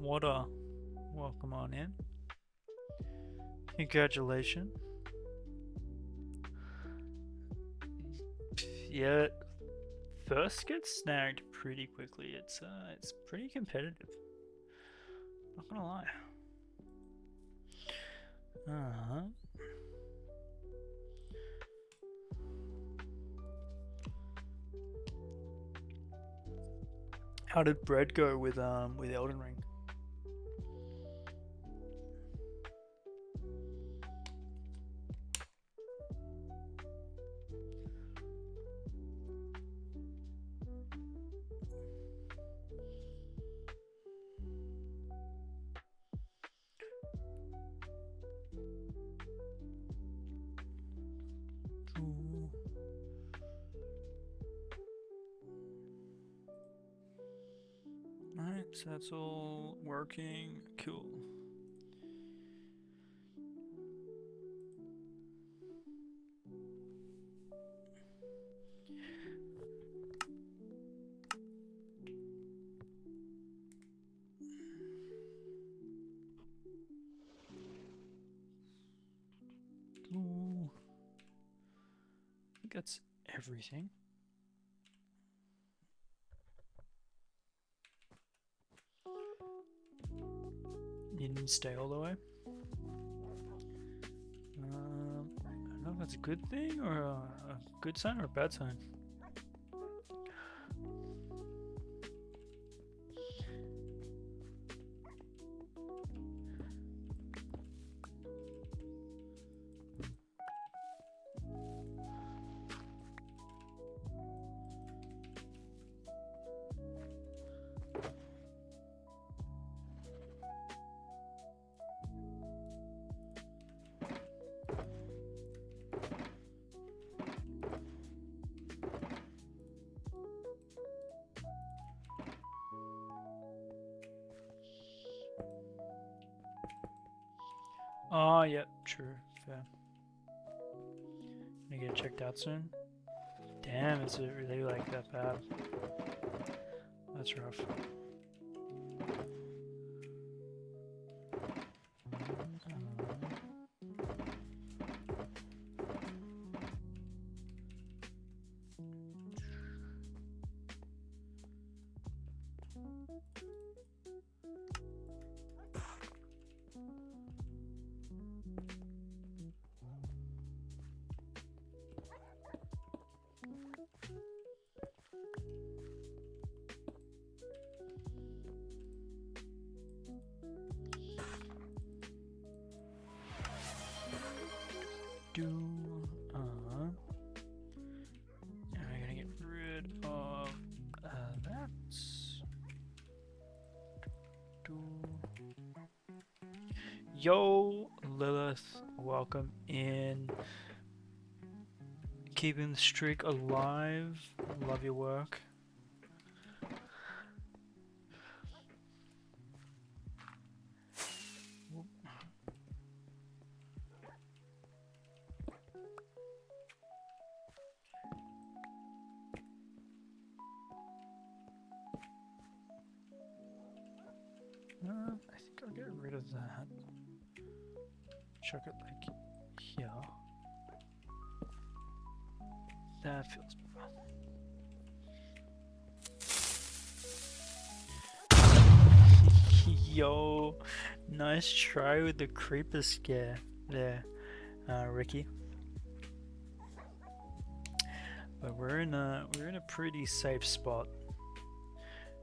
Water, welcome on in. Congratulations. Yeah, first gets snagged pretty quickly. It's pretty competitive. Not gonna lie. How did Bread go with Elden Ring? Alright, so that's all working. Cool. Cool. I think that's everything. You didn't stay all the way. I don't know if that's a good thing or a good sign or a bad sign. Oh, yep, true, fair. Gonna get it checked out soon. Damn, is it really like that bad? That's rough. I'm gonna get rid of that. Yo, Lilith, welcome in. Keeping the streak alive. Love your work. I think I'll get rid of that. Chuck it like here. That feels better. Yo, nice try with the creeper scare there, Ricky. But we're in a pretty safe spot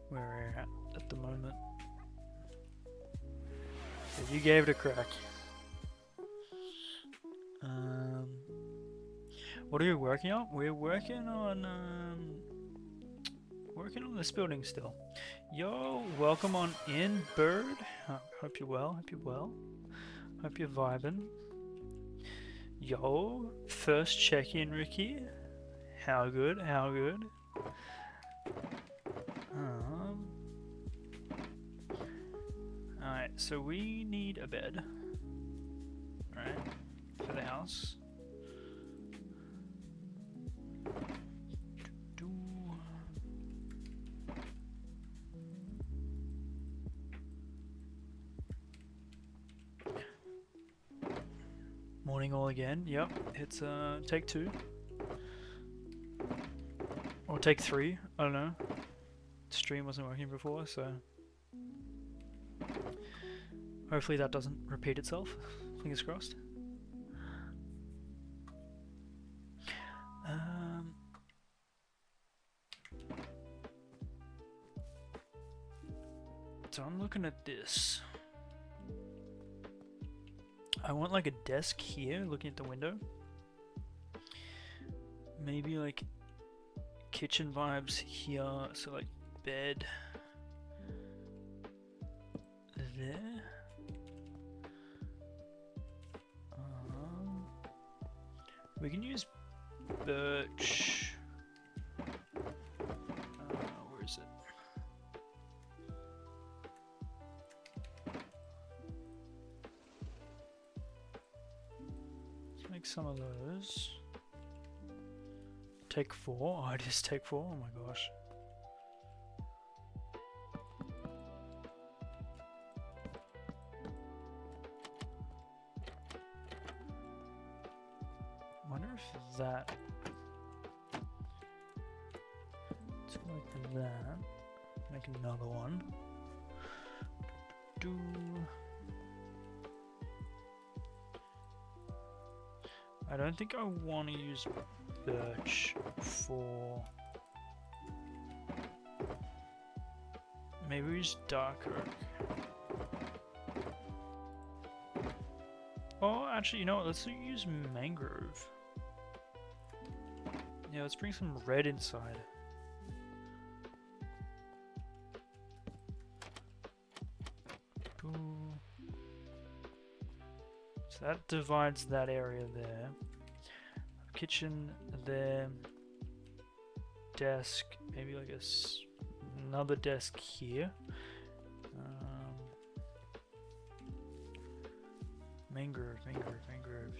where we're at the moment. So you gave it a crack. What are we working on? We're working on this building still. Yo, welcome on in, Bird. Hope you're well. Hope you're well. Hope you're vibing. Yo, first check-in, Ricky. How good? How good? Alright, so we need a bed. Alright, for the house. playing all again. Yep, it's take 2. Or take 3, I don't know. Stream wasn't working before, so hopefully that doesn't repeat itself. Fingers crossed. So I'm looking at this. I want like a desk here, looking at the window. Maybe like kitchen vibes here, so like bed there. We can use birch. Where is it? Let's make some of those. Take 4. Oh, it is take 4. Oh my gosh. Wonder if that. Let's go like that. Make another one. Do. I don't think I want to use birch for. Maybe we use dark oak. Oh, actually, you know what? Let's use mangrove. Yeah, let's bring some red inside. Boom. So that divides that area there. Kitchen there. Desk. Maybe like another desk here. Mangrove.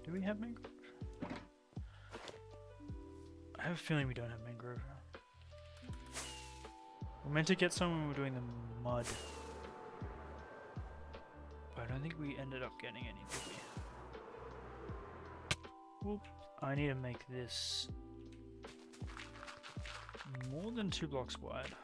Do we have mangrove? I have a feeling we don't have mangrove. We're meant to get some when we're doing the mud. But I don't think we ended up getting any, did we? Whoop. I need to make this more than 2 blocks wide.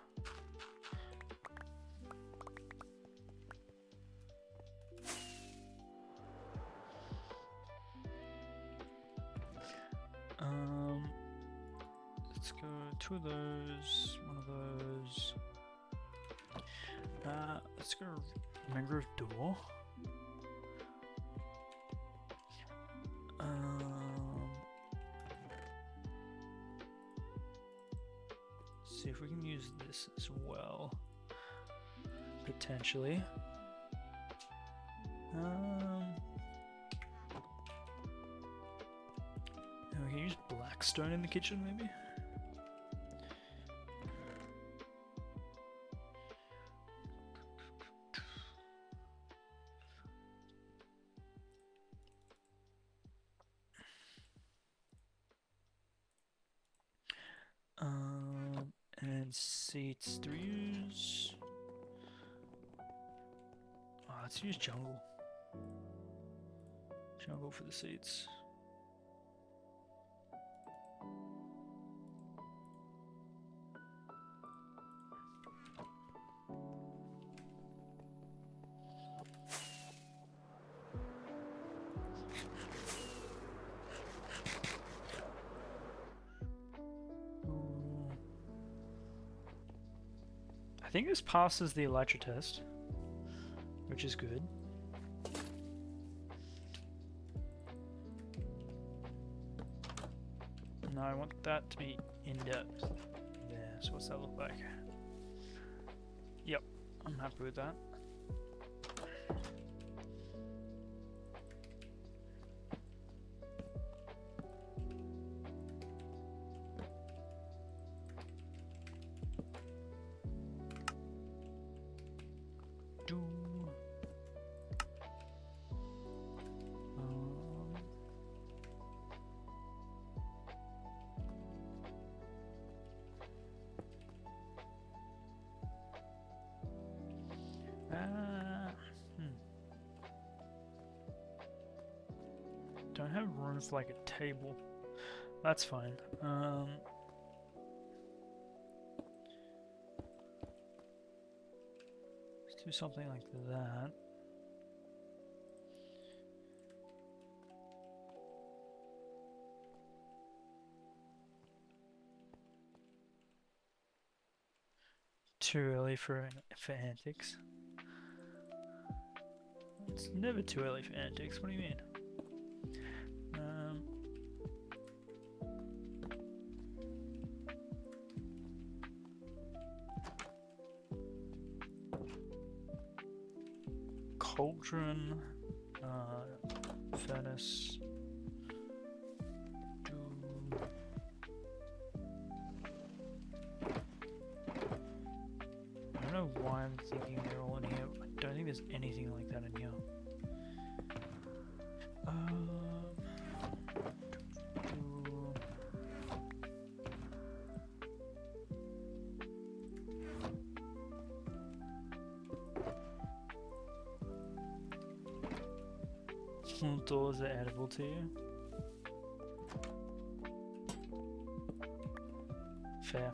Let's go 2 of those, 1 of those. Let's go mangrove door. See if we can use this as well, potentially. And we can use blackstone in the kitchen, maybe. And seats to use. Oh, let's use jungle. Jungle for the seats. I think this passes the elytra test, which is good. No, I want that to be in depth. There, so what's that look like? Yep, I'm happy with that. Sounds like a table. That's fine. Let's do something like that. Too early for antics. It's never too early for antics. What do you mean? Cauldron, furnace. I don't know why I'm thinking they're all in here. I don't think there's anything like that in here. Doors are edible to you. Fair.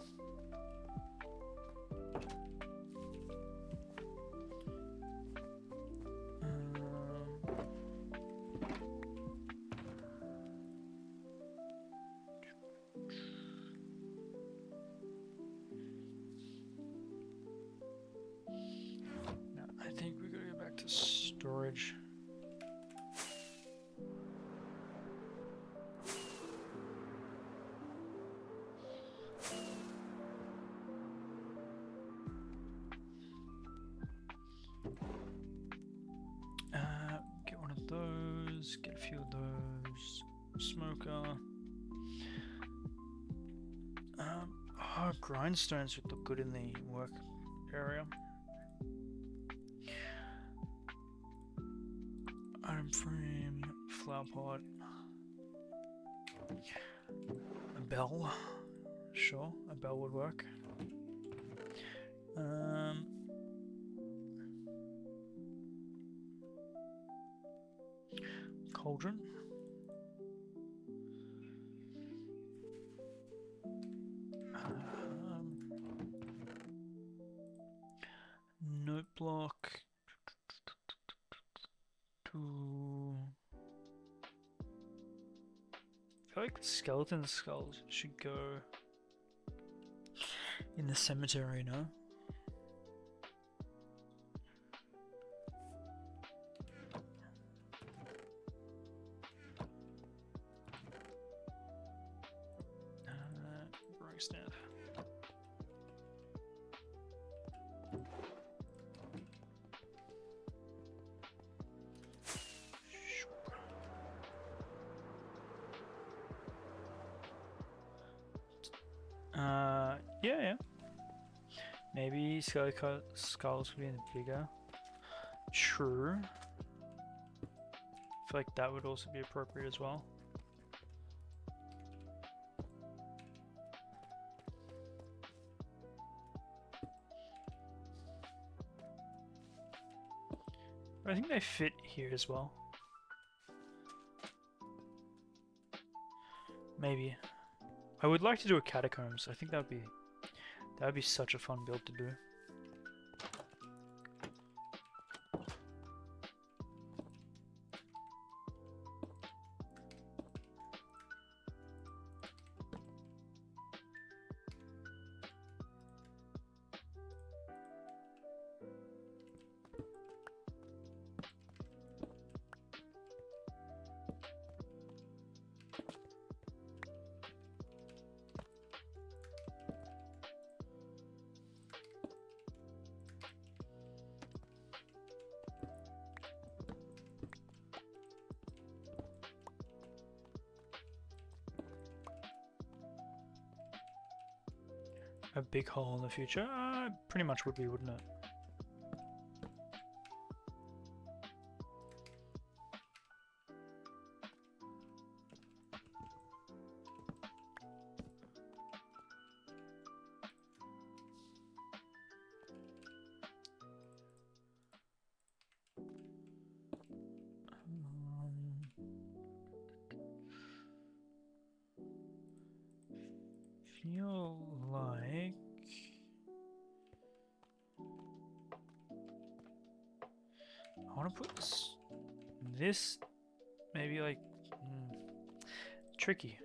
No, I think we gotta go back to storage. Get one of those, get a few of those. Smoker. Grindstones would look good in the work area. Item frame, flower pot. A bell. Sure, a bell would work. Cauldron. Note block. I feel like skeleton skulls should go in the cemetery, no? Brewing stand. Yeah. Maybe skulls would be bigger. True. I feel like that would also be appropriate as well. I think they fit here as well. Maybe. I would like to do a catacombs. I think that would be such a fun build to do. A big hole in the future? Pretty much would be, wouldn't it? feel like I want to put this maybe like tricky.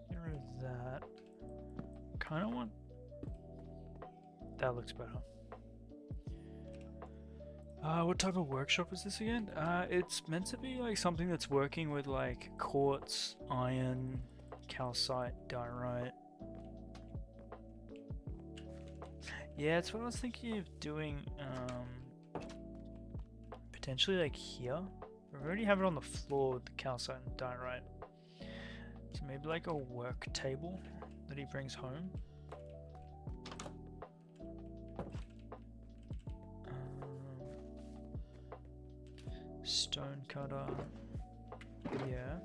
Get rid of that. Kind of want that looks better. What type of workshop is this again? It's meant to be like something that's working with like quartz, iron, calcite, diorite. Yeah, it's what I was thinking of doing. Potentially like here. We already have it on the floor with the calcite and diorite. So maybe like a work table that he brings home. Stone cutter. Yeah.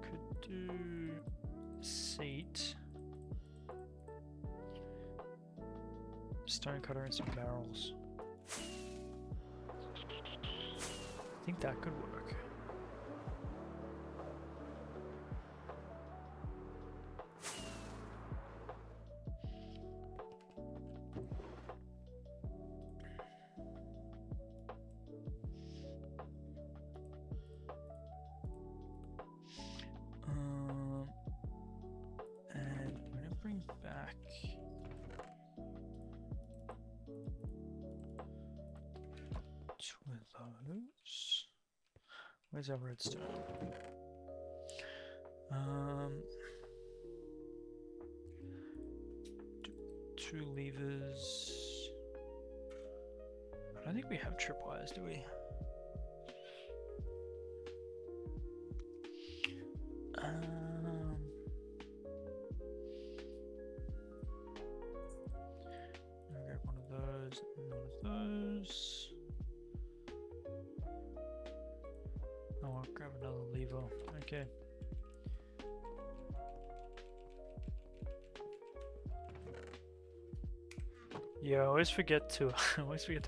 Could do seat. Stone cutter and some barrels. I think that could work. And I'm gonna bring back two of those. Where's our redstone? Two levers. I don't think we have tripwires, do we? I'll grab one of those and one of those. Oh, I'll grab another lever. Okay. Yeah, I always forget to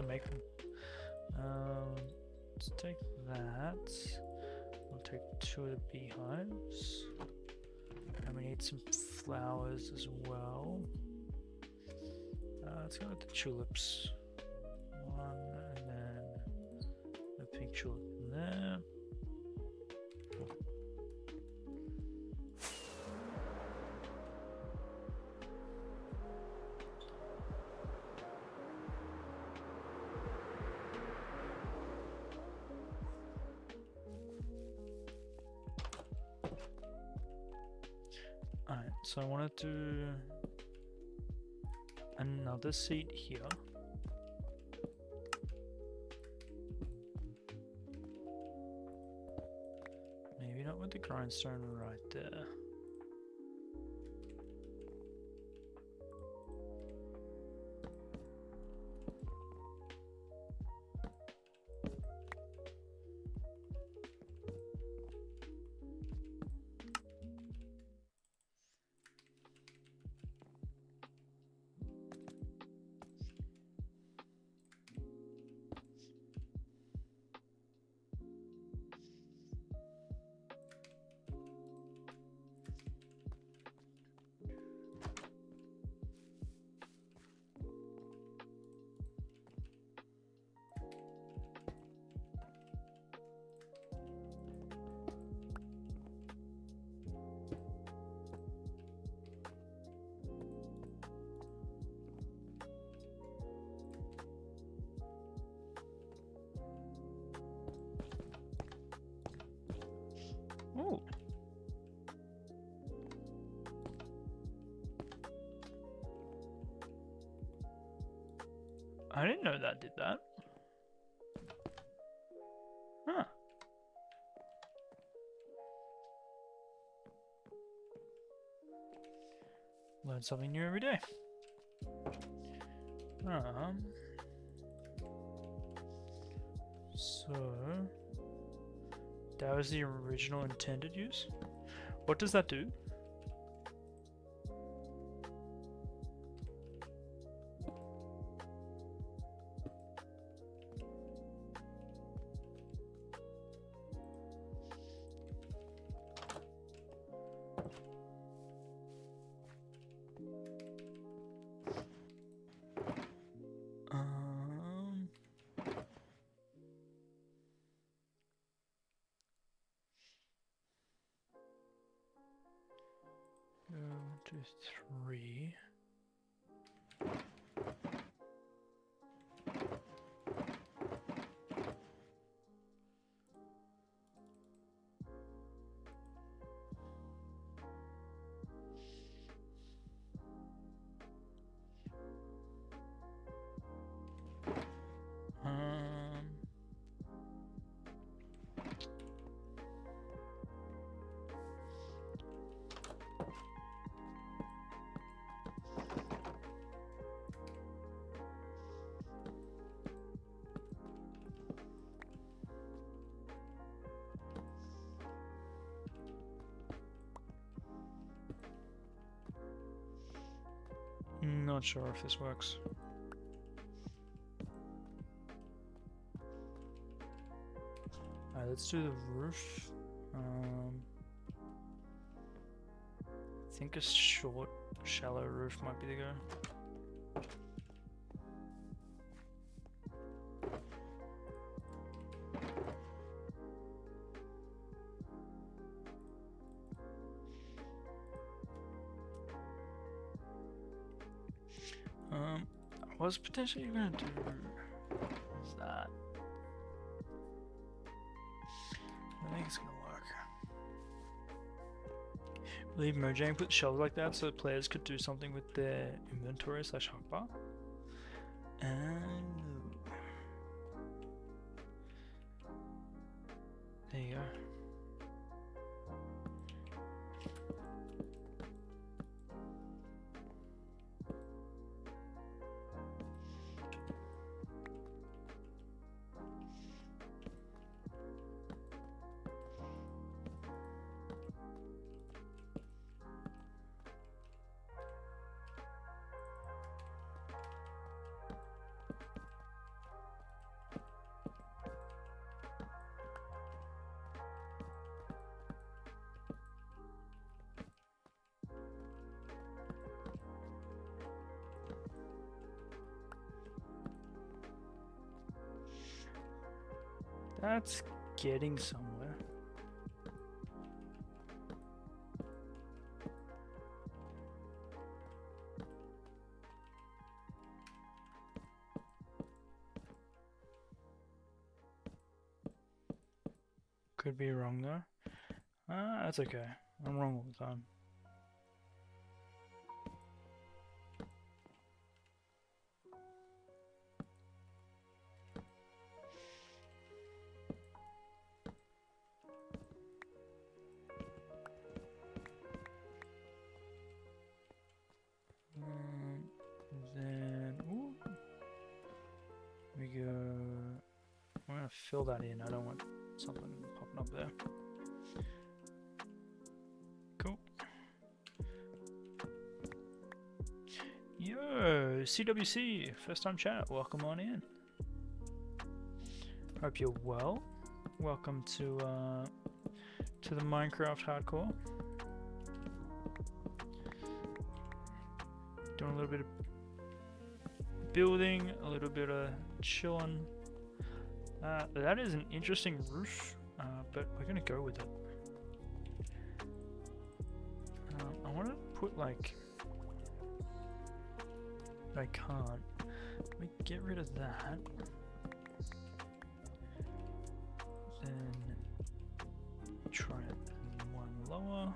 make them. Let's take that. We'll take two of the beehives. And we need some flowers as well. Let's go with the tulips. One, and then the pink tulip in there. Alright, so I want to do another seat here. Maybe not with the grindstone right there. Ooh. I didn't know that did that. Huh. Learn something new every day. So that was the original intended use. What does that do? One, two, three. Not sure if this works. Alright, let's do the roof. I think a short, shallow roof might be the go. I was potentially gonna do that. I think it's gonna work. Leave Mojang put shelves like that so the players could do something with their inventory / hotbar. And there you go. That's getting somewhere. Could be wrong though. That's okay. I'm wrong all the time. Then we go. I'm gonna fill that in. I don't want something popping up there. Cool. Yo, CWC, first time chat. Welcome on in. Hope you're well. Welcome to the Minecraft Hardcore. Doing a little bit of building, a little bit of chilling. That is an interesting roof, but we're gonna go with it. I want to put like, I can't. Let me get rid of that. Then try it one lower.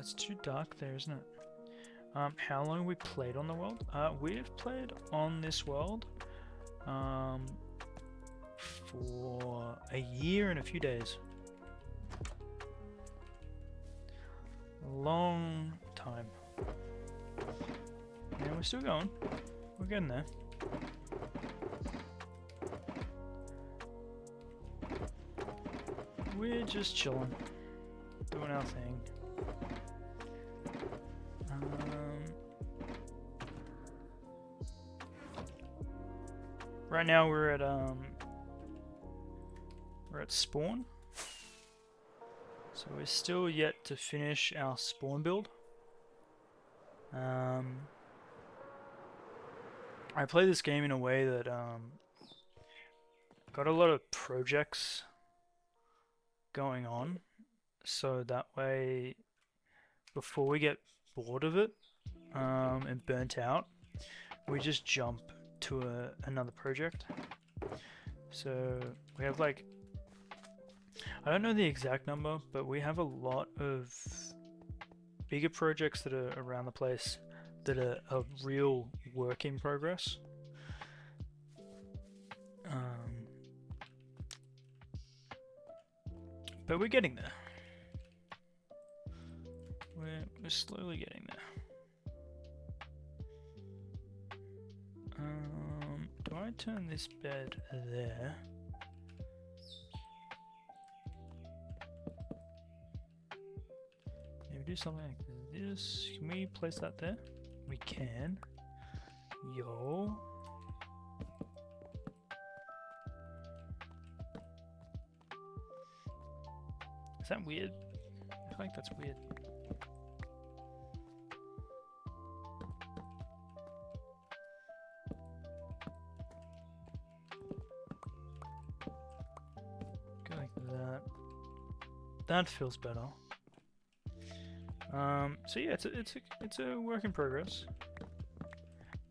It's too dark there, isn't it? How long have we played on the world? We've played on this world for a year and a few days. Long time. And we're still going. We're getting there. We're just chilling. Doing our thing. Right now we're at spawn. So we're still yet to finish our spawn build. I play this game in a way that got a lot of projects going on, so that way before we get bored of it and burnt out, we just jump to another project. So we have like, I don't know the exact number, but we have a lot of bigger projects that are around the place that are a real work in progress. But we're getting there. We're slowly getting there. Do I turn this bed there? Maybe do something like this. Can we place that there? We can. Yo. Is that weird? I feel like that's weird. Go like that. That feels better. So yeah, it's a work in progress,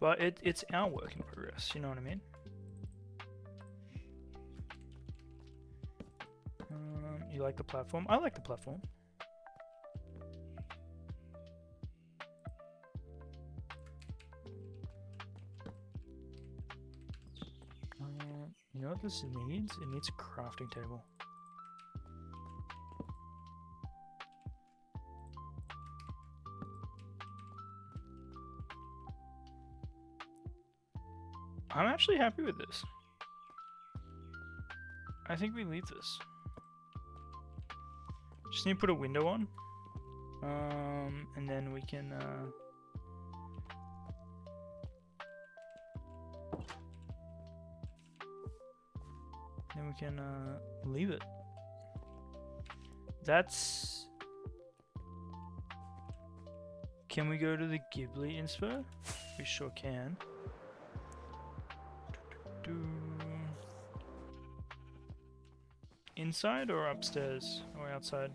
but it's our work in progress. You know what I mean? You like the platform? I like the platform. You know what this needs? It needs a crafting table. I'm actually happy with this. I think we leave this. Just need to put a window on. And then we can leave it. That's... Can we go to the Ghibli inspo? We sure can. Inside or upstairs or outside?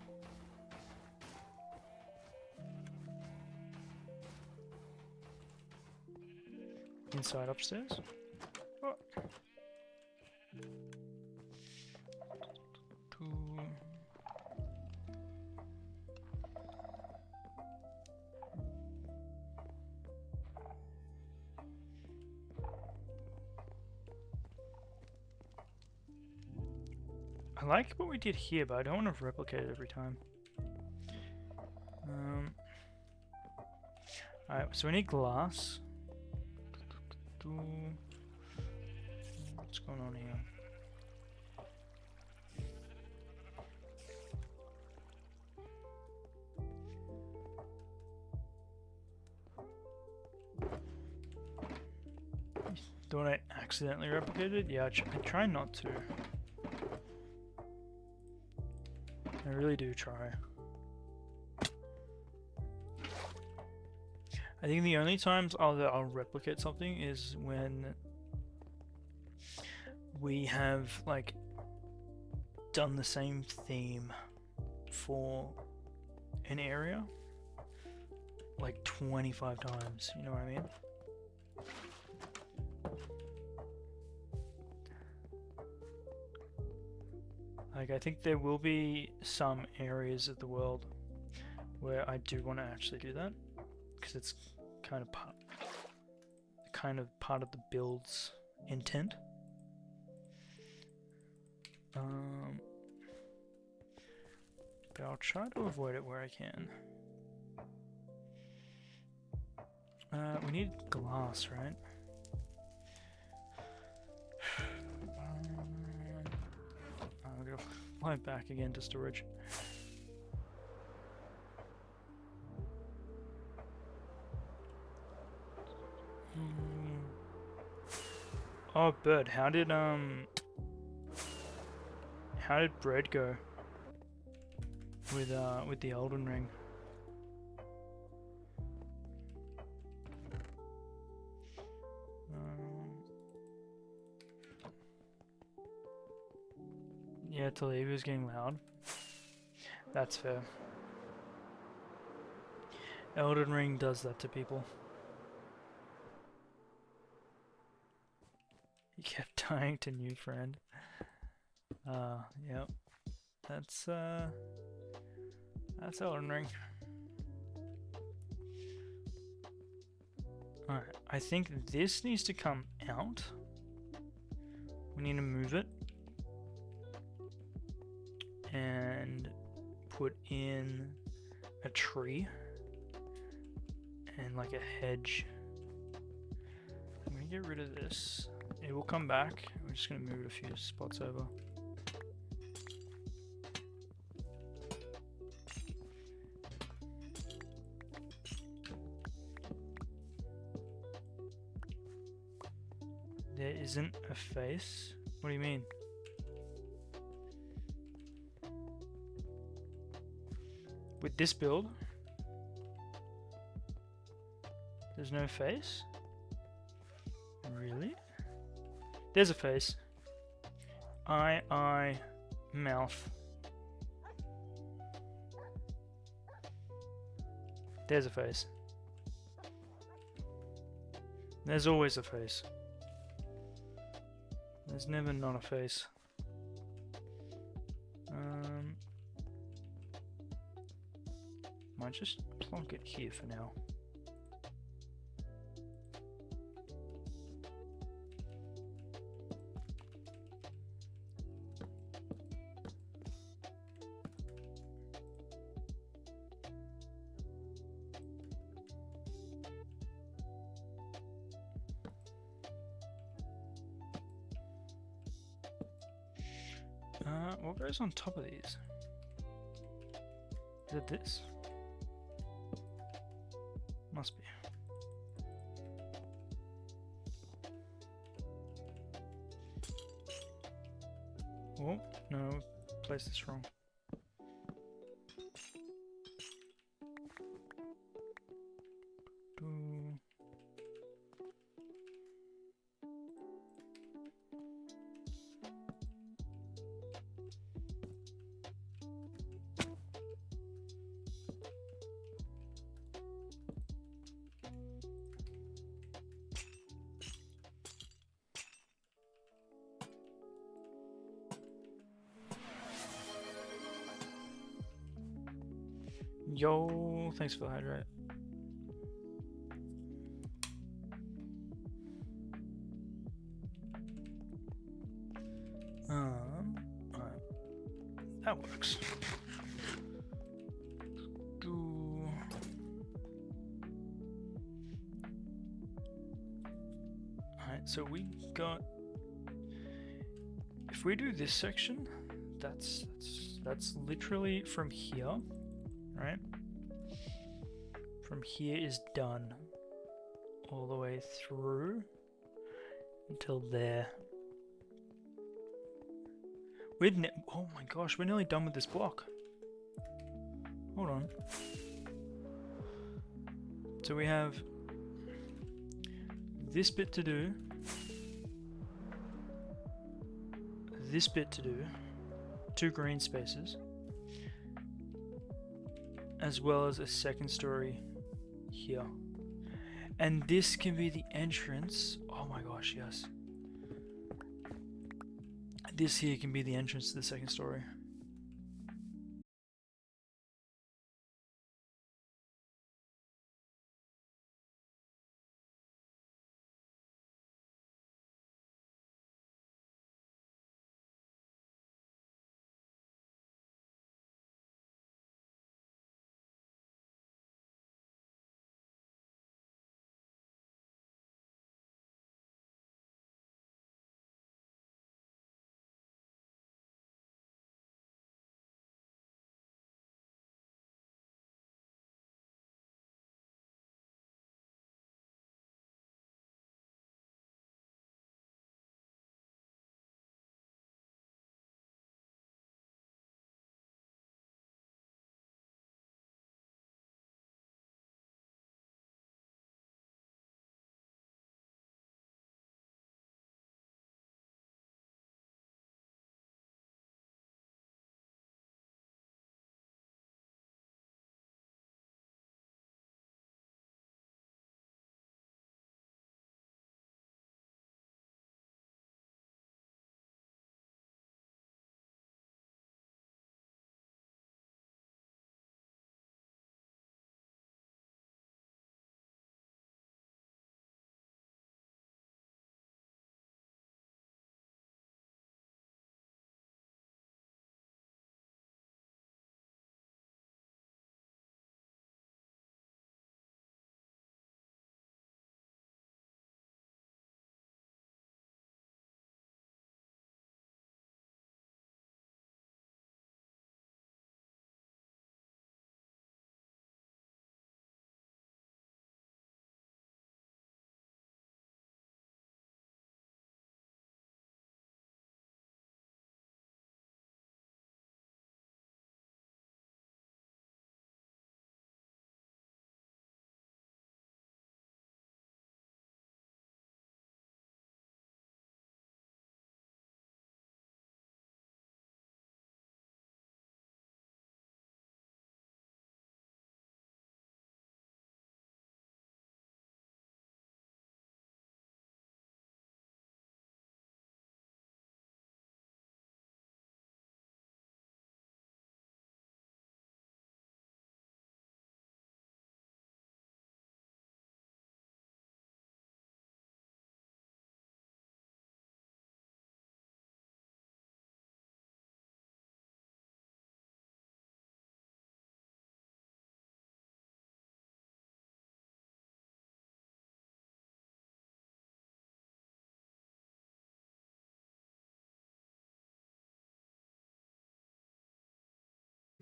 Inside, upstairs? Oh. I like what we did here, but I don't want to replicate it every time. Alright, so we need glass. What's going on here? Don't I accidentally replicate it? Yeah, I try not to. I really do try. I think the only times I'll replicate something is when we have like done the same theme for an area like 25 times, you know what I mean? Like, I think there will be some areas of the world where I do want to actually do that because it's kind of part of the build's intent. But I'll try to avoid it where I can. We need glass, right? I'm gonna fly back again to storage. Oh, bird, how did bread go with the Elden Ring? Yeah, Talib was getting loud. That's fair. Elden Ring does that to people. He kept dying to new friend. Yep. That's Elden Ring. Alright, I think this needs to come out. We need to move it. And put in a tree. And like a hedge. I'm gonna get rid of this. It will come back. We're just gonna move it a few spots over. There isn't a face? What do you mean? With this build? There's no face? Really? There's a face. Eye, mouth. There's a face. There's always a face. There's never not a face. Might just plonk it here for now. What goes on top of these? Is it this? Must be. Oh, no, placed this wrong. Yo, thanks for the hydrate. Alright. That works. Alright, so we got. If we do this section, that's literally from here. Right? From here is done all the way through until there. Oh my gosh, we're nearly done with this block. Hold on. So we have this bit to do, this bit to do, 2 green spaces, as well as a second story here. And this can be the entrance. Oh my gosh, yes. This here can be the entrance to the second story.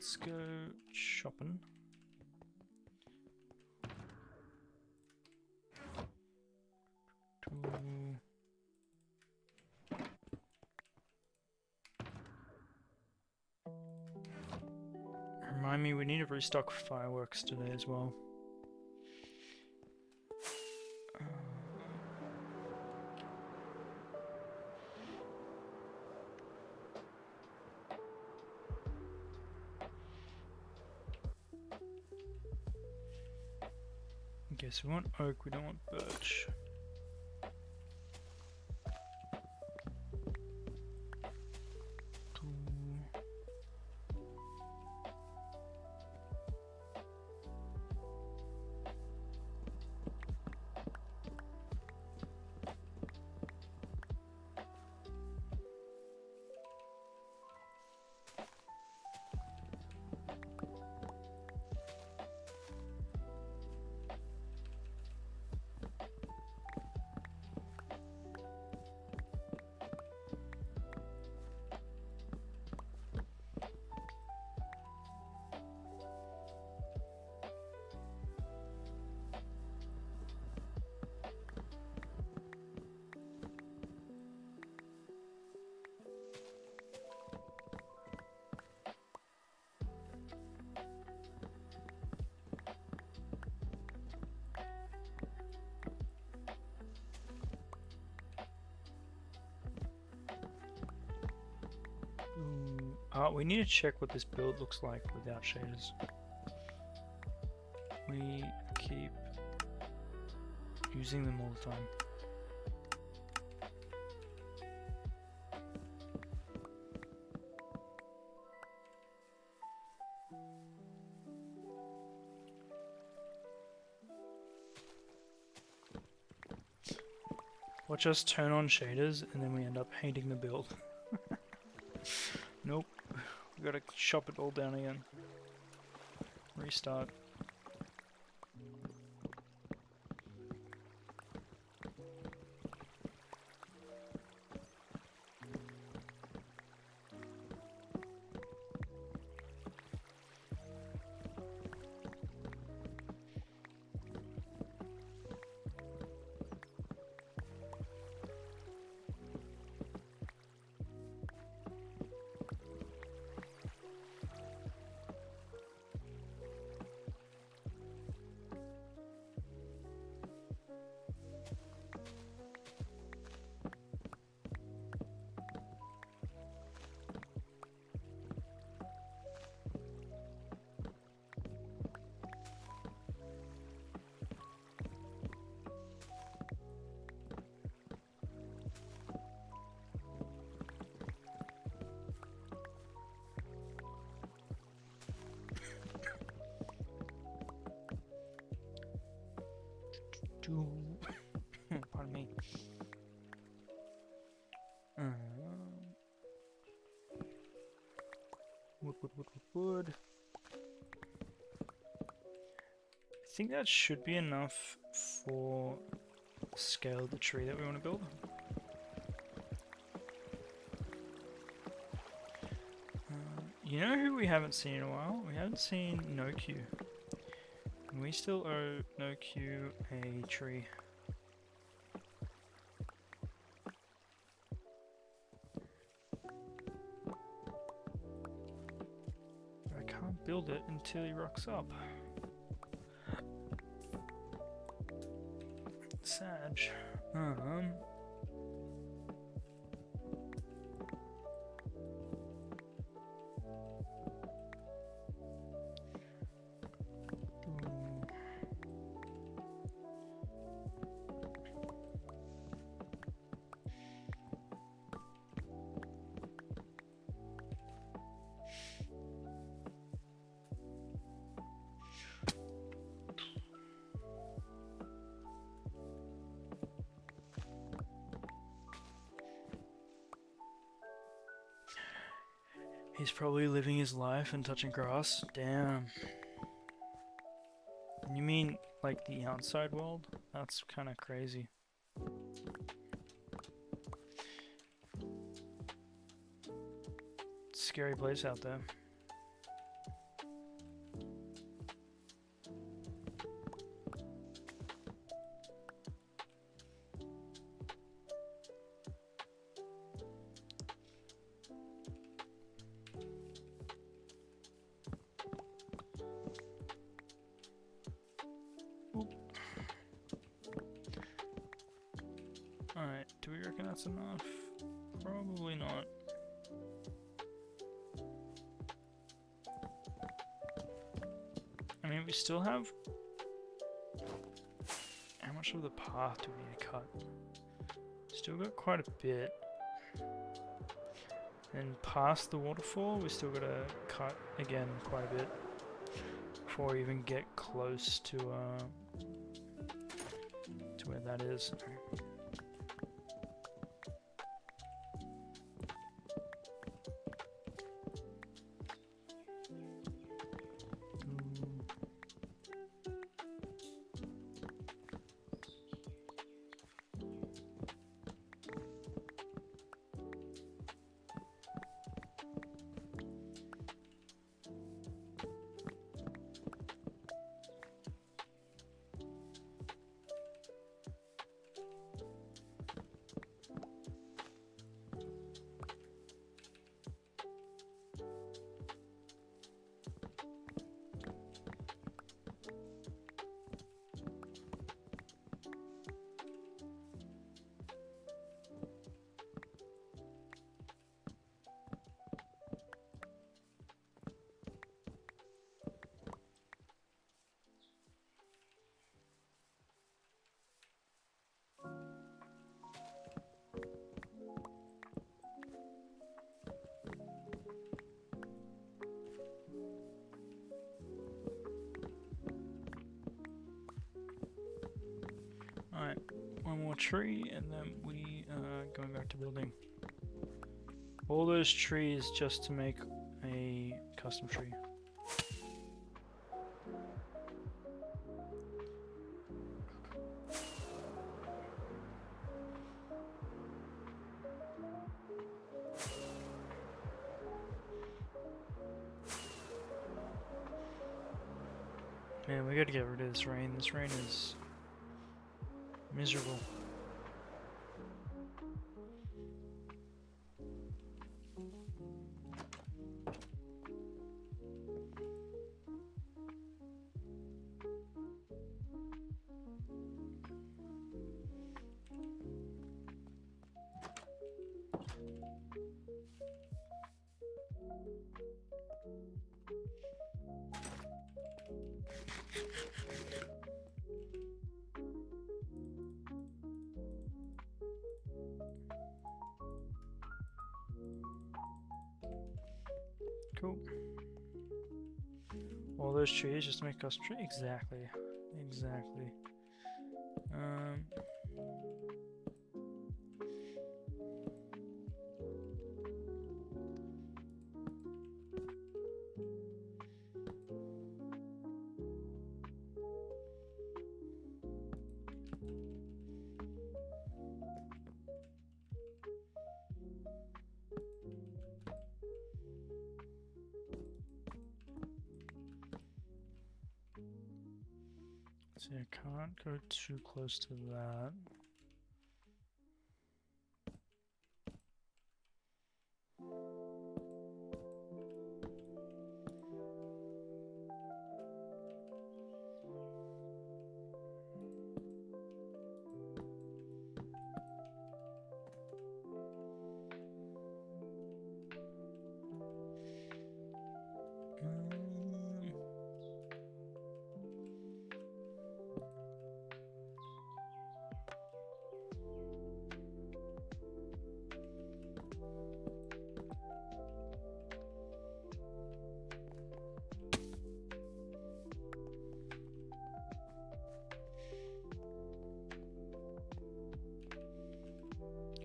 Let's go shopping. Remind me, we need to restock fireworks today as well. Okay, so we want oak, we don't want birch. We need to check what this build looks like without shaders. We keep using them all the time. Watch us turn on shaders and then we end up hating the build. Nope. We gotta chop it all down again. Restart. Pardon me. Wood. I think that should be enough for the scale of the tree that we want to build. You know who we haven't seen in a while? We haven't seen NoQ. And we still owe NoQ a tree. I can't build it until he rocks up. Sag. He's probably living his life and touching grass. Damn. You mean like the outside world? That's kind of crazy. Scary place out there. that's enough. Probably not. I mean, we still have... How much of the path do we need to cut? Still got quite a bit. And past the waterfall, we still gotta cut again quite a bit before we even get close to where that is. Alright, one more tree and then we are going back to building. All those trees just to make a custom tree. Man, we gotta get rid of this rain. This rain is miserable. Cool. All those trees just to make us tree. Exactly. Exactly. See, I can't go too close to that.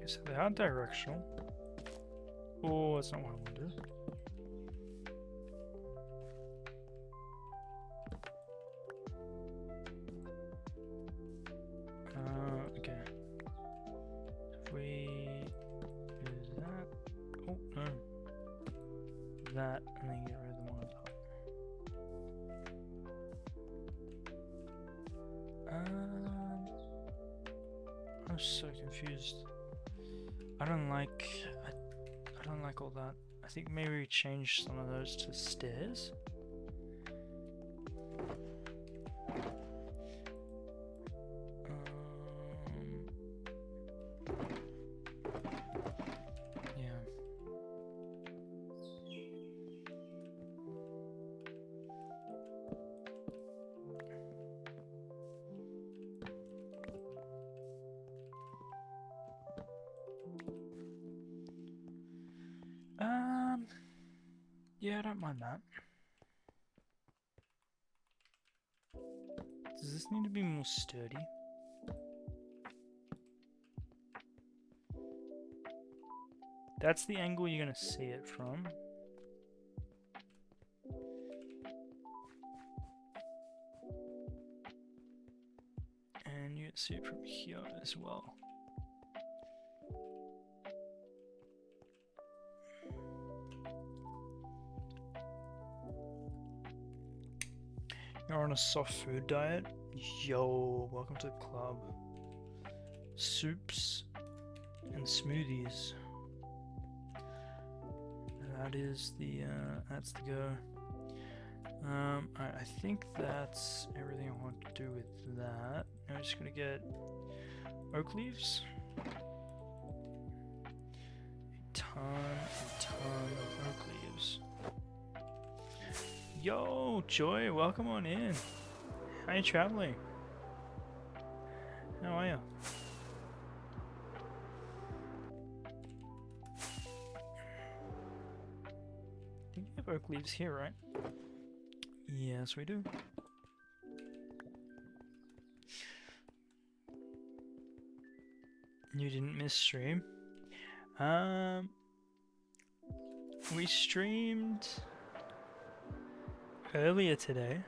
So they are directional. Oh, that's not what I want to do. Okay. If we use that. Oh, no. That, and then get rid of the one on top. I'm so confused. I don't like all that. I think maybe we change some of those to stairs. Yeah, I don't mind that. Does this need to be more sturdy? That's the angle you're gonna see it from. And you can see it from here as well. You're on a soft food diet? Yo, welcome to the club. Soups and smoothies. That is the, that's the go. Alright, I think that's everything I want to do with that. Now I'm just gonna get oak leaves. A ton of oak leaves. Yo, Joy, welcome on in. How you traveling? How are you? I think we have oak leaves here, right? Yes, we do. You didn't miss stream? We streamed earlier today.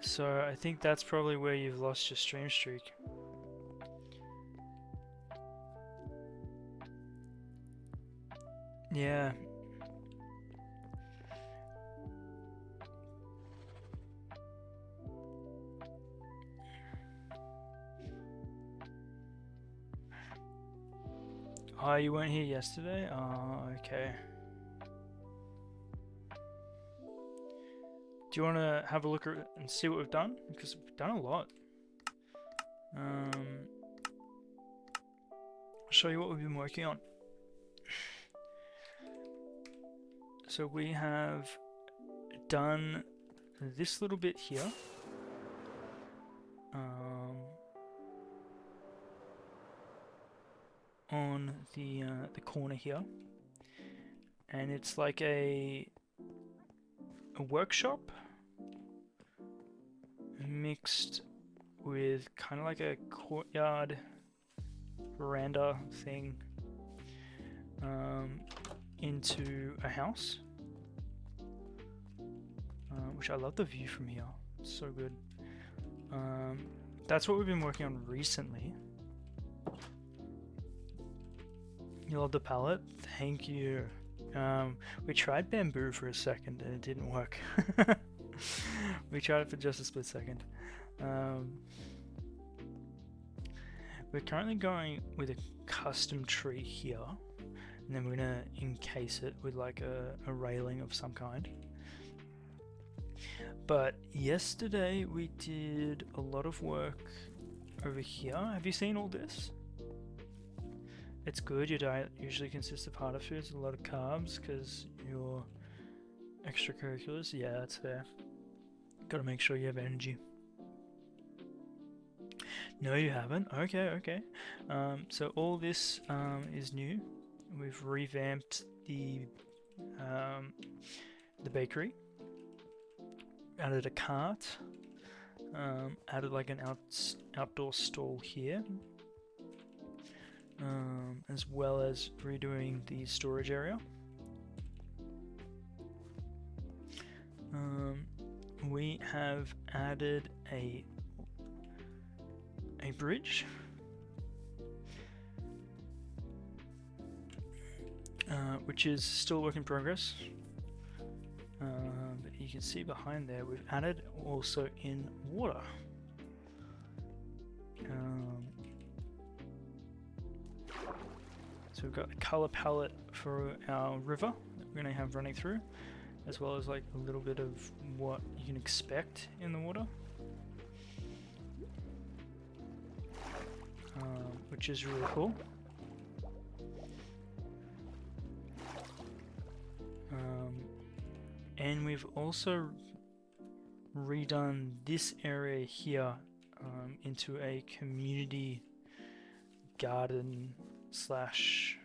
So I think that's probably where you've lost your stream streak. Yeah. Oh, you weren't here yesterday? Oh, okay. Do you want to have a look at it and see what we've done? Because we've done a lot. I'll show you what we've been working on. So we have done this little bit here. On the corner here, and it's like a workshop mixed with kind of like a courtyard veranda thing into a house, which I love the view from here. It's so good. That's what we've been working on recently. You love the palette? Thank you. We tried bamboo for a second and it didn't work. We tried it for just a split second. We're currently going with a custom tree here, and then we're gonna encase it with like a railing of some kind. But yesterday we did a lot of work over here. Have you seen all this? It's good. Your diet usually consists of harder foods, a lot of carbs, because your extracurriculars. Yeah, that's fair. Got to make sure you have energy. No, you haven't. Okay, okay. So all this is new. We've revamped the bakery. Added a cart. Added like an outdoor stall here. As well as redoing the storage area. We have added a bridge, which is still a work in progress. But you can see behind there we've added also in water. So we've got a color palette for our river that we're going to have running through, as well as like a little bit of what you can expect in the water, which is really cool. And we've also redone this area here into a community garden slash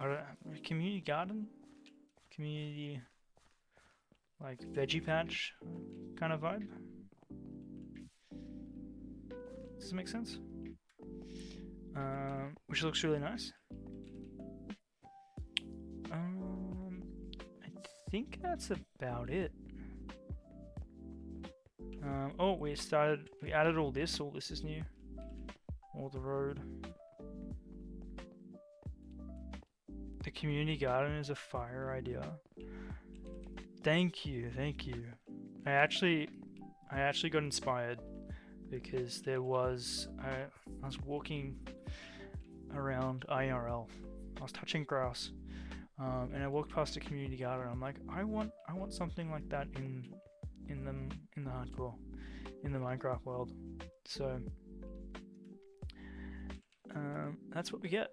I don't, community garden, community like veggie patch kind of vibe. Does that make sense? Which looks really nice. I think that's about it. Oh, we added all this is new. All the road. The community garden is a fire idea. Thank you. I actually got inspired because I was walking around IRL. I was touching grass, and I walked past a community garden. I'm like, I want something like that in the hardcore, in the Minecraft world. So that's what we get.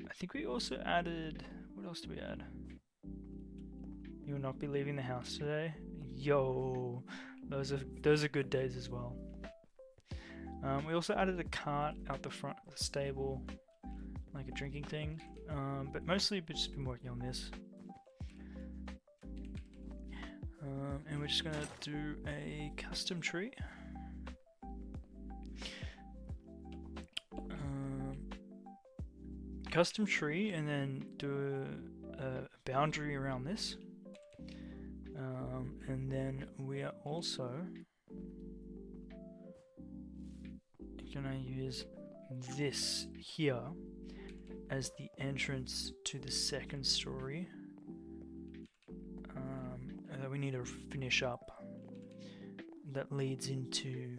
I think we also added. What else do we add? You will not be leaving the house today. Yo, those are good days as well. We also added a cart out the front of the stable, like a drinking thing. But mostly we've just been working on this. And we're just gonna do a custom tree. Custom tree, and then do a boundary around this. And then we are also gonna use this here as the entrance to the second story that we need to finish up, that leads into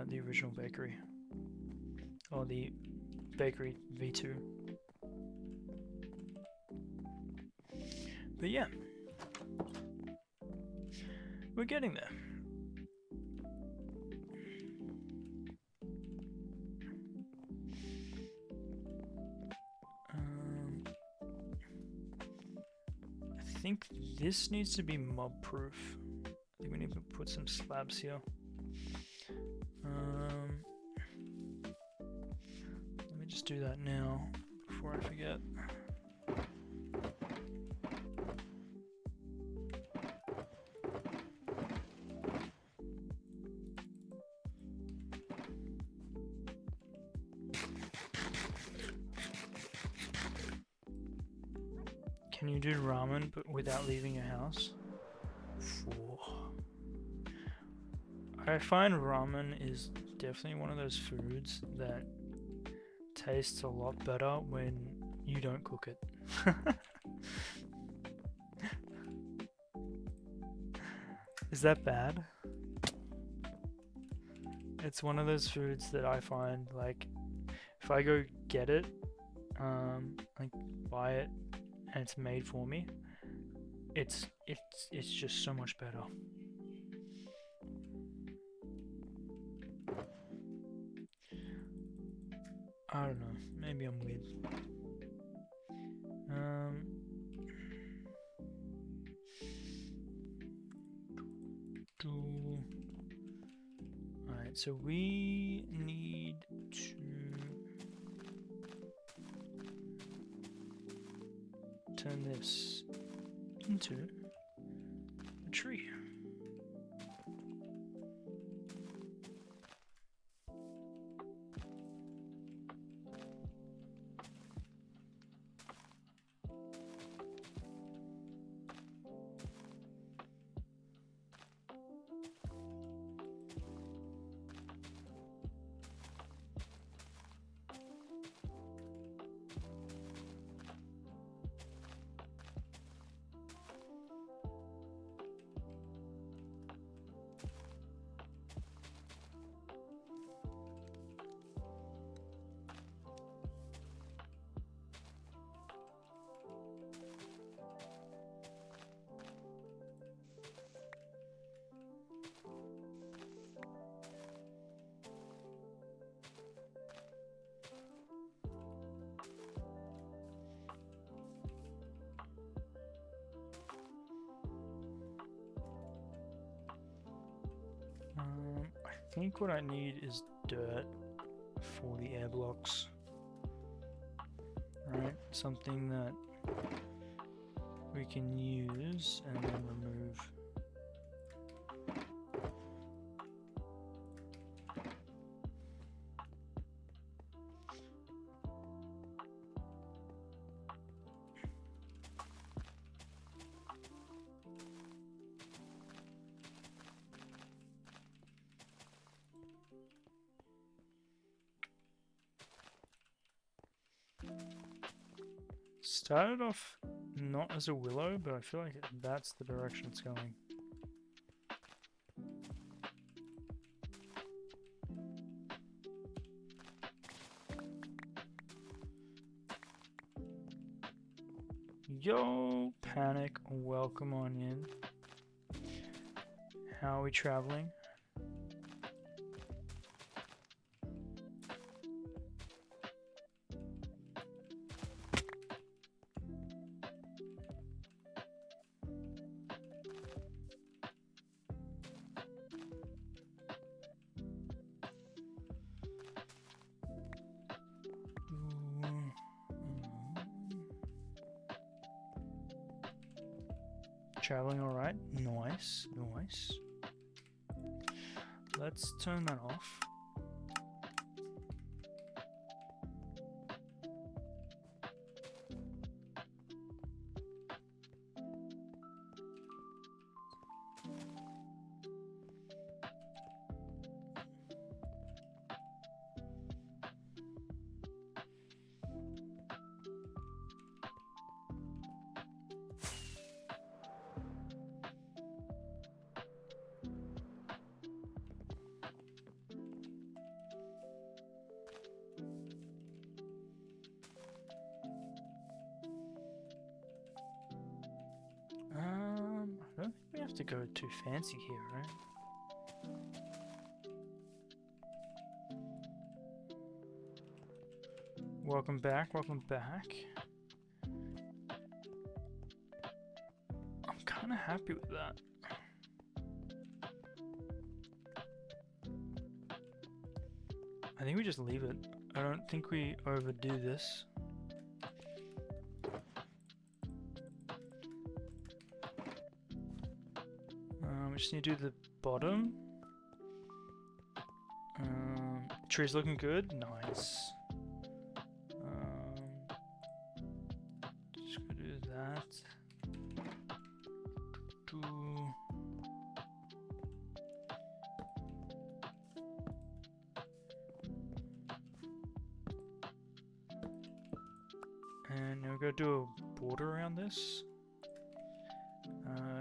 the original bakery, or the bakery V2. But yeah, we're getting there. I think this needs to be mob proof. I think we need to put some slabs here. Let me just do that now before I forget. Can you do ramen but without leaving your house? I find ramen is definitely one of those foods that tastes a lot better when you don't cook it. Is that bad? It's one of those foods that I find, like, if I go get it, like buy it, and it's made for me, it's just so much better. I don't know, maybe I'm weird. Alright, so we need to turn this into a tree. think what I need is dirt for the air blocks. Right, something that we can use and then remove. Started off not as a willow, but I feel like that's the direction it's going. Yo, Panic, welcome on in. How are we traveling? Traveling alright? Nice, nice. Let's turn that off. I don't think we have to go too fancy here, right? Welcome back, welcome back. I'm kind of happy with that. I think we just leave it. I don't think we overdo this. We just need to do the bottom. Tree's looking good. Nice. Just gonna do that. And now we're gonna do a border around this.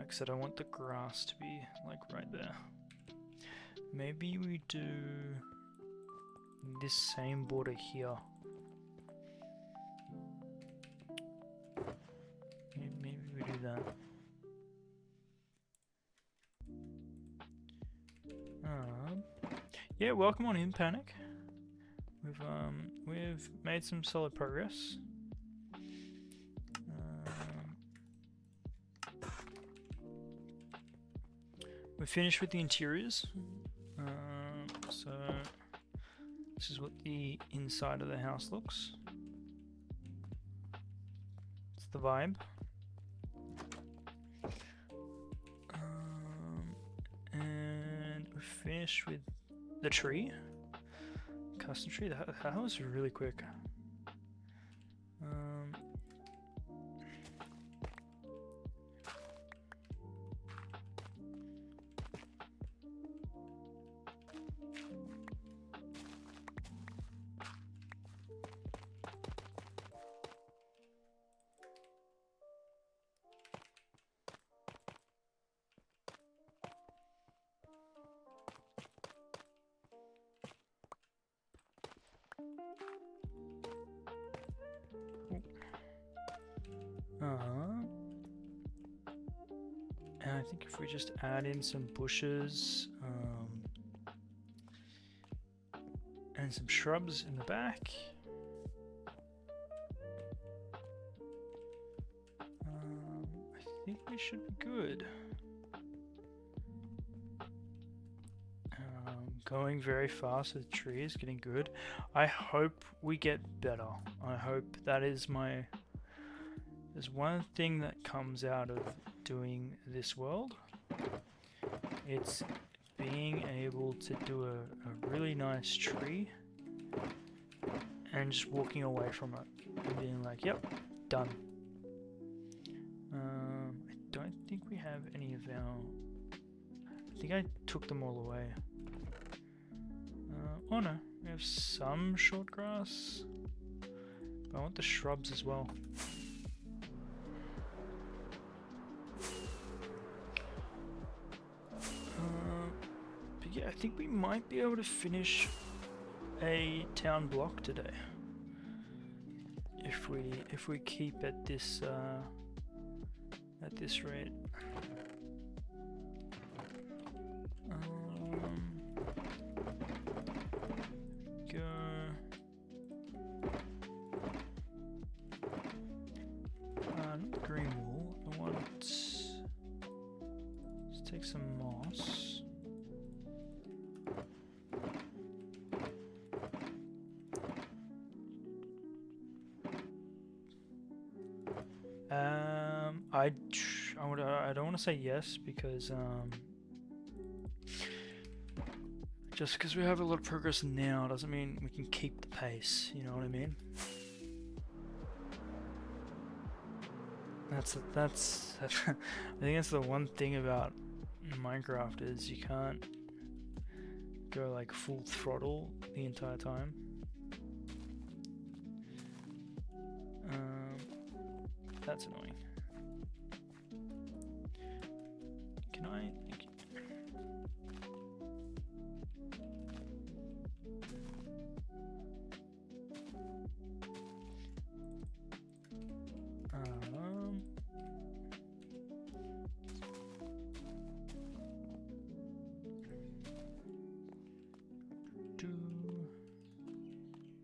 Because I don't want the grass to be like right there. Maybe we do this same border here. Maybe we do that. Yeah, welcome on in, Panic. We've made some solid progress. We're finished with the interiors, so this is what the inside of the house looks. It's the vibe. And we're finished with the tree. Custom tree, that was really quick. And I think if we just add in some bushes and some shrubs in the back, I think we should be good. going very fast with trees, getting good. I hope we get better. I hope that is my... There's one thing that comes out of doing this world. It's being able to do a really nice tree and just walking away from it and being like, yep, done. I don't think we have any of our... I think I took them all away. Oh no, we have some short grass. But I want the shrubs as well. But yeah, I think we might be able to finish a town block today. If we keep at this rate. Go. Not the green wool. I want. Let's take some moss. I don't want to say yes because just because we have a lot of progress now doesn't mean we can keep the pace. You know what I mean? That's I think that's the one thing about Minecraft is you can't go like full throttle the entire time. That's annoying. Can I? Thank you.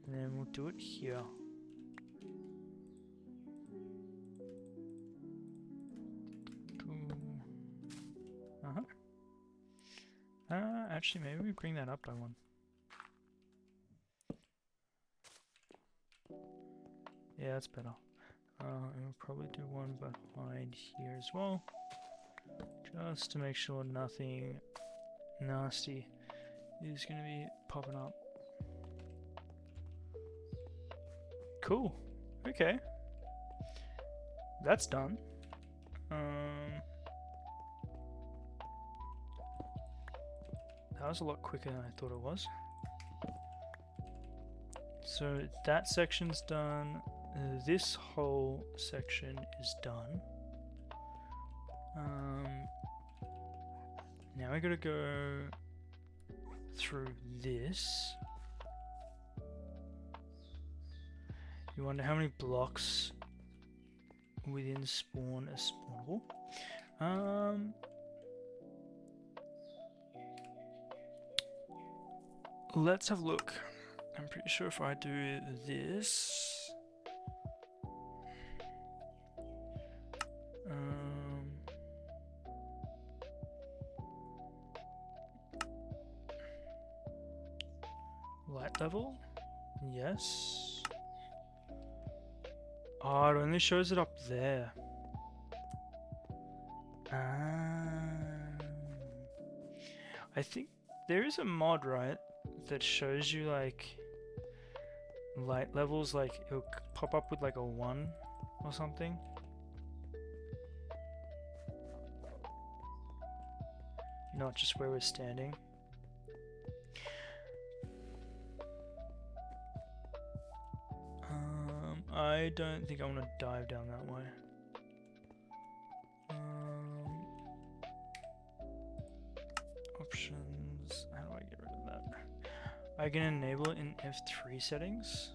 And then we'll do it here. Actually, maybe we bring that up by one. Yeah, that's better. And we'll probably do one behind here as well. Just to make sure nothing nasty is going to be popping up. Cool. Okay. That's done. That was a lot quicker than I thought it was. So that section's done. This whole section is done. Now I gotta go through this. You wonder how many blocks within spawn are spawnable. Let's have a look. I'm pretty sure if I do this, light level, yes. Oh, it only shows it up there. I think there is a mod, right, that shows you like light levels, like it'll pop up with like a 1 or something. Not just where we're standing. I don't think I want to dive down that way. Options, how do I get rid of that? I can enable it in F3 settings.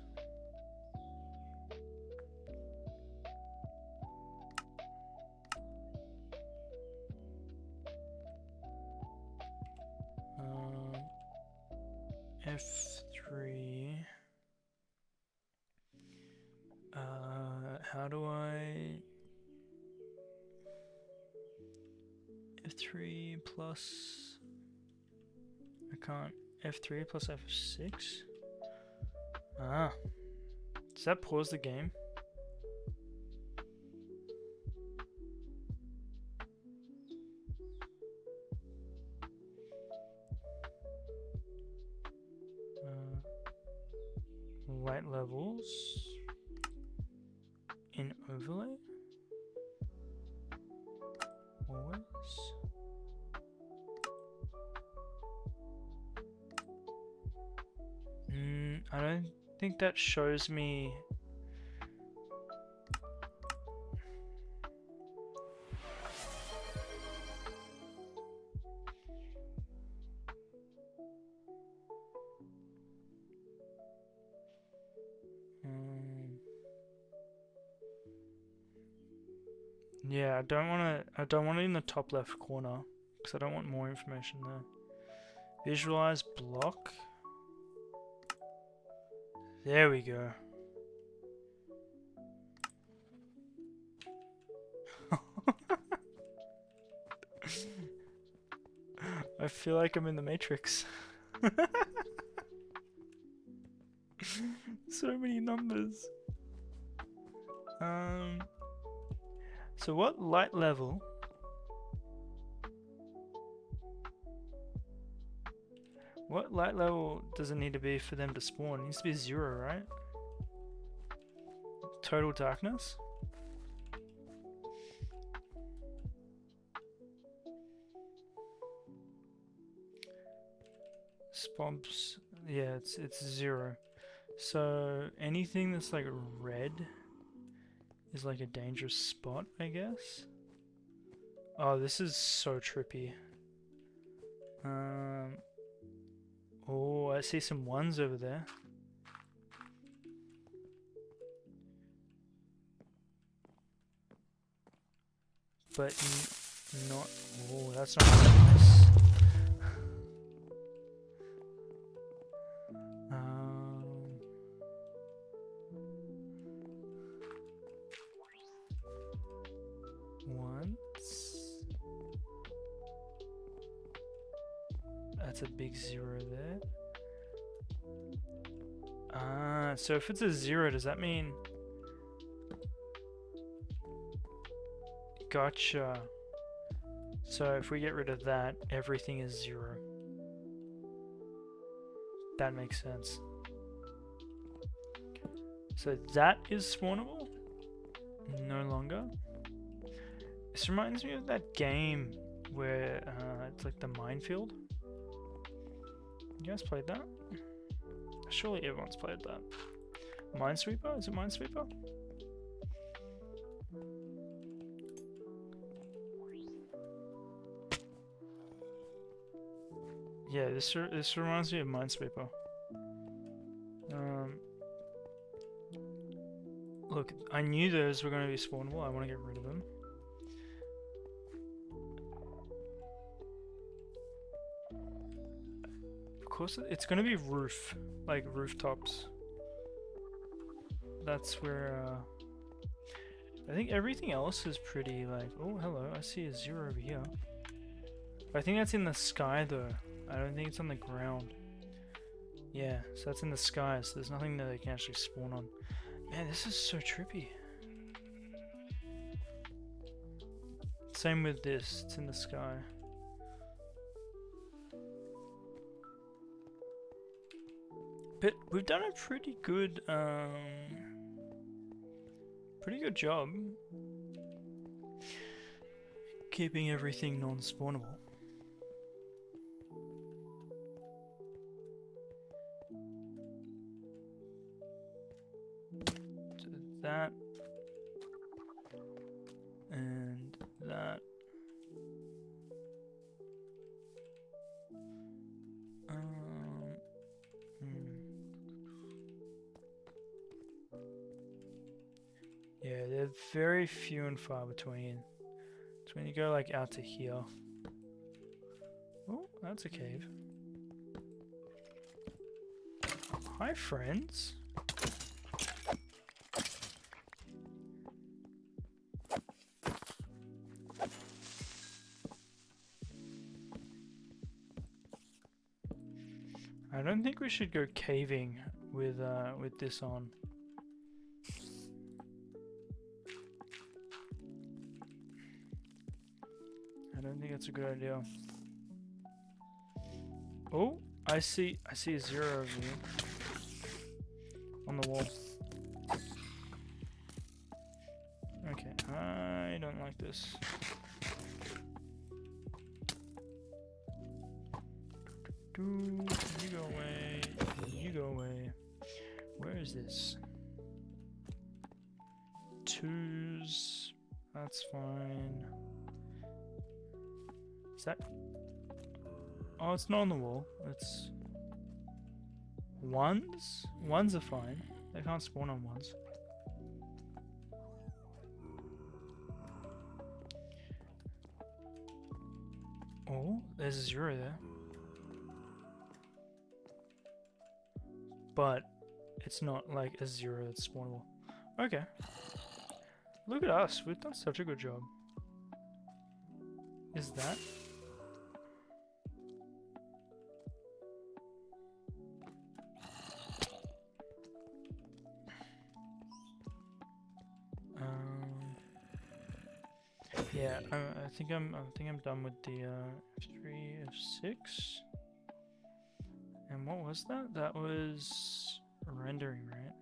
F3. How do I... F3 plus... I can't F3 plus F6? Ah. Does that pause the game? Light levels in overlay? Always? I don't think that shows me. Yeah, I don't want it in the top left corner because I don't want more information there. Visualize block. There we go. I feel like I'm in the Matrix. So many numbers. So what light level? What light level does it need to be for them to spawn? It needs to be 0, right? Total darkness? Spobs, yeah, it's 0. So anything that's like red is like a dangerous spot, I guess. Oh, this is so trippy. Oh, I see some 1s over there. But not. Oh, that's not that nice. Once. That's a big 0 there. So if it's a 0, does that mean? Gotcha. So if we get rid of that, everything is 0. That makes sense. So that is spawnable? No longer. This reminds me of that game where it's like the minefield. You guys played that? Surely everyone's played that. Minesweeper? Is it Minesweeper? Yeah, this reminds me of Minesweeper. Look, I knew those were going to be spawnable. I want to get rid of them. Of course, it's going to be roof, like rooftops. That's where. I think everything else is pretty like. Oh, hello! I see a 0 over here. I think that's in the sky though. I don't think it's on the ground. Yeah, so that's in the sky, so there's nothing that they can actually spawn on. Man, this is so trippy. Same with this, it's in the sky. But we've done a pretty good job keeping everything non-spawnable. That and that. Yeah, they're very few and far between. It's when you go like out to here. Oh, that's a cave. Hi, friends. I don't think we should go caving with this on. I don't think that's a good idea. Oh, I see a 0 over here on the wall. Okay, I don't like this. You go away. You go away. Where is this? 2s. That's fine. Is that? Oh, it's not on the wall. It's 1s. 1s are fine. They can't spawn on 1s. Oh, there's a 0 there. But it's not like a 0 that's spawnable. Okay. Look at us. We've done such a good job. Is that? Yeah, I think I'm done with the F3, F6. And what was that? That was rendering, right?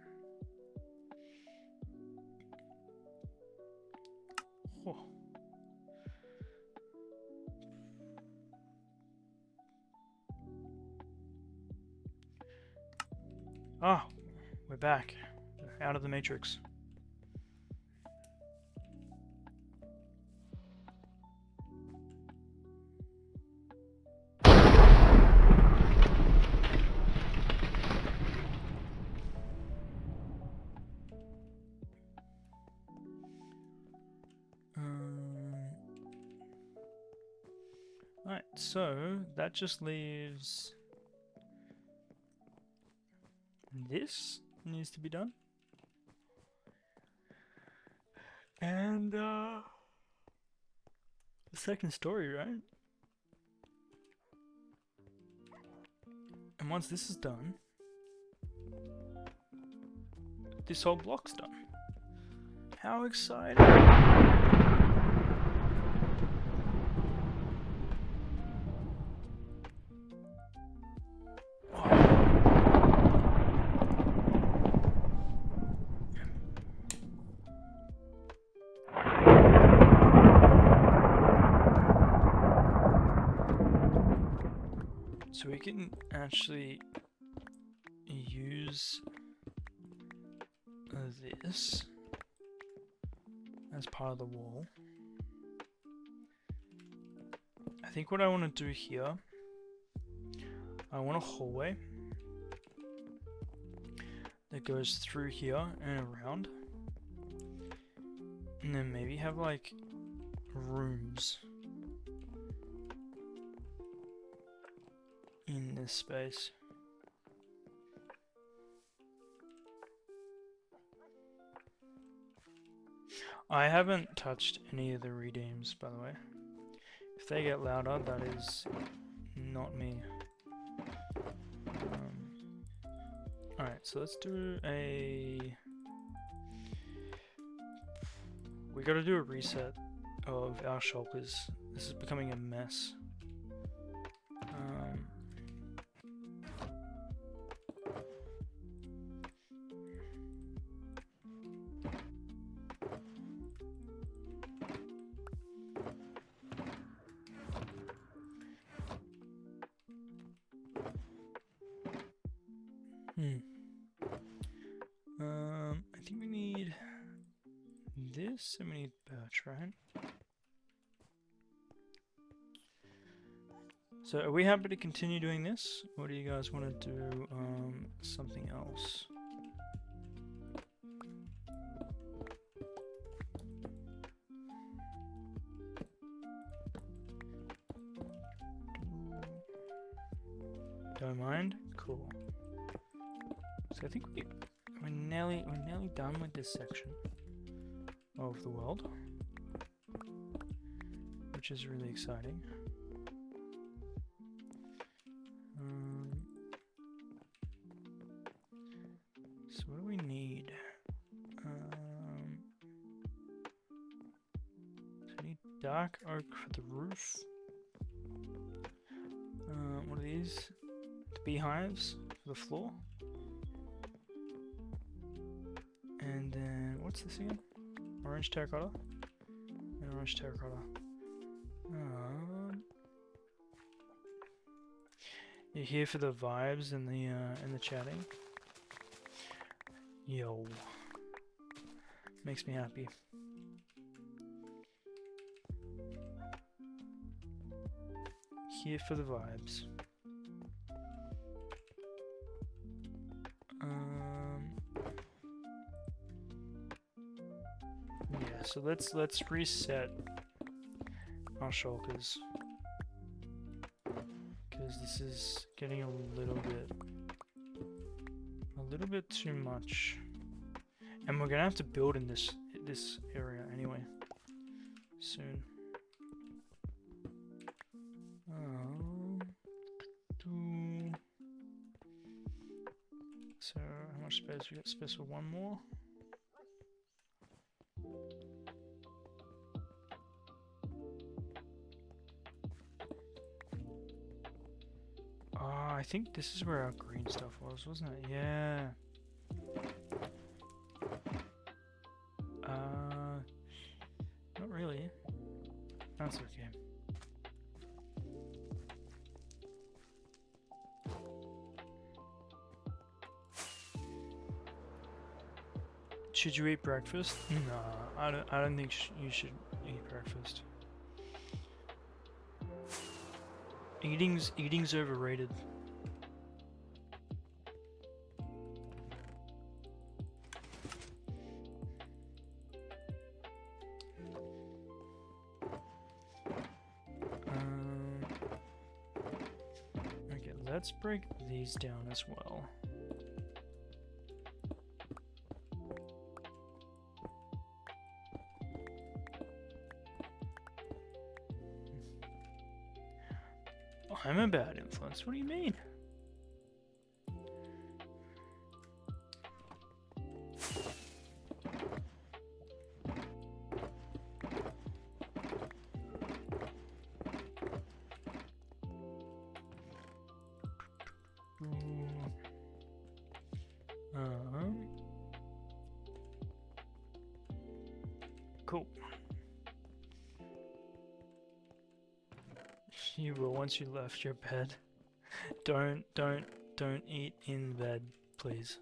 Oh. Ah, we're back. Out of the matrix. Alright, so that just leaves this needs to be done. And the second story, right? And once this is done, this whole block's done. How exciting! So we can actually use this as part of the wall. I think what I want to do here, I want a hallway that goes through here and around, and then maybe have like rooms in this space. I haven't touched any of the redeems, by the way. If they get louder, that is not me. Alright, so let's do a... We gotta do a reset of our shop, because this is becoming a mess. I think we need this, and we need birch, right? So are we happy to continue doing this, or do you guys want to do something else? Don't mind? Cool. So I think we're nearly done with this section of the world, which is really exciting. dark oak for the roof. What are these? The beehives for the floor. And then, what's this again? Orange terracotta? And orange terracotta. You're here for the vibes and the chatting. Yo. Makes me happy. Here for the vibes. Yeah, so let's reset our shulkers. Because this is getting a little bit too much. And we're gonna have to build in this area anyway. Soon. So how much space? We got space for one more. I think this is where our green stuff was, wasn't it? Yeah. Not really. That's okay. Should you eat breakfast? Nah, I don't think you should eat breakfast. Eating's overrated. Okay, let's break these down as well. I'm a bad influence. What do you mean? Cool. You will once you left your bed. Don't eat in bed, please.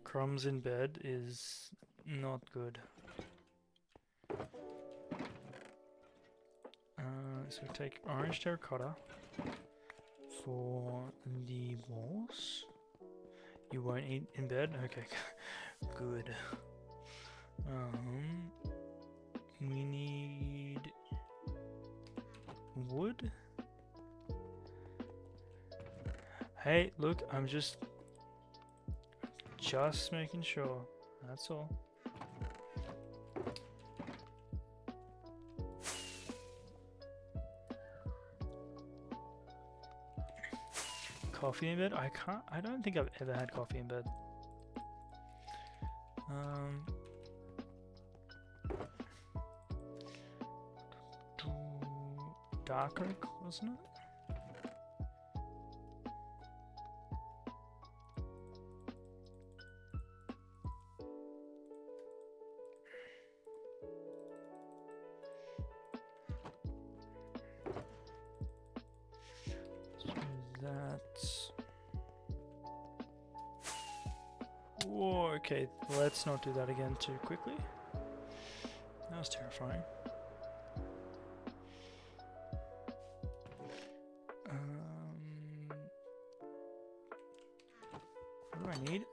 Crumbs in bed is not good. So take orange terracotta for the walls. You won't eat in bed? Okay, good. We need wood. Hey, look, I'm just making sure. That's all. Coffee in bed? I don't think I've ever had coffee in bed. Dark oak, wasn't it? Whoa, okay, let's not do that again too quickly. That was terrifying. What do I need?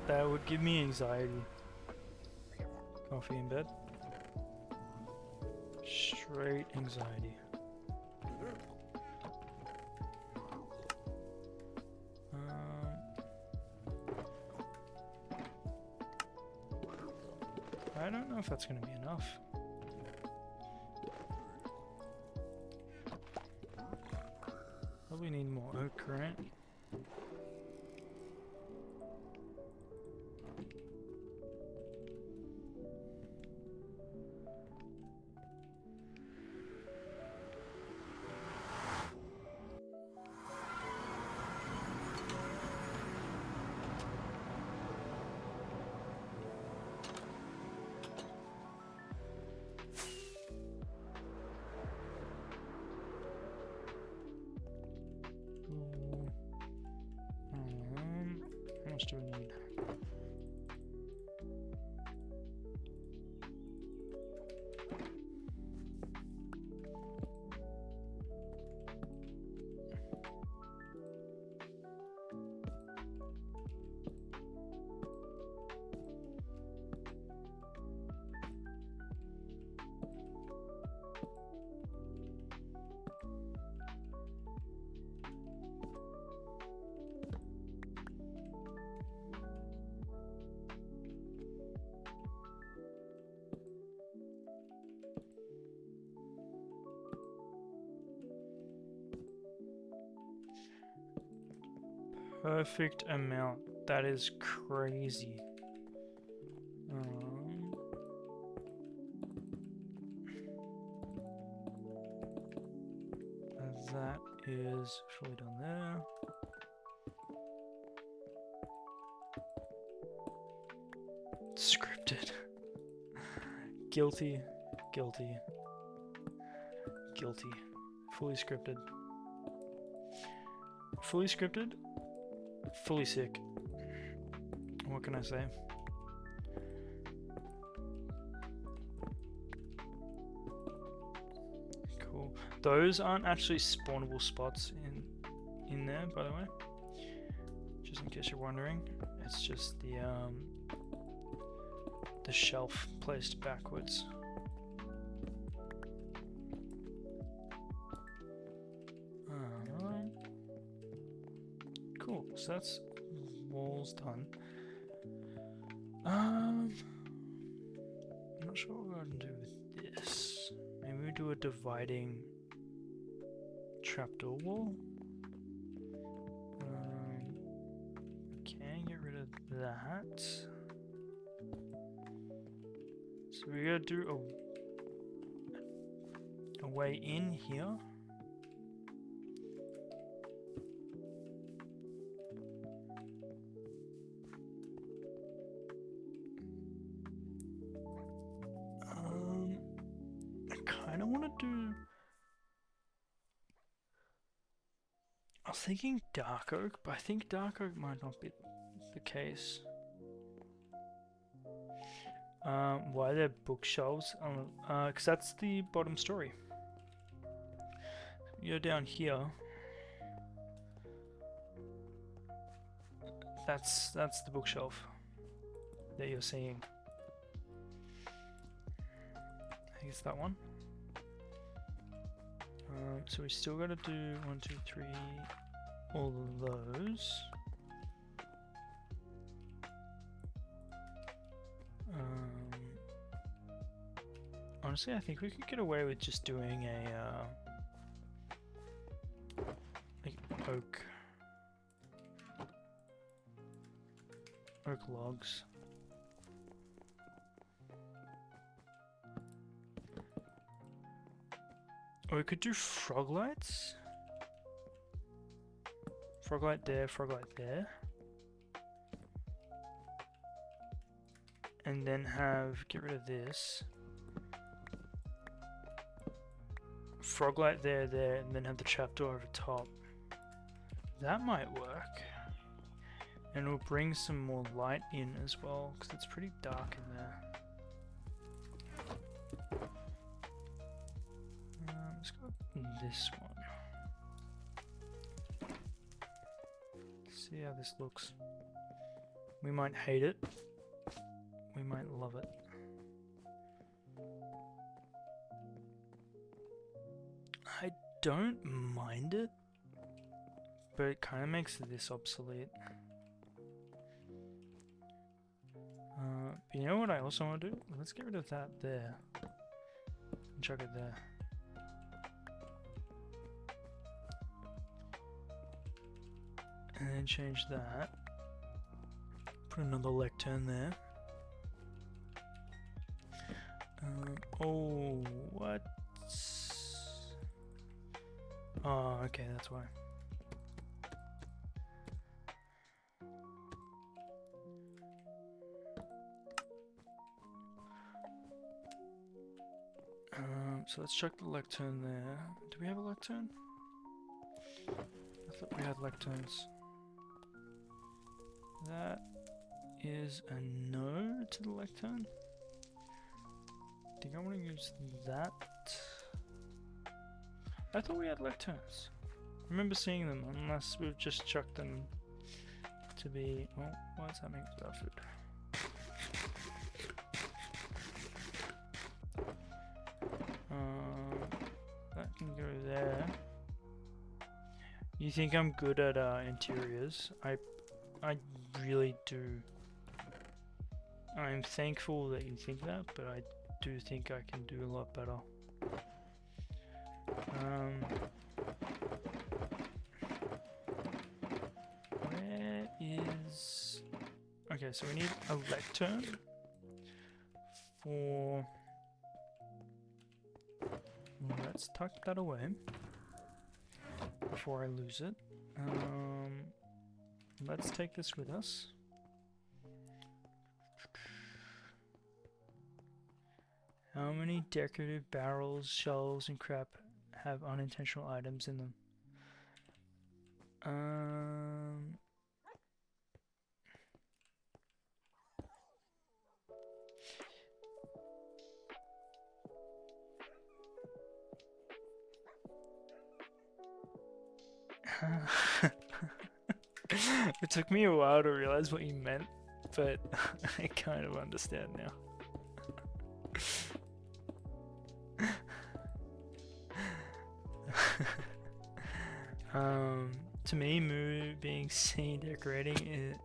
That would give me anxiety. Coffee in bed. Straight anxiety. I don't know if that's going to be enough. grant. How much do we need? Perfect amount. That is crazy. That is fully done there. Scripted. Guilty. Guilty. Guilty. Fully scripted. Fully scripted. Fully sick. What can I say? Cool. Those aren't actually spawnable spots in there, by the way. Just in case you're wondering, it's just the shelf placed backwards. Cool. So that's walls done. I'm not sure what we're going to do with this. Maybe we do a dividing trapdoor wall. Okay, get rid of that. So we're gonna do a way in here. I was thinking dark oak, but I think dark oak might not be the case. Why are there bookshelves? Because that's the bottom story. You go down here. That's the bookshelf that you're seeing. I think it's that one. So we still got to do 1, 2, 3, all of those. Honestly, I think we could get away with just doing a like oak logs. Or we could do frog lights. Frog light there, frog light there. And then get rid of this. Frog light there, and then have the trapdoor over top. That might work. And it'll bring some more light in as well, because it's pretty dark in there. Let's go with this one. See how this looks. We might hate it. We might love it. I don't mind it, but it kind of makes this obsolete. But you know what I also want to do? Let's get rid of that there. And chuck it there. And then change that. Put another lectern there. Oh, what? Oh, okay, that's why. So let's check the lectern there. Do we have a lectern? I thought we had lecterns. That is a no to the lectern. I think I want to use that. I thought we had lecterns. I remember seeing them, unless we've just chucked them to be... Oh, what's happening with our food? That can go there. You think I'm good at interiors? I really do. I'm thankful that you think that, but I do think I can do a lot better. Where is... Okay, so we need a lectern for... Let's tuck that away before I lose it. Let's take this with us. How many decorative barrels, shelves, and crap have unintentional items in them? It took me a while to realize what you meant, but I kind of understand now. To me, being seen decorating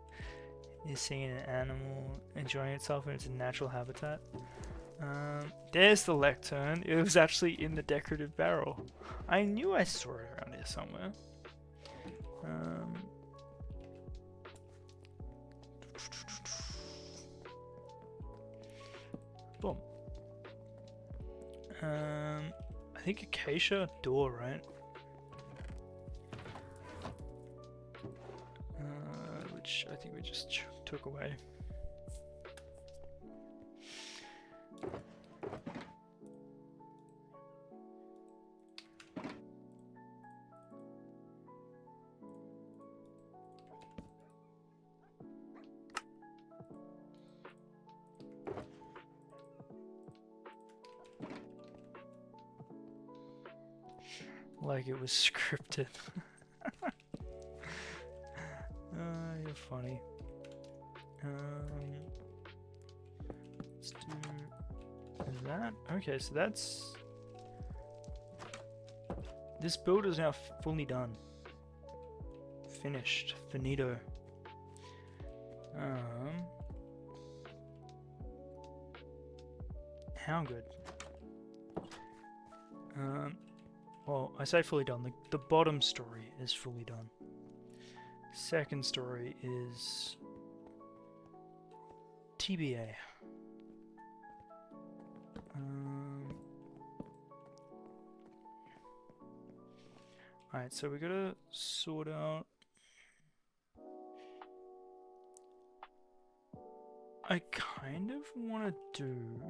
is seeing an animal enjoying itself in its natural habitat. There's the lectern. It was actually in the decorative barrel. I knew I saw it around here somewhere. Boom. I think acacia door, right? Which I think we just took away. Like it was scripted. You're funny. Let's do that. Okay, so that's... This build is now fully done. Finished. Finito. How good? Well, I say fully done. The bottom story is fully done. Second story is TBA. Alright, so we gotta sort out... I kind of want to do...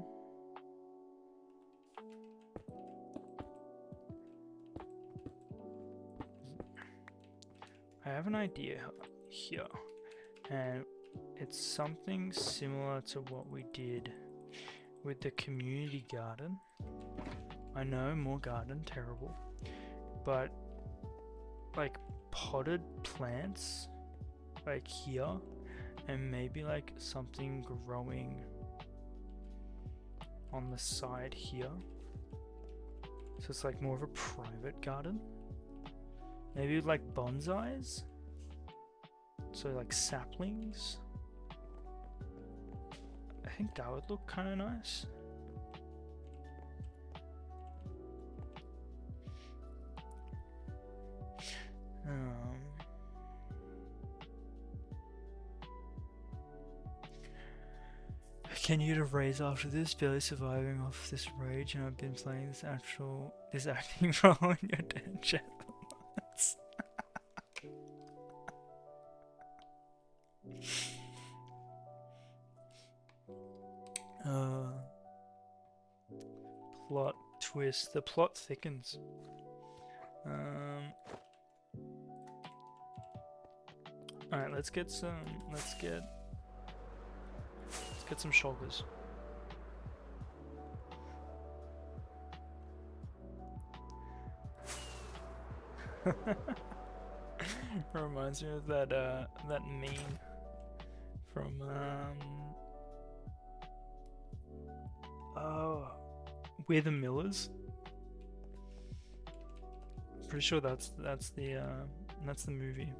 I have an idea here, and it's something similar to what we did with the community garden. I know, more garden, terrible, but like potted plants like here, and maybe like something growing on the side here, so it's like more of a private garden. Maybe with like bonsais, so like saplings. I think that would look kind of nice. Can you get a raise after this? Barely surviving off this rage, and I've been playing this acting role in your dead chat for months. Plot twist. The plot thickens. Alright, let's get some shoulders. Reminds me of that meme from We're the Millers. Pretty sure that's the movie.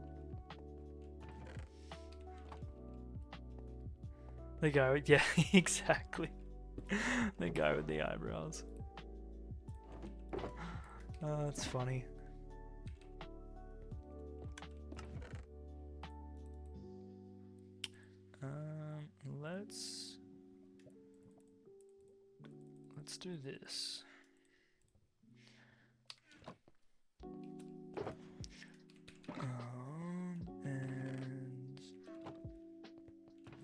The guy with, yeah, exactly. The guy with the eyebrows. Oh, that's funny. Let's do this. And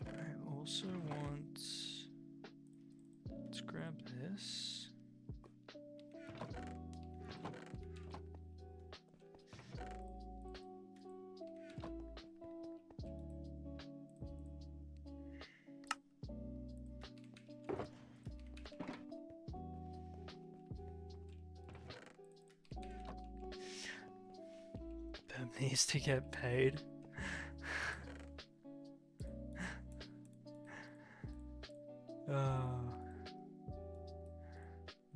I also want, let's grab this. Pep needs to get paid.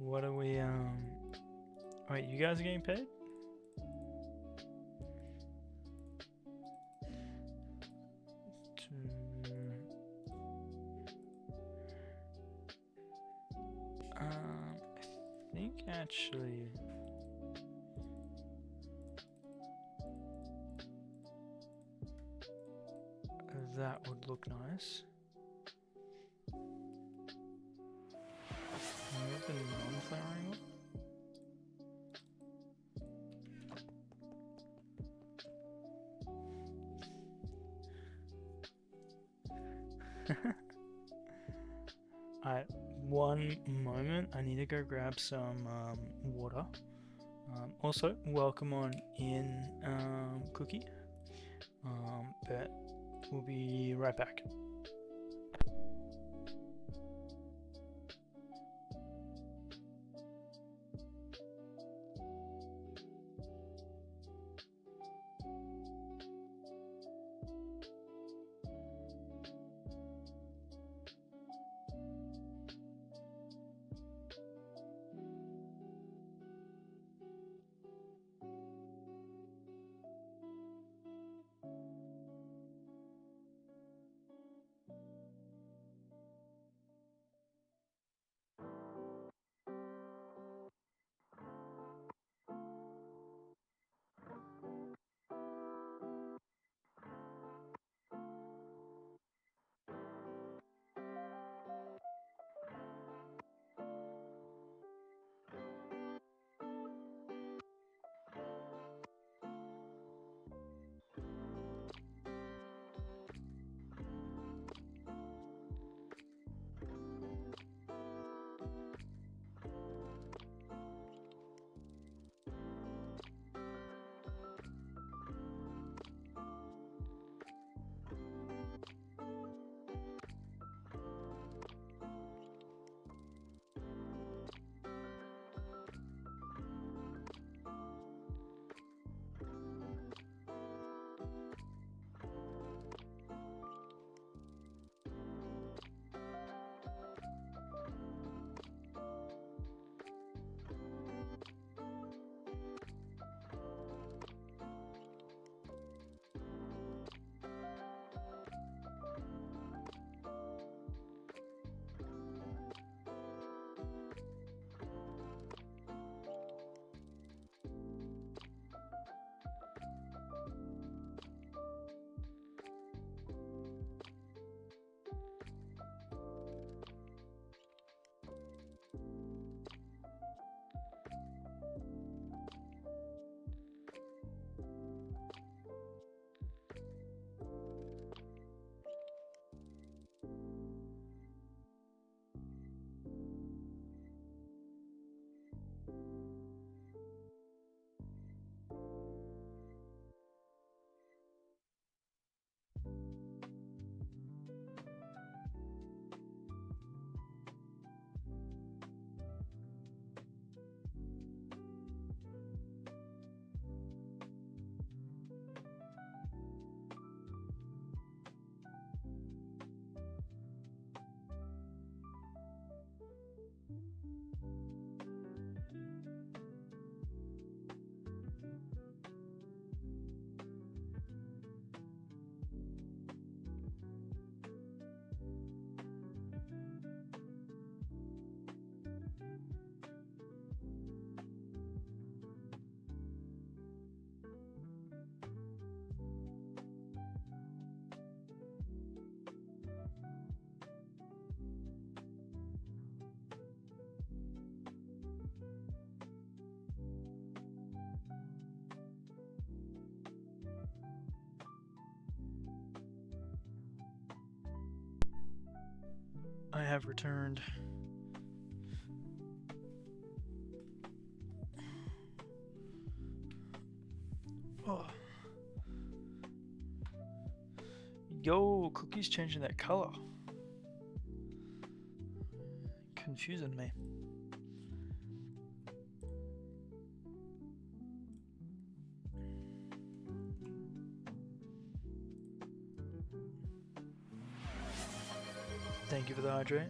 What are we, wait, you guys are getting paid? I think actually that would look nice. Move the non-flowering one. Alright, one moment. I need to go grab some water. Also, welcome on in, Cookie. But we'll be right back. I have returned. Oh. Yo, Cookie's changing that color. Confusing me. Thank you for the hydrate.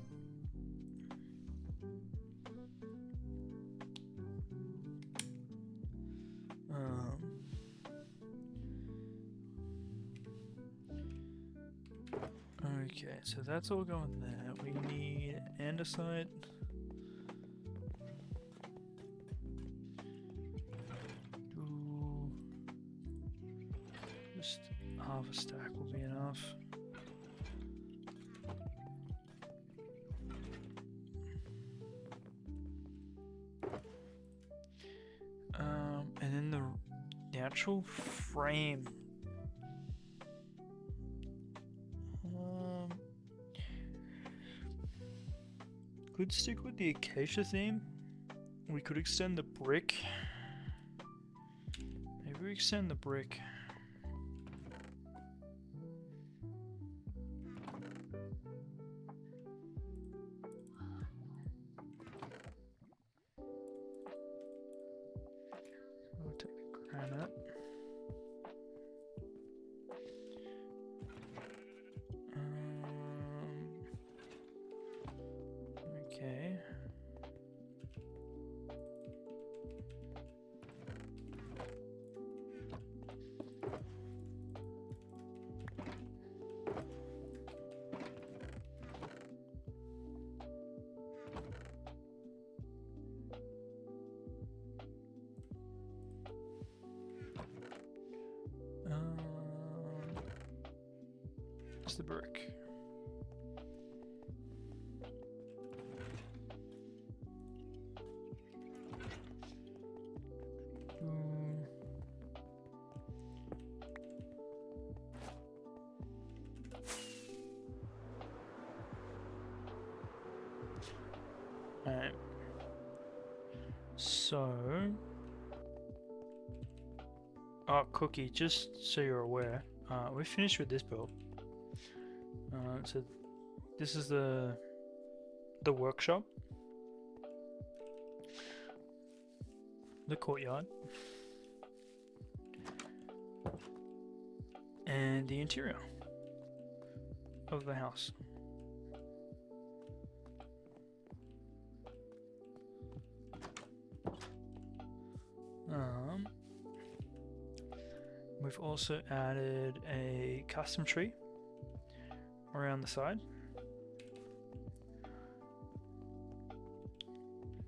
Okay, so that's all going there. We need andesite. Just half a stack will be enough. And then the actual frame. Could stick with the acacia theme. We could extend the brick. Maybe we extend the brick. We'll take the granite. Okay. Where's the brick? Alright. So... Oh, Cookie, just so you're aware, we're finished with this build. So this is the workshop, the courtyard, and the interior of the house. We've also added a custom tree around the side.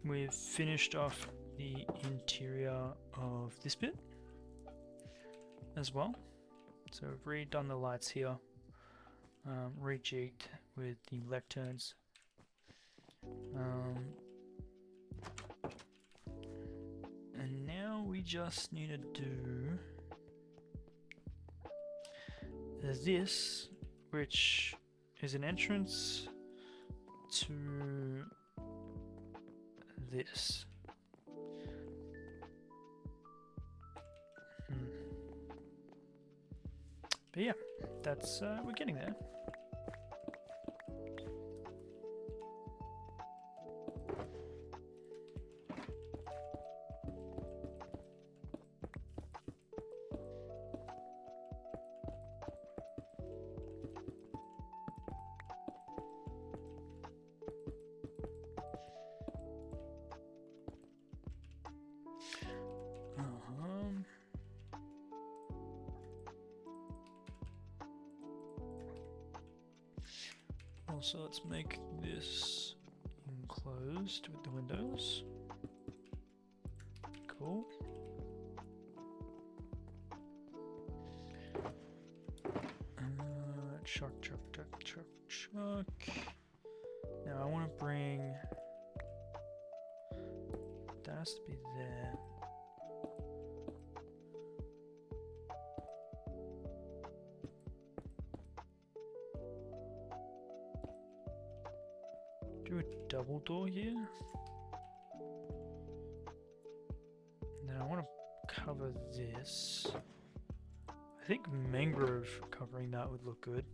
We've finished off the interior of this bit as well. So we've redone the lights here, rejigged with the lecterns. And now we just need to do this, which is an entrance to this. But yeah, that's we're getting there. Also, let's make this enclosed with the windows. Cool. Chuck. Now I want to bring... That has to be there. Do a double door here. And then I want to cover this. I think mangrove covering that would look good.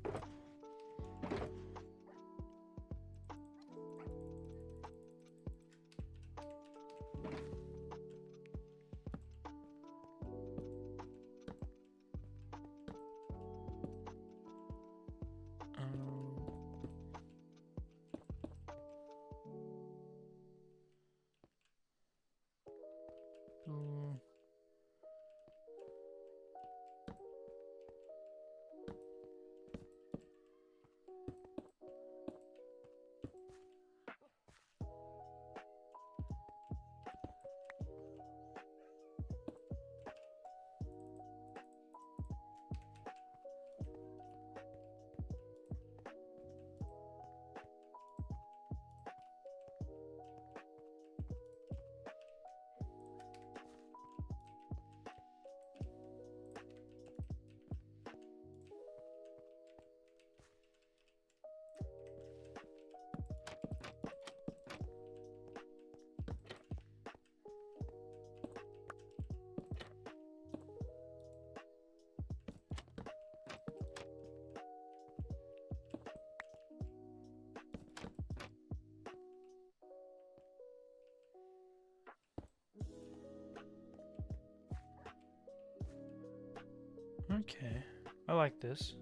Okay, I like this.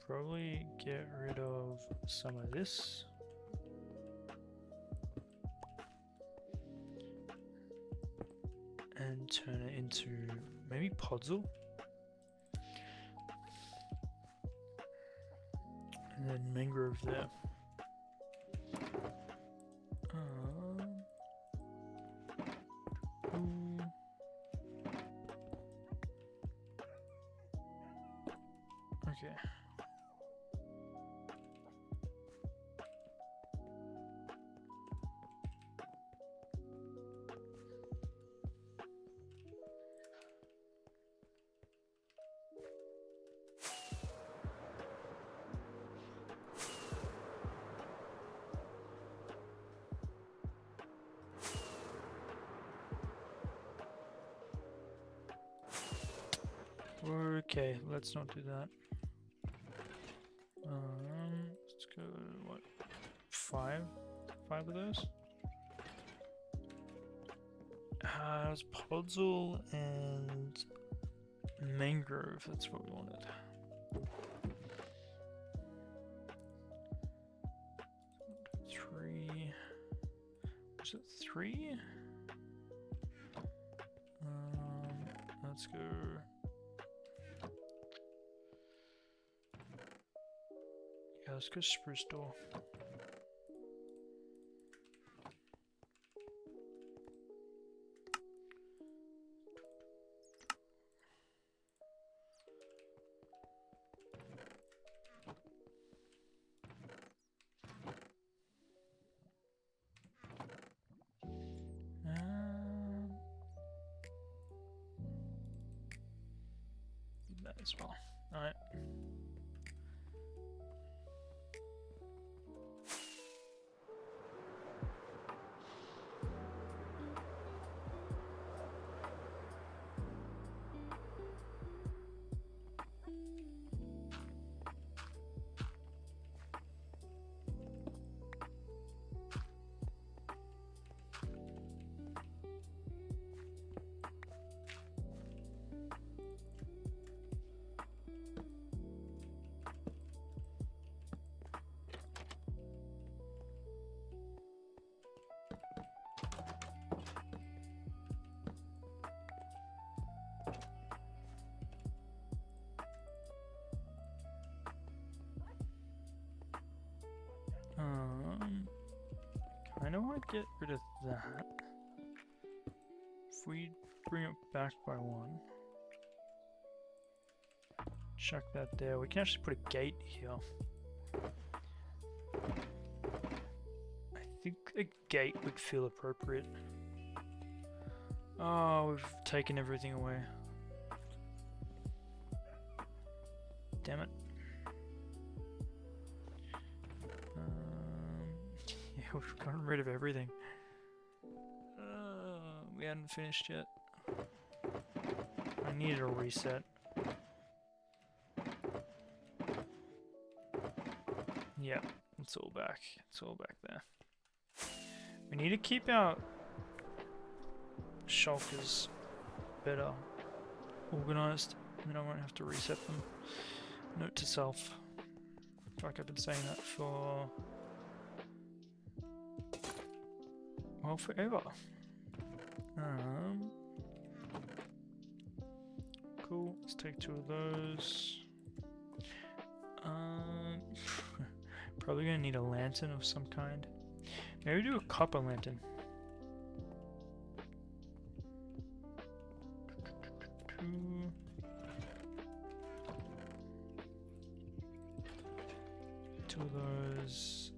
Probably get rid of some of this. And turn it into maybe podzol. And then mangrove there. Okay. Okay, let's not do that. Let's go, what, 5 of those? It's podzol and mangrove, that's what we wanted. Three, was it 3? Let's go. Yeah, let's go spruce door. That as well. All right. I don't want to get rid of that. If we bring it back by 1, chuck that there. We can actually put a gate here. I think a gate would feel appropriate. Oh, we've taken everything away. Damn it. We've gotten rid of everything. We hadn't finished yet. I needed a reset. Yep, it's all back. It's all back there. We need to keep our shulkers better organized, and then I won't have to reset them. Note to self. I feel like I've been saying that for, well, forever. Cool, let's take 2 of those. Probably gonna need a lantern of some kind. Maybe do a copper lantern. Two of those.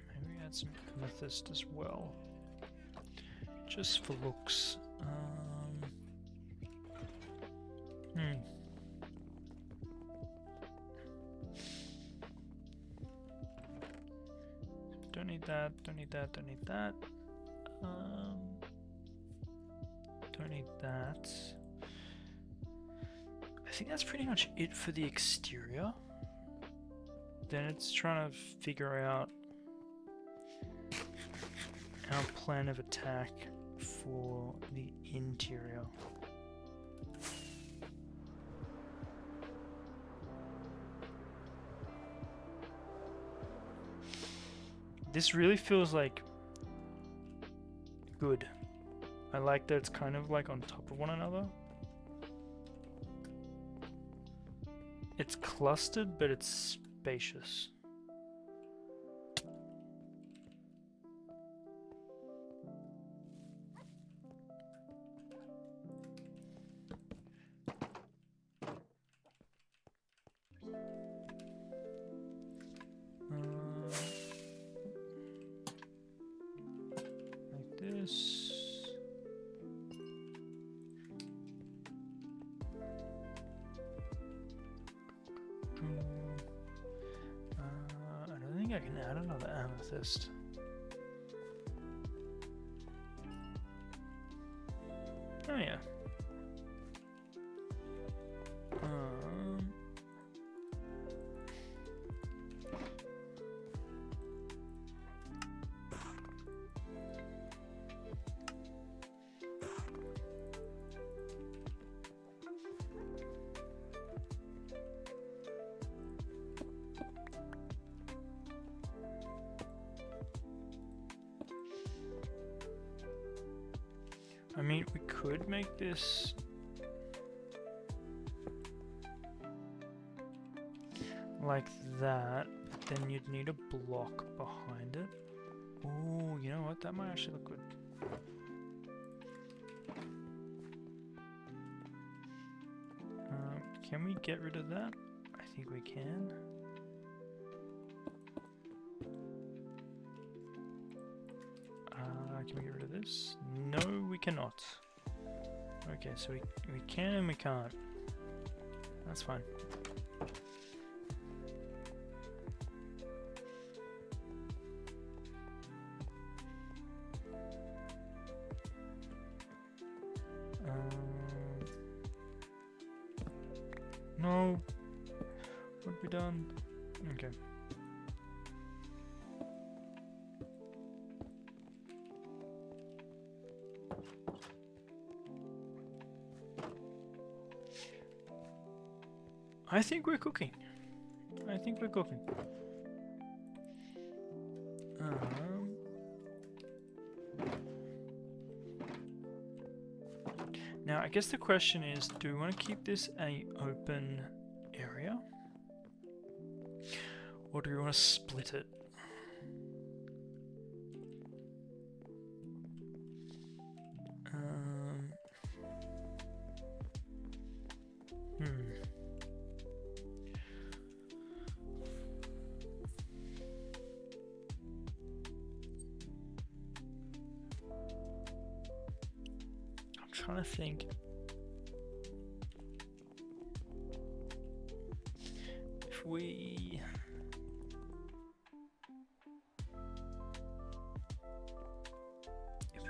Maybe add some amethyst as well, just for looks. Don't need that, don't need that, don't need that. Don't need that. I think that's pretty much it for the exterior. Then it's trying to figure out our plan of attack for the interior. This really feels like good. I like that it's kind of like on top of one another. It's clustered, but it's spacious. Like this. I don't think I can add another amethyst. Oh yeah. I mean, we could make this like that, but then you'd need a block behind it. Oh, you know what? That might actually look good. Can we get rid of that? I think we can. Can we get rid of this? No, we cannot. Okay, so we can and we can't. That's fine. No. What have we done? Okay. I think we're cooking. I think we're cooking. Now, I guess the question is, do we want to keep this an open area? Or do we want to split it? Trying to think if we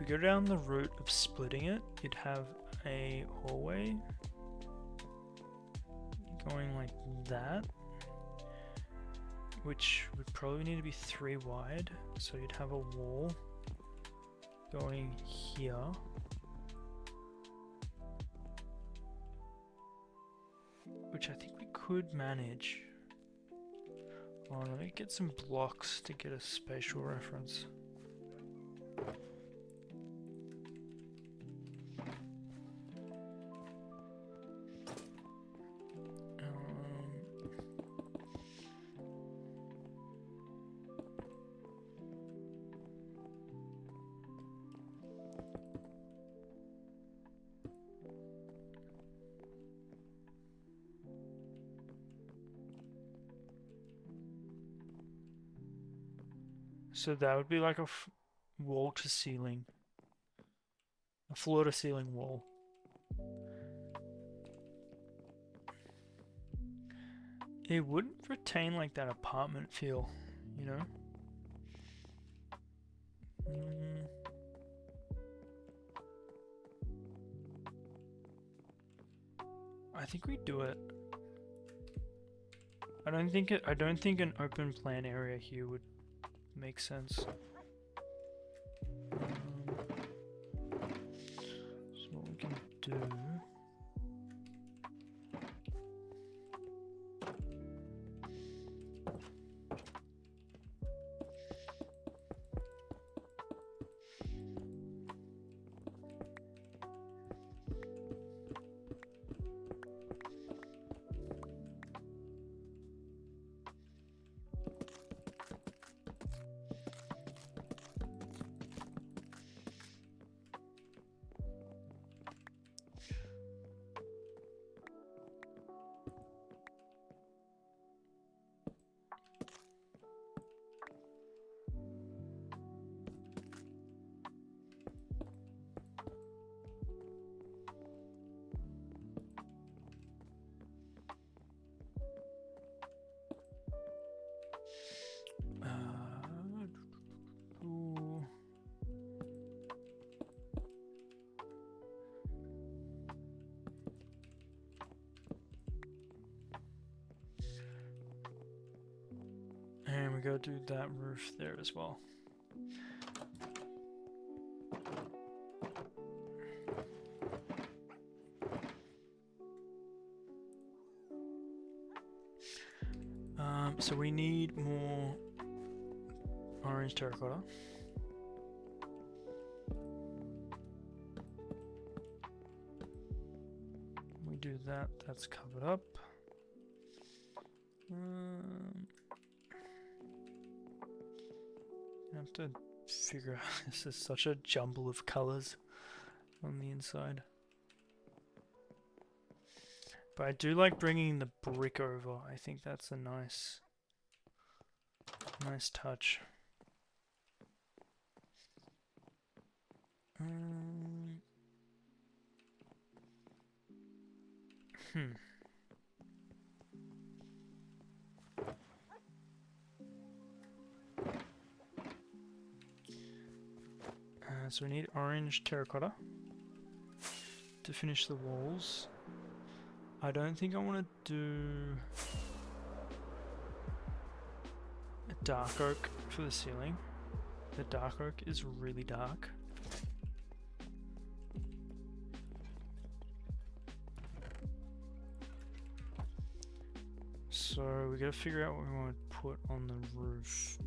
we go down the route of splitting it, you'd have a hallway going like that, which would probably need to be 3 wide, so you'd have a wall going here. Which I think we could manage. Oh, let me get some blocks to get a spatial reference. So that would be like a wall to ceiling. A floor to ceiling wall. It wouldn't retain like that apartment feel, you know? I think we do it. I don't think an open plan area here would make sense. So what we can do. And we go do that roof there as well. So we need more orange terracotta. We do that, that's covered up. I have to figure out, this is such a jumble of colors on the inside. But I do like bringing the brick over. I think that's a nice touch. So we need orange terracotta to finish the walls. I don't think I want to do a dark oak for the ceiling. The dark oak is really dark. So we gotta figure out what we want to put on the roof.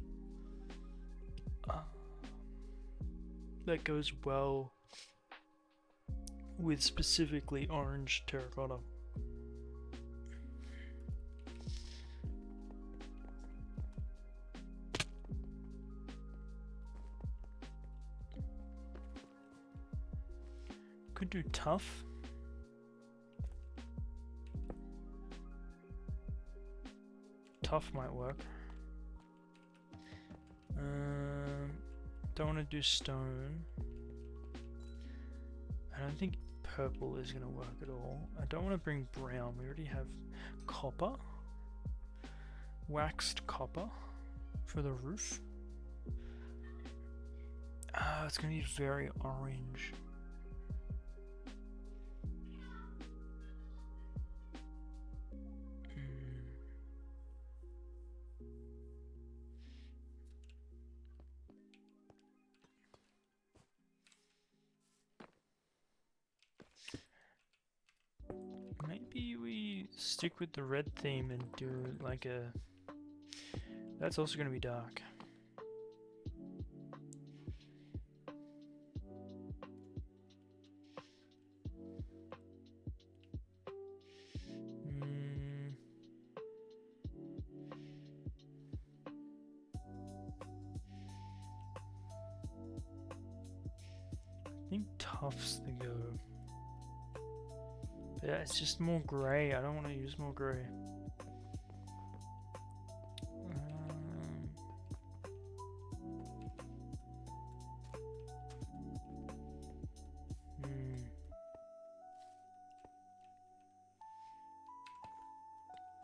That goes well with specifically orange terracotta. Could do tough. Tough might work. Don't want to do stone. I don't think purple is going to work at all. I don't want to bring brown. We already have copper. Waxed copper for the roof. It's gonna be very orange. Maybe we stick with the red theme and do like a... That's also gonna be dark. I think tough's the go. But yeah, it's just more grey. I don't want to use more grey.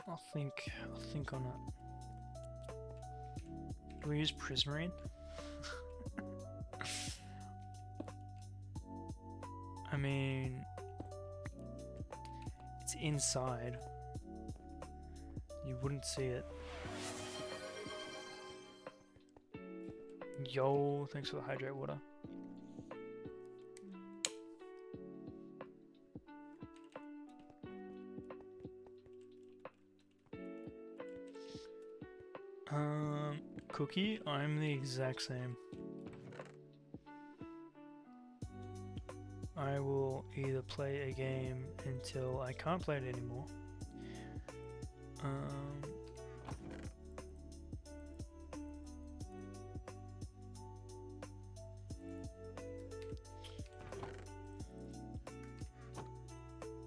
I'll think on it. Do we use prismarine? I mean, it's inside. You wouldn't see it. Yo, thanks for the hydrate water. Cookie, I'm the exact same. I will either play a game until I can't play it anymore.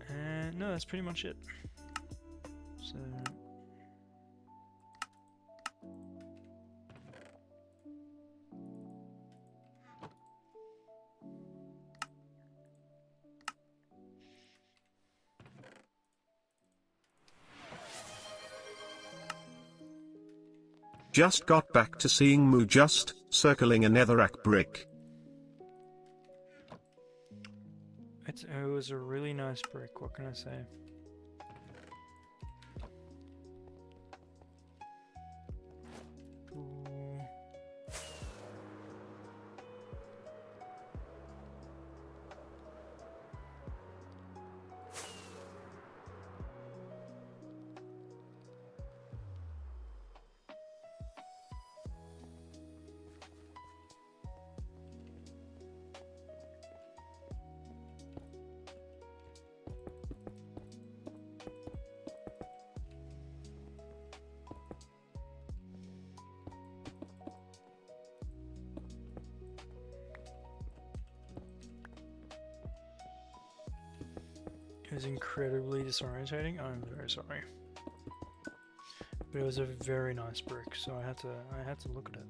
And no, that's pretty much it. So just got back to seeing Moo just circling a netherrack brick. it was a really nice brick, what can I say? It was incredibly disorientating. I'm very sorry, but it was a very nice brick, so I had to look at it.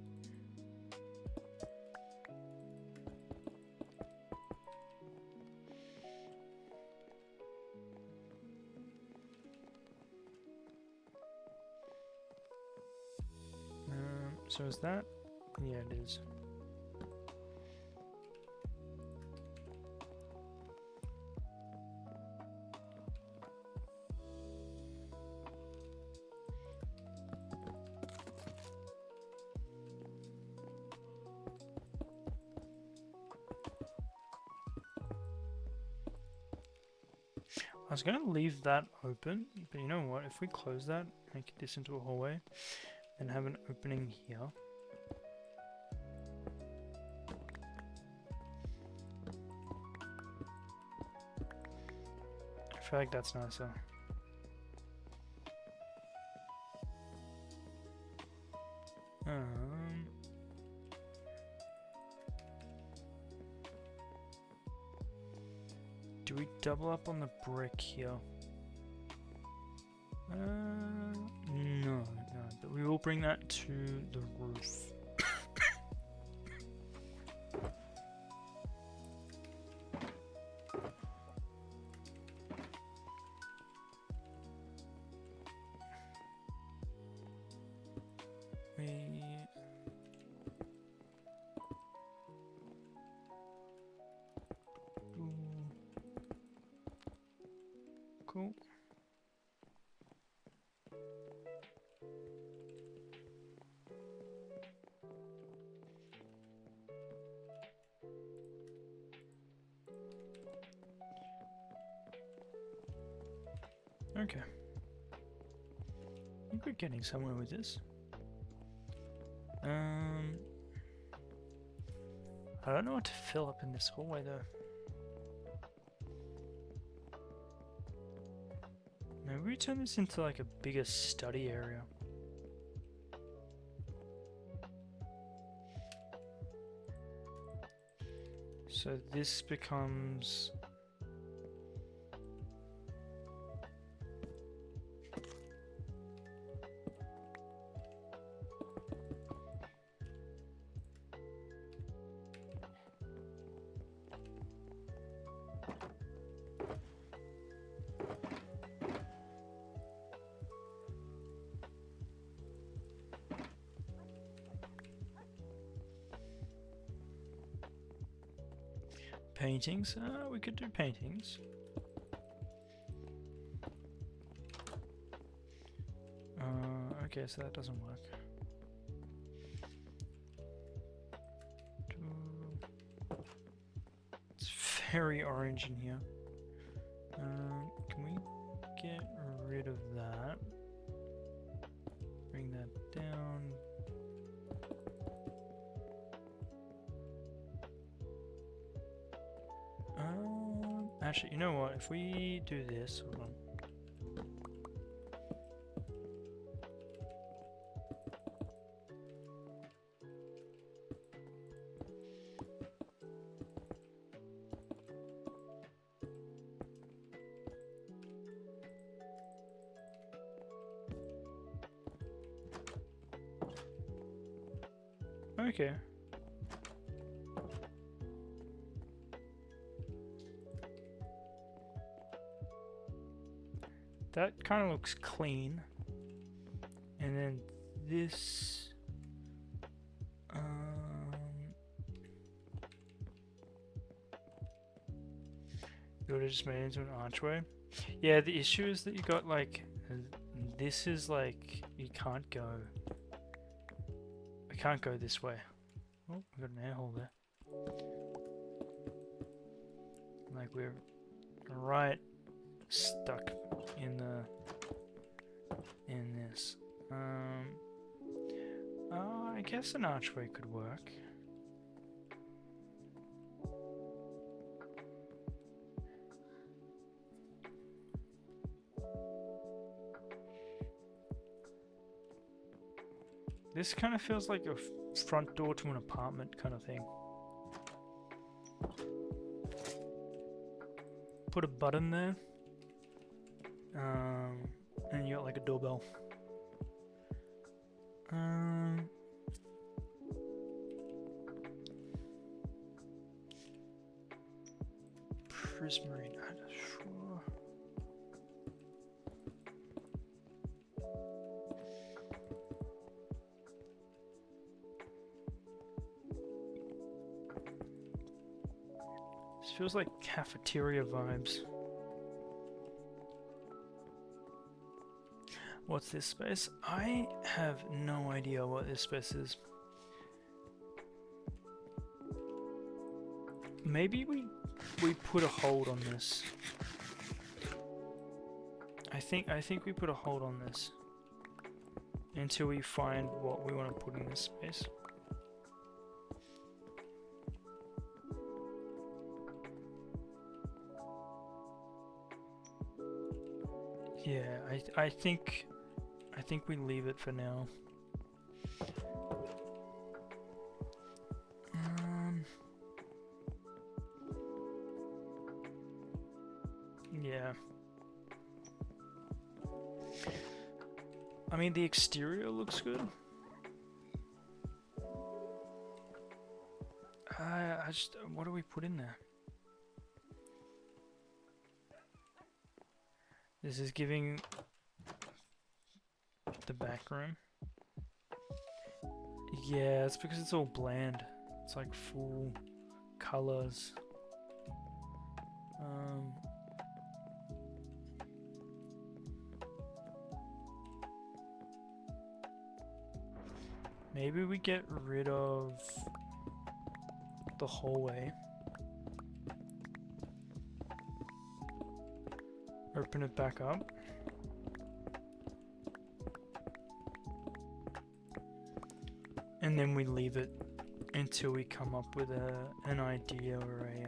So is that? Yeah, it is. I was going to leave that open, but you know what? If we close that, make this into a hallway, and have an opening here. I feel like that's nicer. Do we double up on the brick here? No, but we will bring that to the roof. Cool. Okay. I think we're getting somewhere with this. I don't know what to fill up in this hallway though. Maybe we turn this into like a bigger study area. So this becomes... paintings. We could do paintings. Okay, so that doesn't work. It's very orange in here. Can we get rid of that? Bring that down. Actually, you know what? If we do this, hold on. Okay. That kind of looks clean. And then this... you would have just made it into an archway. Yeah, the issue is that you got like... this is like... you can't go... I can't go this way. Oh, we got an air hole there. Like we're right stuck in this. I guess an archway could work. This kind of feels like a front door to an apartment kind of thing. Put a button there. And you got like a doorbell. Prismarine, sure. This feels like cafeteria vibes. What's this space? I have no idea what this space is. Maybe we put a hold on this. I think we put a hold on this until we find what we want to put in this space. Yeah, I think we leave it for now. Yeah. I mean, the exterior looks good. I just, what do we put in there? This is giving the back room. Yeah, it's because it's all bland. It's like full colors. Maybe we get rid of the hallway. Open it back up. And then we leave it until we come up with an idea or a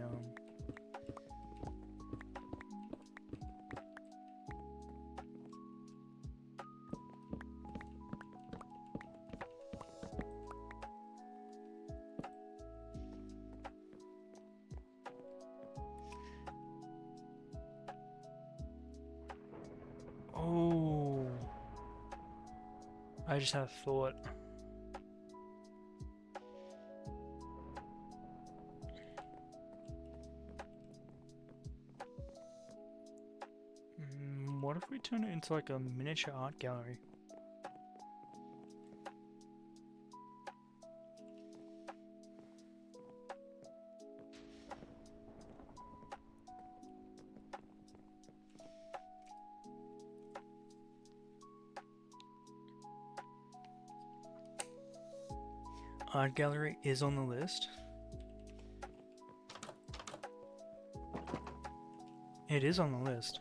Oh, I just had a thought. What if we turn it into like a miniature art gallery? Art gallery is on the list. It is on the list.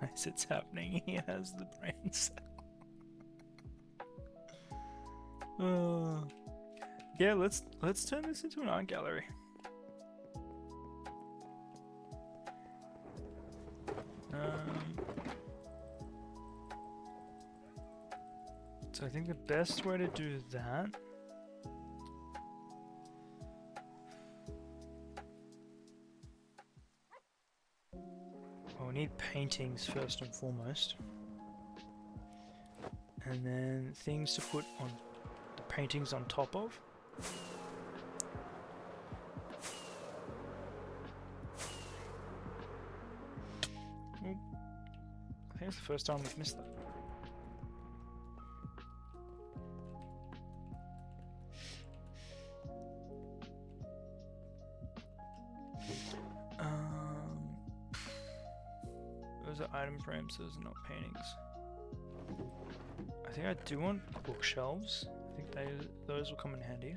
Guys, it's happening. He has the brain cell. Yeah, let's turn this into an art gallery. So I think the best way to do that we need paintings first and foremost, and then things to put on the paintings on top of. Oop. I think it's the first time we've missed that. Those are item frames, those are not paintings. I think I do want bookshelves. I think those will come in handy.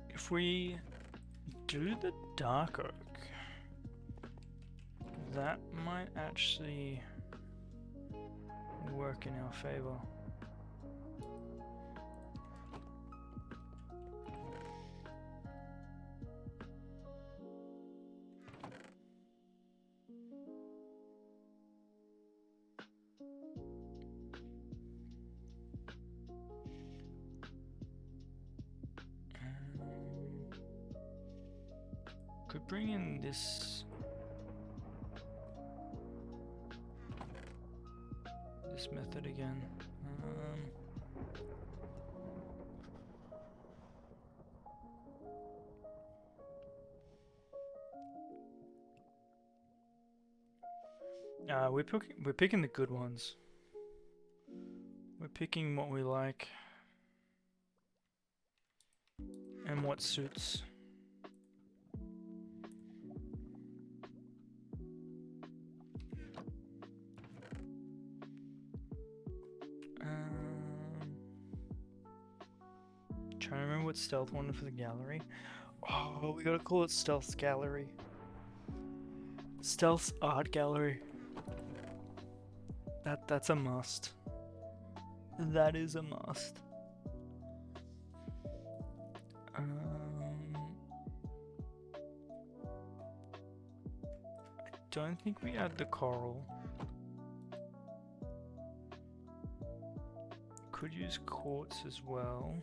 If we do the dark oak, that might actually work in our favor. Could bring in this method again. We're picking the good ones. We're picking what we like and what suits. Trying to remember what stealth wanted for the gallery. Oh, we gotta call it stealth gallery. Stealth art gallery. That's a must. That is a must. I don't think we add the coral. Could use quartz as well.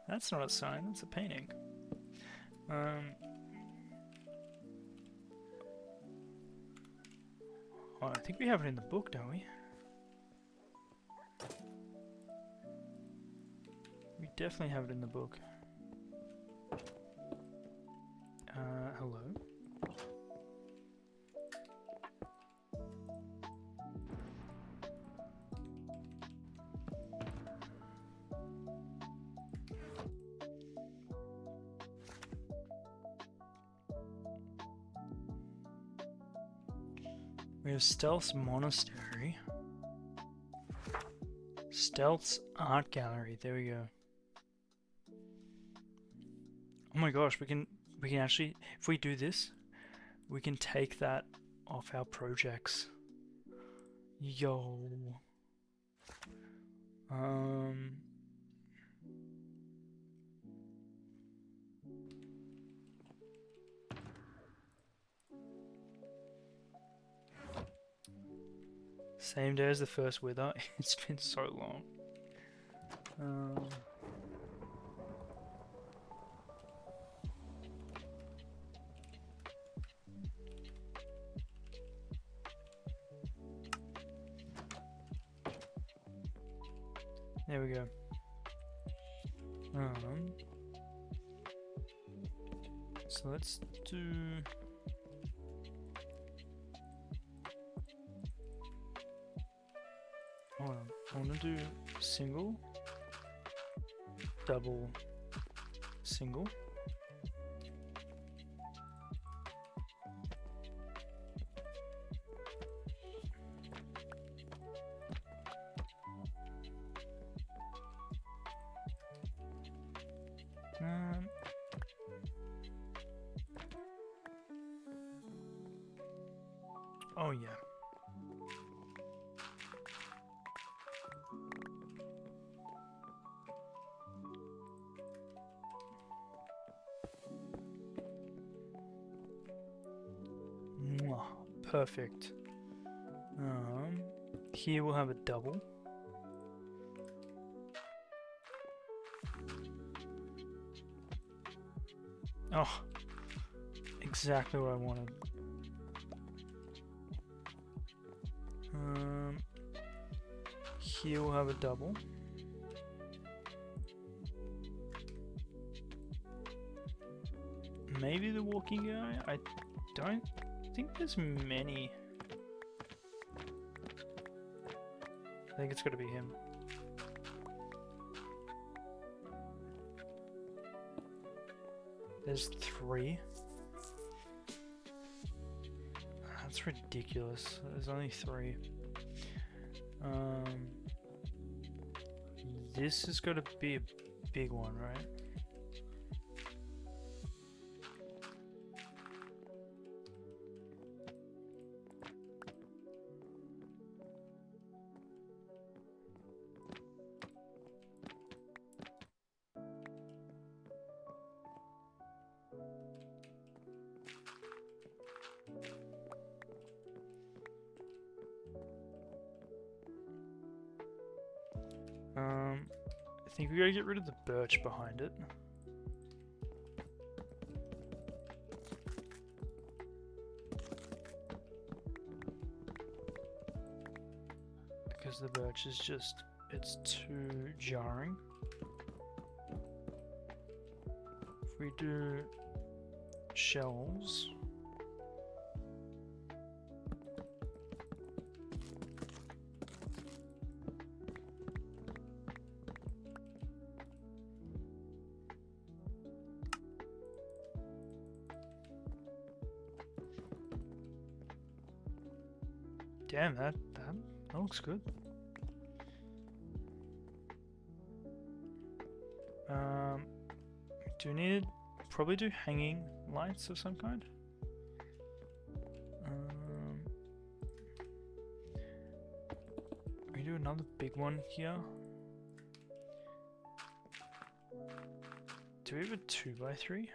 That's not a sign, that's a painting. Oh, I think we have it in the book, don't we? We definitely have it in the book. Hello? We have Stealth's Monastery. Stealth's Art Gallery, there we go. Oh my gosh, we can actually, if we do this, we can take that off our projects. Yo. Same day as the first Wither. It's been so long. There we go. So let's do... Hold on. I want to do single, double, single. Oh yeah. Mwah. Perfect. Here we'll have a double. Oh, exactly what I wanted. Here we'll have a double. Maybe the walking guy? I don't think there's many. I think it's gotta be him. There's 3. That's ridiculous. There's only 3. This has got to be a big one, right? I think we gotta get rid of the birch behind it. Because the birch is just, it's too jarring. If we do shelves, damn, that looks good. Do we need probably do hanging lights of some kind? We do another big one here. Do we have a 2x3?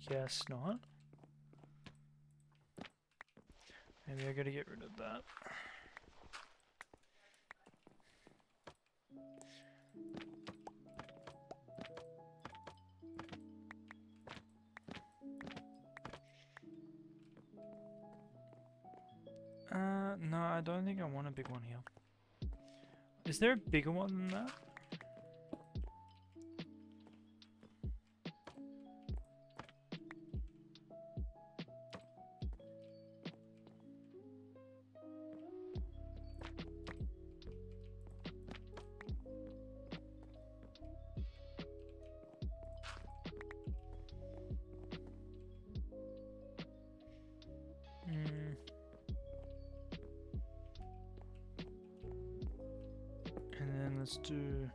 guess not. Maybe I gotta get rid of that. No, I don't think I want a big one here. Is there a bigger one than that? And then let's do...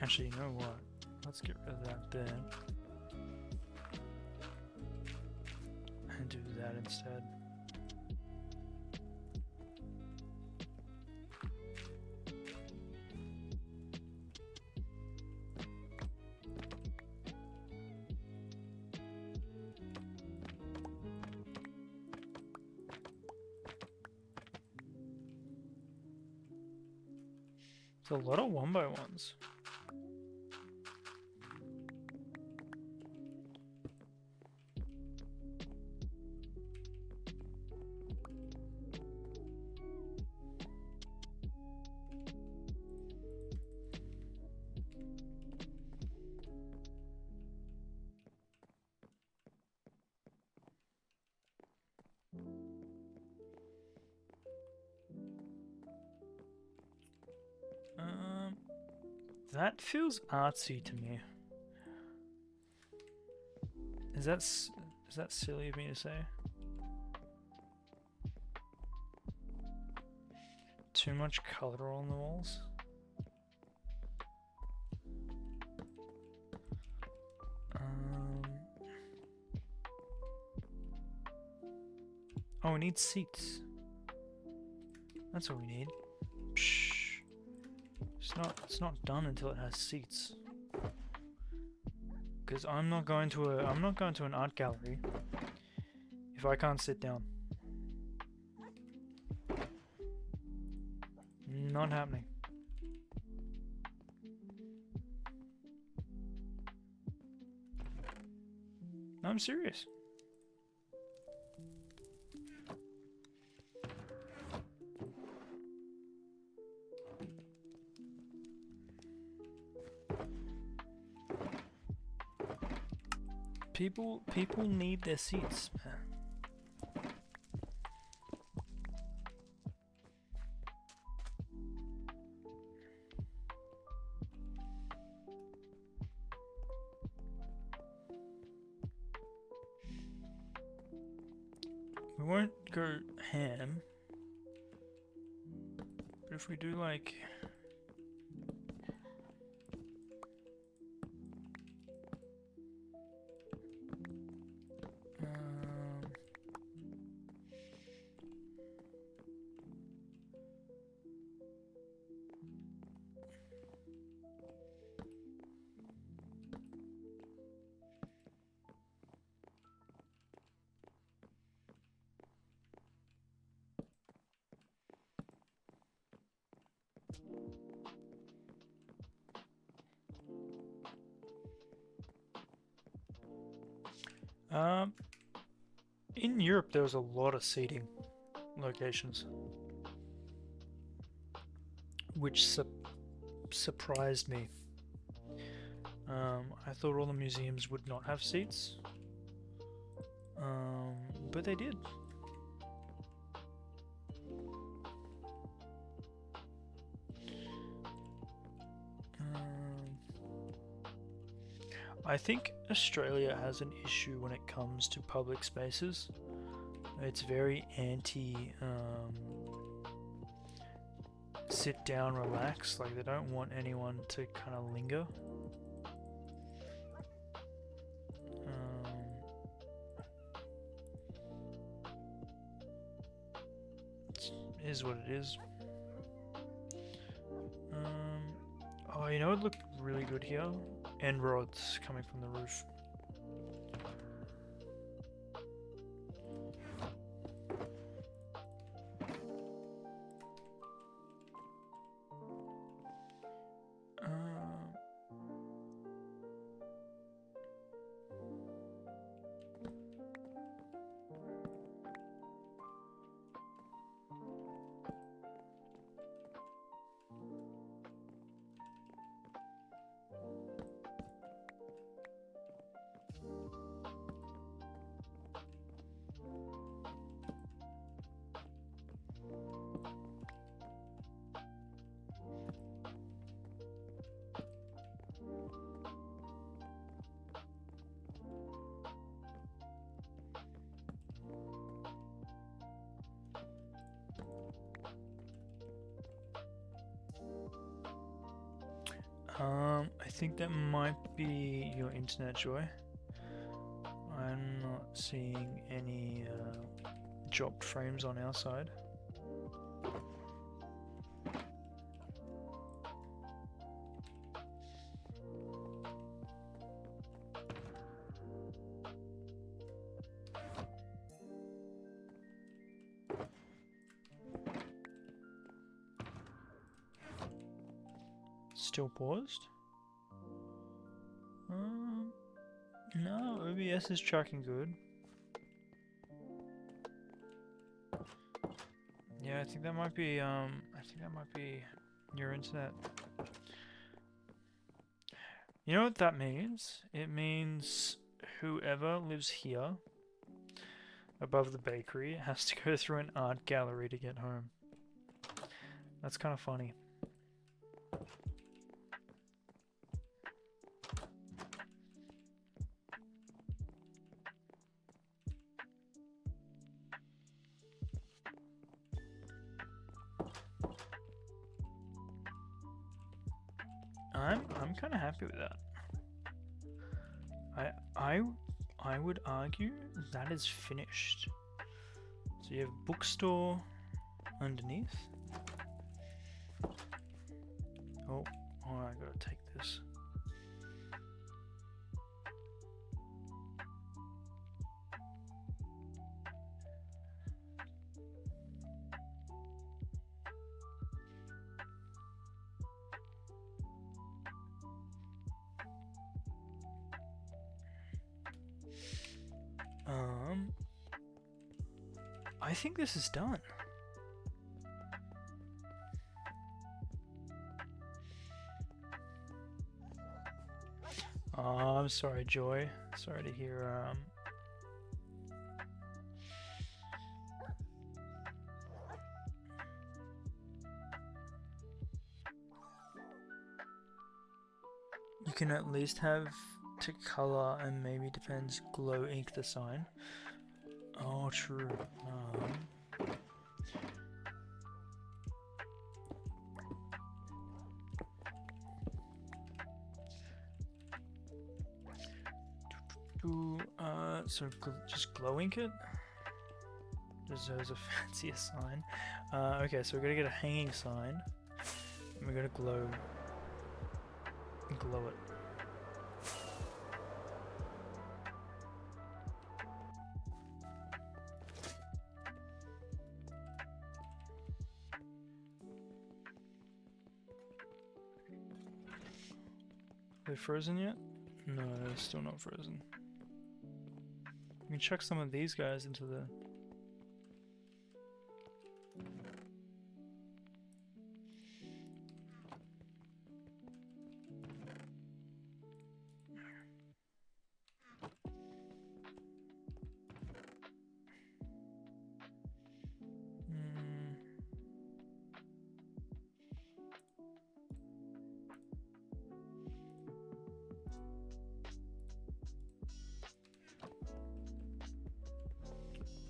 Actually, you know what? Let's get rid of that there. And do that instead. It's a lot of 1x1s. That feels artsy to me. Is that silly of me to say? Too much color on the walls? Oh, we need seats. That's what we need. Psh. It's not done until it has seats. Because I'm not going to an art gallery if I can't sit down. Not happening. I'm serious. People need their seats, man. We won't go ham, but if we do like... in Europe there was a lot of seating locations, which surprised me. I thought all the museums would not have seats, but they did. I think Australia has an issue when it comes to public spaces. It's very anti sit down, relax. Like they don't want anyone to kind of linger. It is what it is. Oh, you know what looked really good here? End rods coming from the roof. I think that might be your internet, Joy. I'm not seeing any dropped frames on our side. Still paused? No, OBS is tracking good. Yeah, I think that might be your internet. You know what that means? It means whoever lives here above the bakery has to go through an art gallery to get home. That's kind of funny. I'm kind of happy with that. I would argue that is finished. So you have bookstore underneath. Oh, I gotta take this. I think this is done. Oh, I'm sorry, Joy. Sorry to hear, You can at least have to color and maybe depends glow ink the sign. Oh, true. So just glow ink it? Deserves a fancier sign. Okay, so we're gonna get a hanging sign. And we're gonna glow it. Are they frozen yet? No, they're still not frozen. We can chuck some of these guys into the...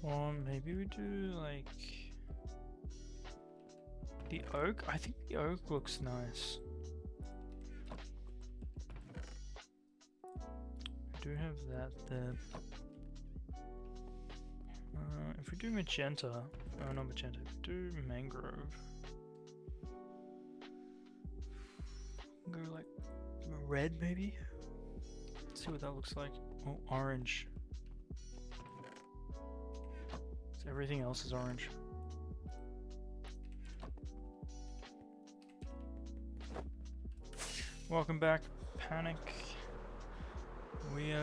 Or maybe we do like the oak. I think the oak looks nice. We do have that there. If we do magenta, oh not magenta, if we do mangrove. Go like red maybe? Let's see what that looks like. Oh, orange. So everything else is orange. Welcome back, Panic. We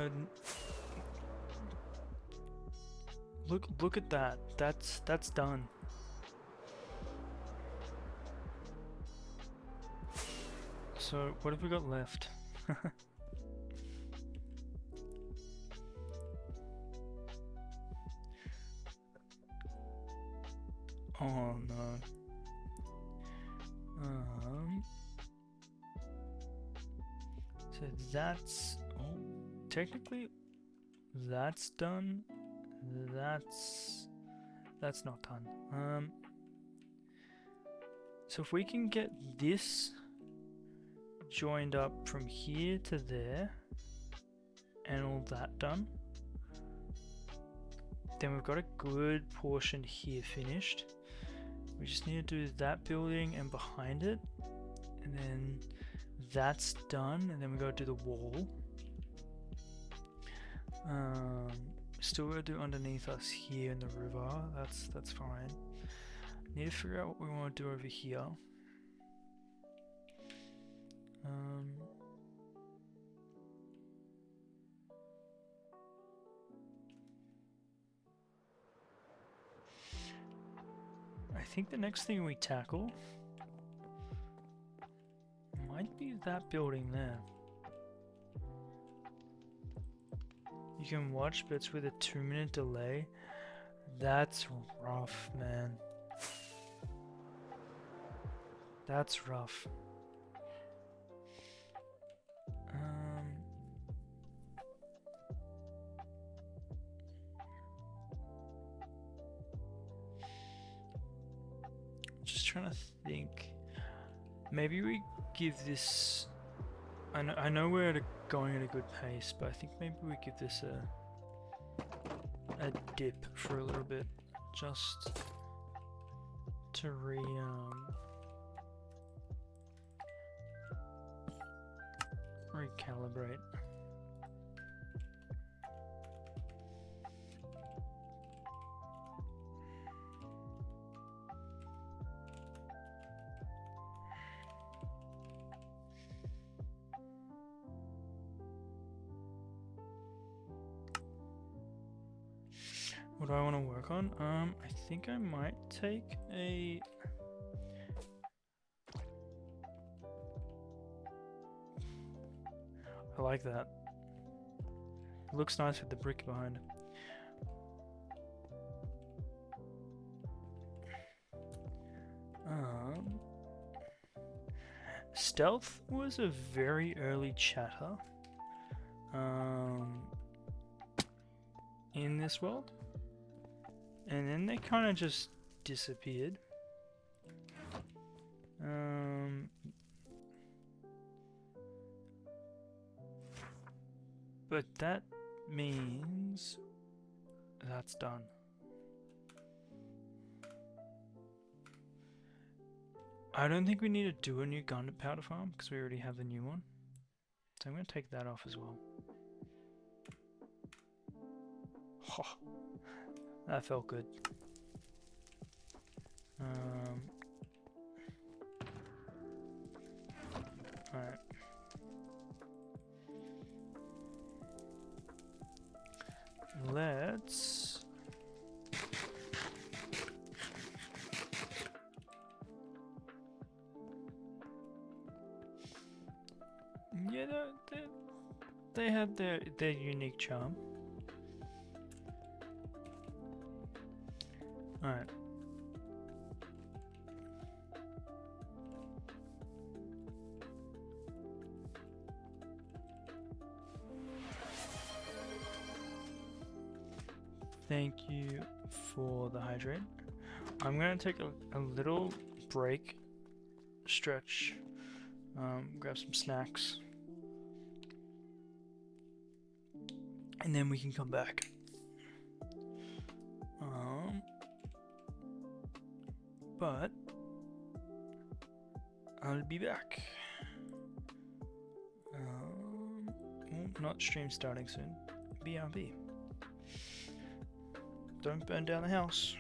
look at that. That's done. So what have we got left? Oh no. So that's technically that's done. That's not done. So if we can get this joined up from here to there and all that done, then we've got a good portion here finished. We just need to do that building and behind it, and then that's done, and then we gotta do the wall. Still gotta do underneath us here in the river. That's fine. Need to figure out what we want to do over here. I think the next thing we tackle might be that building there. You can watch, but it's with a 2-minute delay. That's rough, man. That's rough. Just trying to think. Maybe we give this. I know we're going at a good pace, but I think maybe we give this a dip for a little bit, just to recalibrate. What do I want to work on? I think I might take a... I like that. It looks nice with the brick behind. Stealth was a very early chatter in this world. And then they kind of just disappeared. But that means that's done. I don't think we need to do a new gunpowder farm because we already have the new one. So I'm going to take that off as well. Oh, that felt good. Alright. Let's... Yeah, they have their unique charm. Alright. Thank you for the hydrate. I'm gonna take a little break, stretch, grab some snacks, and then we can come back. But I'll be back. Not stream starting soon. BRB. Don't burn down the house.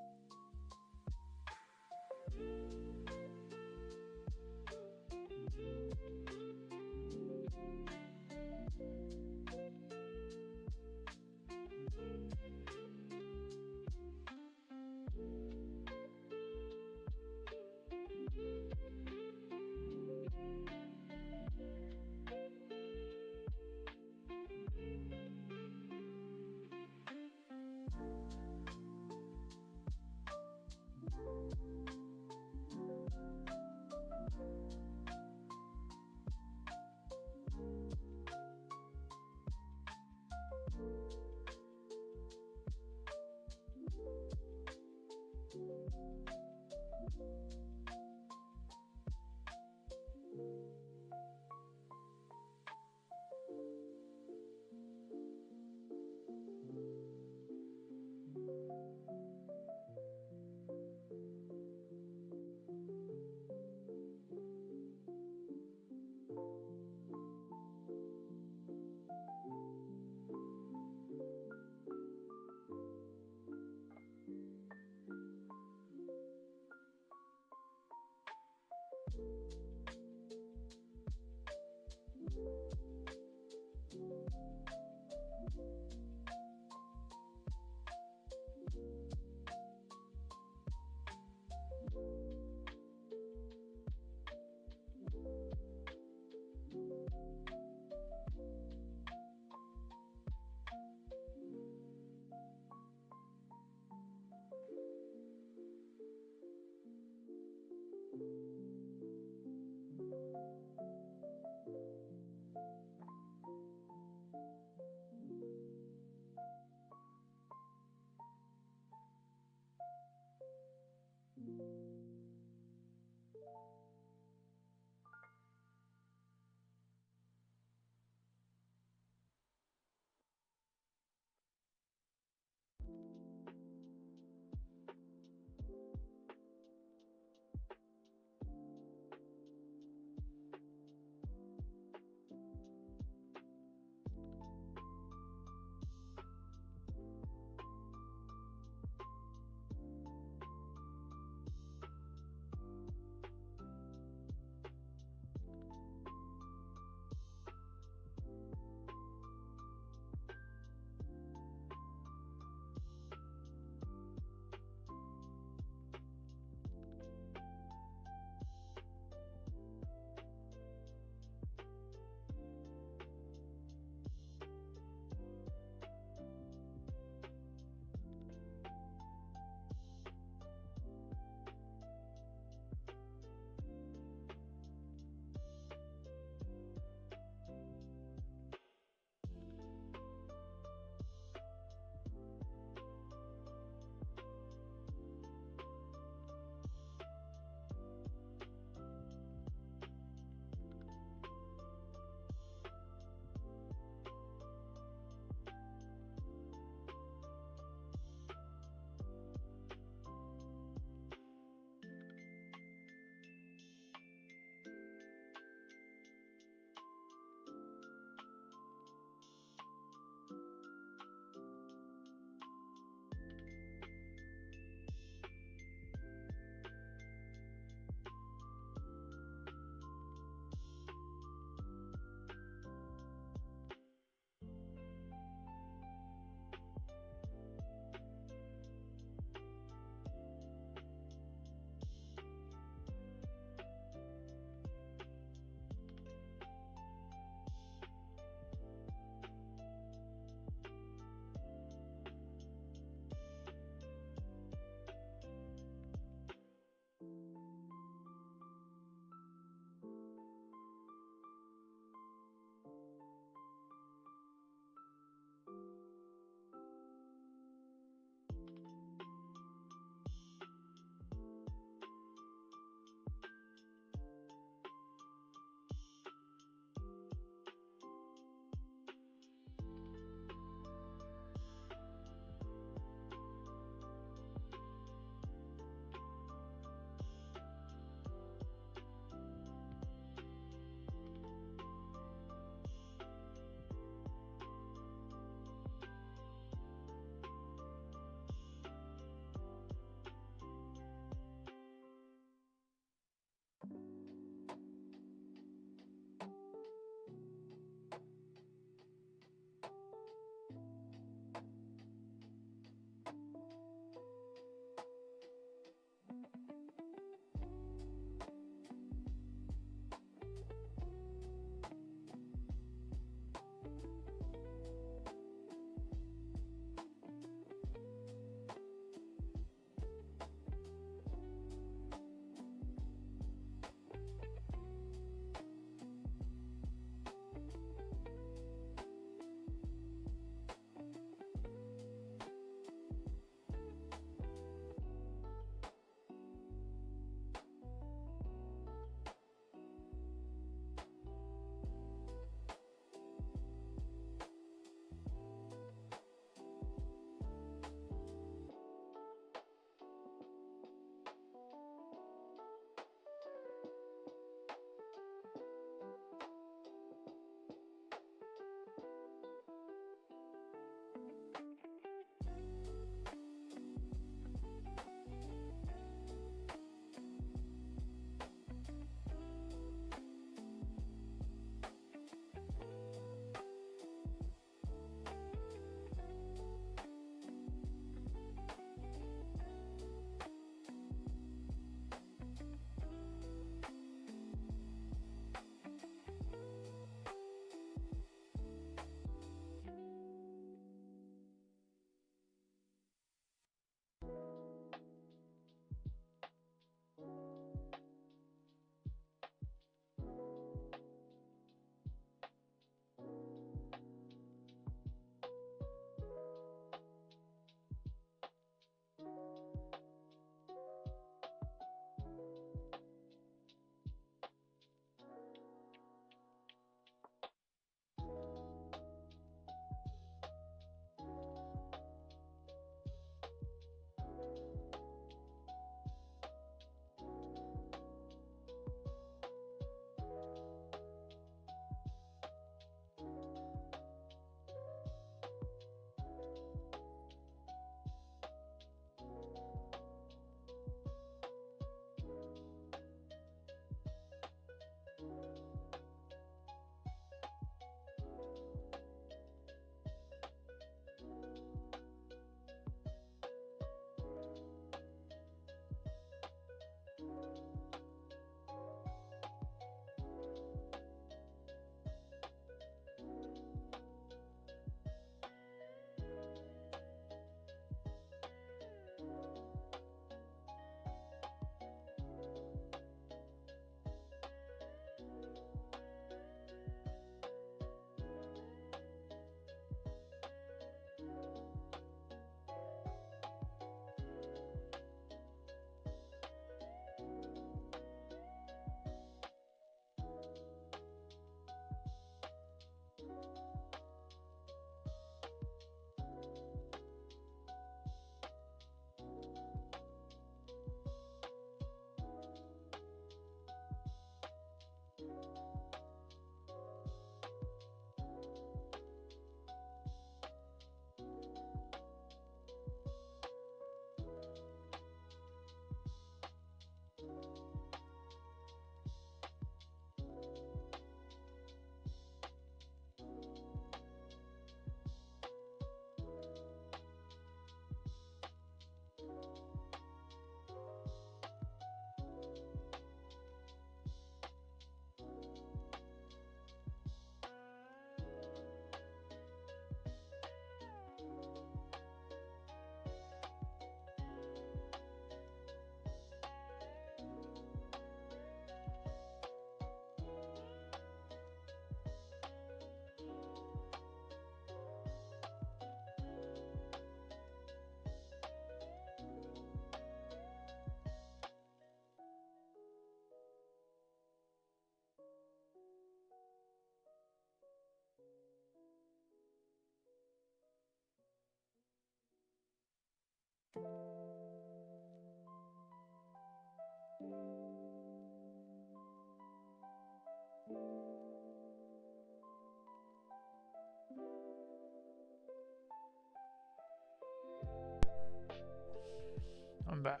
I'm back.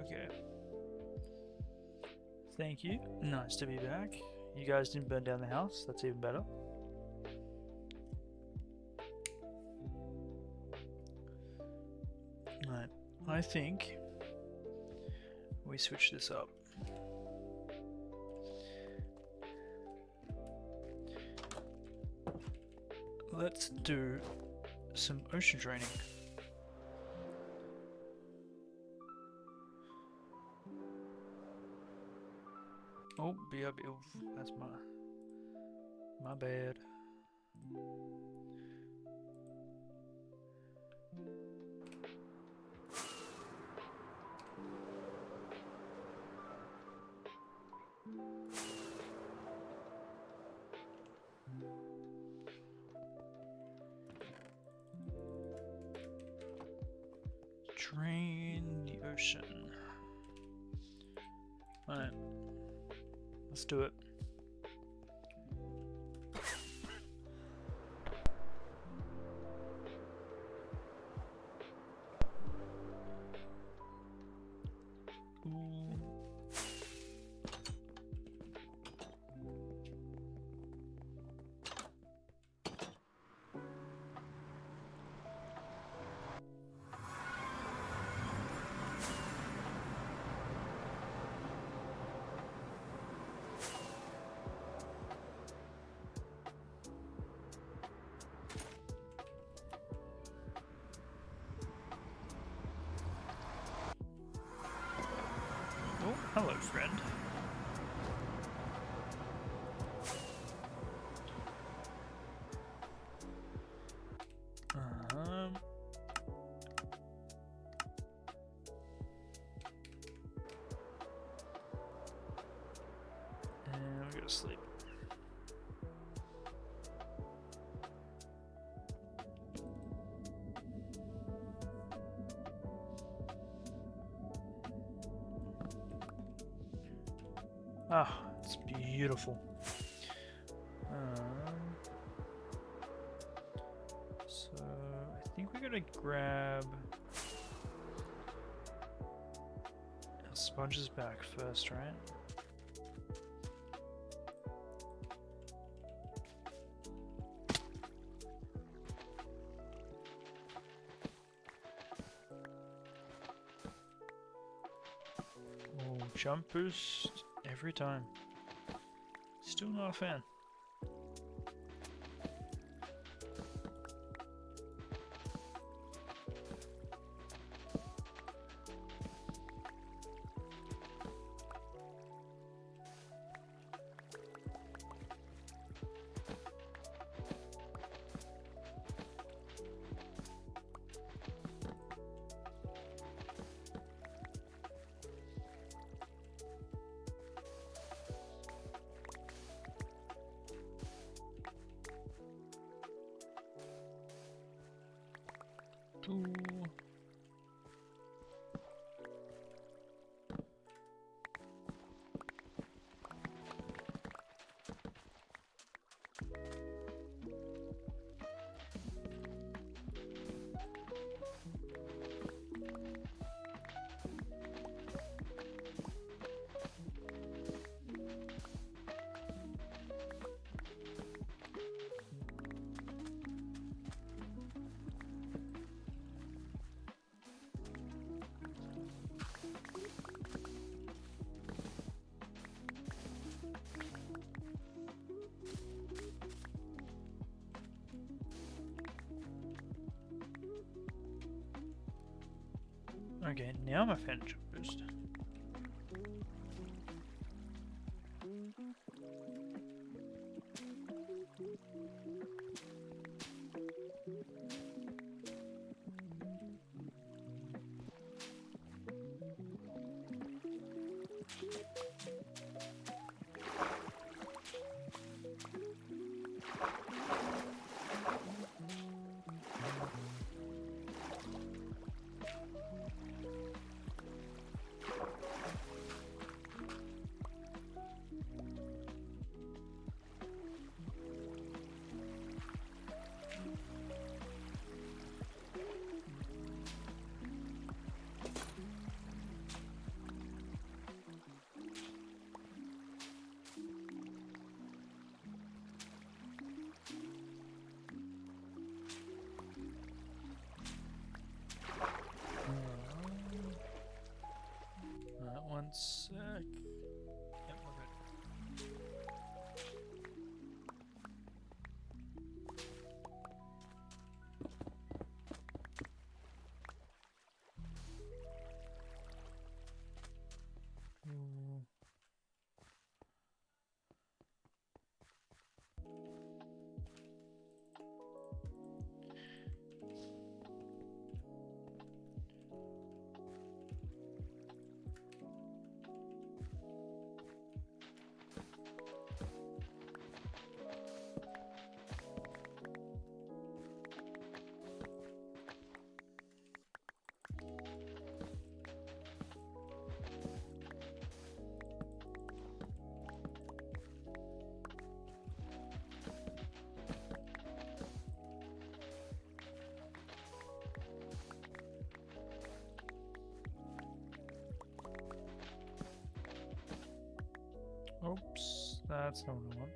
Okay. Thank you. Nice to be back. You guys didn't burn down the house. That's even better. Alright. I think we switch this up. Let's do some ocean training. Oh, BRB. That's my bad. Train the ocean. Alright. Let's do it. Ooh. Oh, hello, friend. And we go to sleep. Ah, it's beautiful. So I think we're gonna grab our sponges back first, right? Oh, jump boost every time. Still not a fan. Ooh. Okay, now my fan jump boost. Oops, that's not what I want.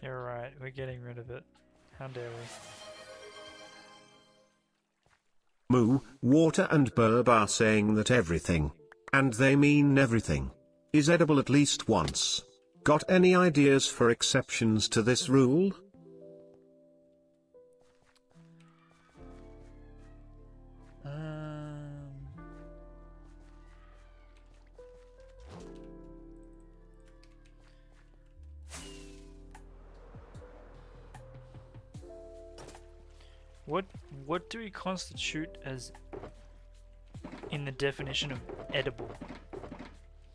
You're right, we're getting rid of it. How dare we? Moo, Water and Burb are saying that everything, and they mean everything, is edible at least once. Got any ideas for exceptions to this rule? What do we constitute as in the definition of edible?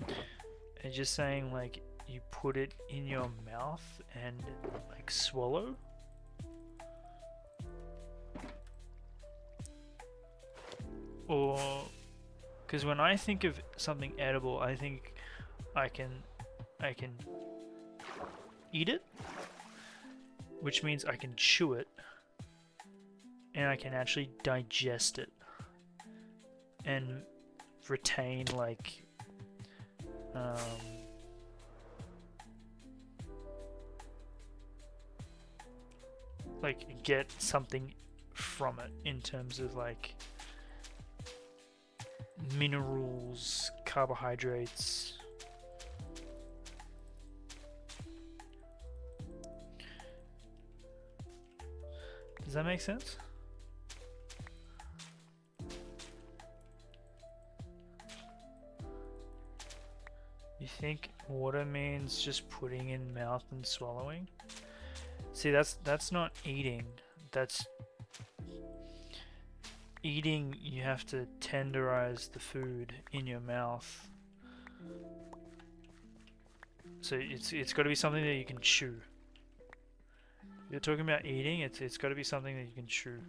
Are you just saying like you put it in your mouth and like swallow? Or because when I think of something edible, I think I can eat it, which means I can chew it and I can actually digest it and retain like get something from it in terms of like minerals, carbohydrates. Does that make sense? You think water means just putting in mouth and swallowing? See, that's not eating. That's eating. You have to tenderize the food in your mouth. So it's got to be something that you can chew. If you're talking about eating, it's got to be something that you can chew.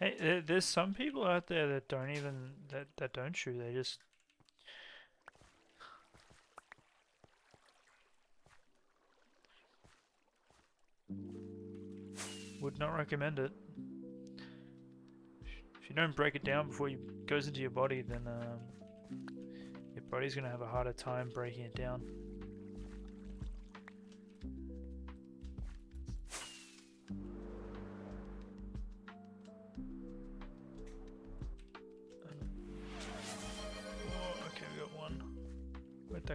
Hey, there's some people out there that don't even that don't chew. They just would not recommend it. If you don't break it down before it goes into your body, then your body's gonna have a harder time breaking it down.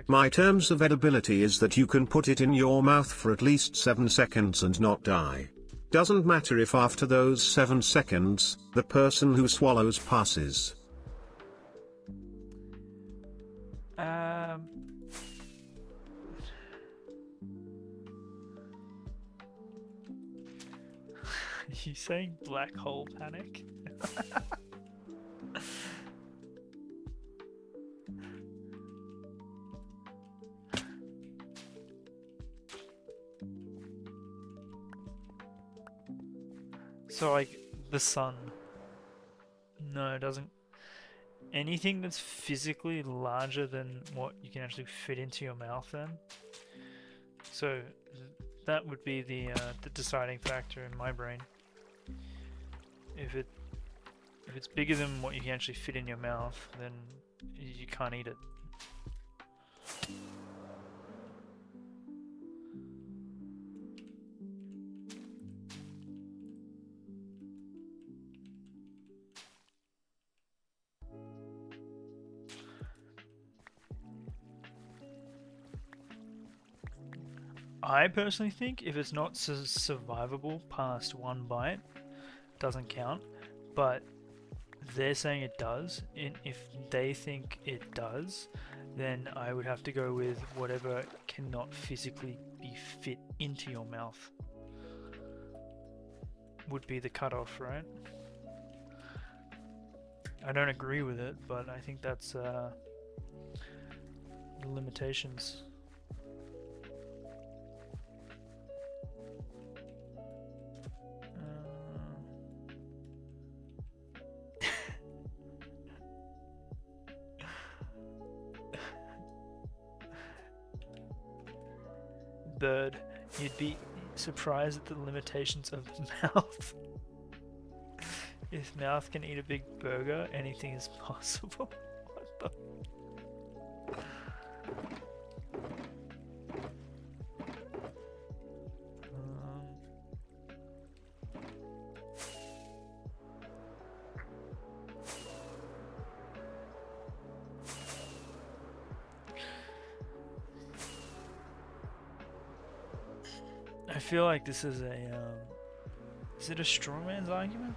My terms of edibility is that you can put it in your mouth for at least 7 seconds and not die. Doesn't matter if after those 7 seconds, the person who swallows passes. You saying black hole panic? So like the sun. No, it doesn't. Anything that's physically larger than what you can actually fit into your mouth then. So that would be the deciding factor in my brain. If it's bigger than what you can actually fit in your mouth, then you can't eat it. I personally think if it's not survivable past one bite, doesn't count. But they're saying it does, and if they think it does, then I would have to go with whatever cannot physically be fit into your mouth. Would be the cutoff, right? I don't agree with it, but I think that's the limitations. Bird, you'd be surprised at the limitations of the mouth. If mouth can eat a big burger, anything is possible. What the? I feel like this is a, is it a straw man's argument?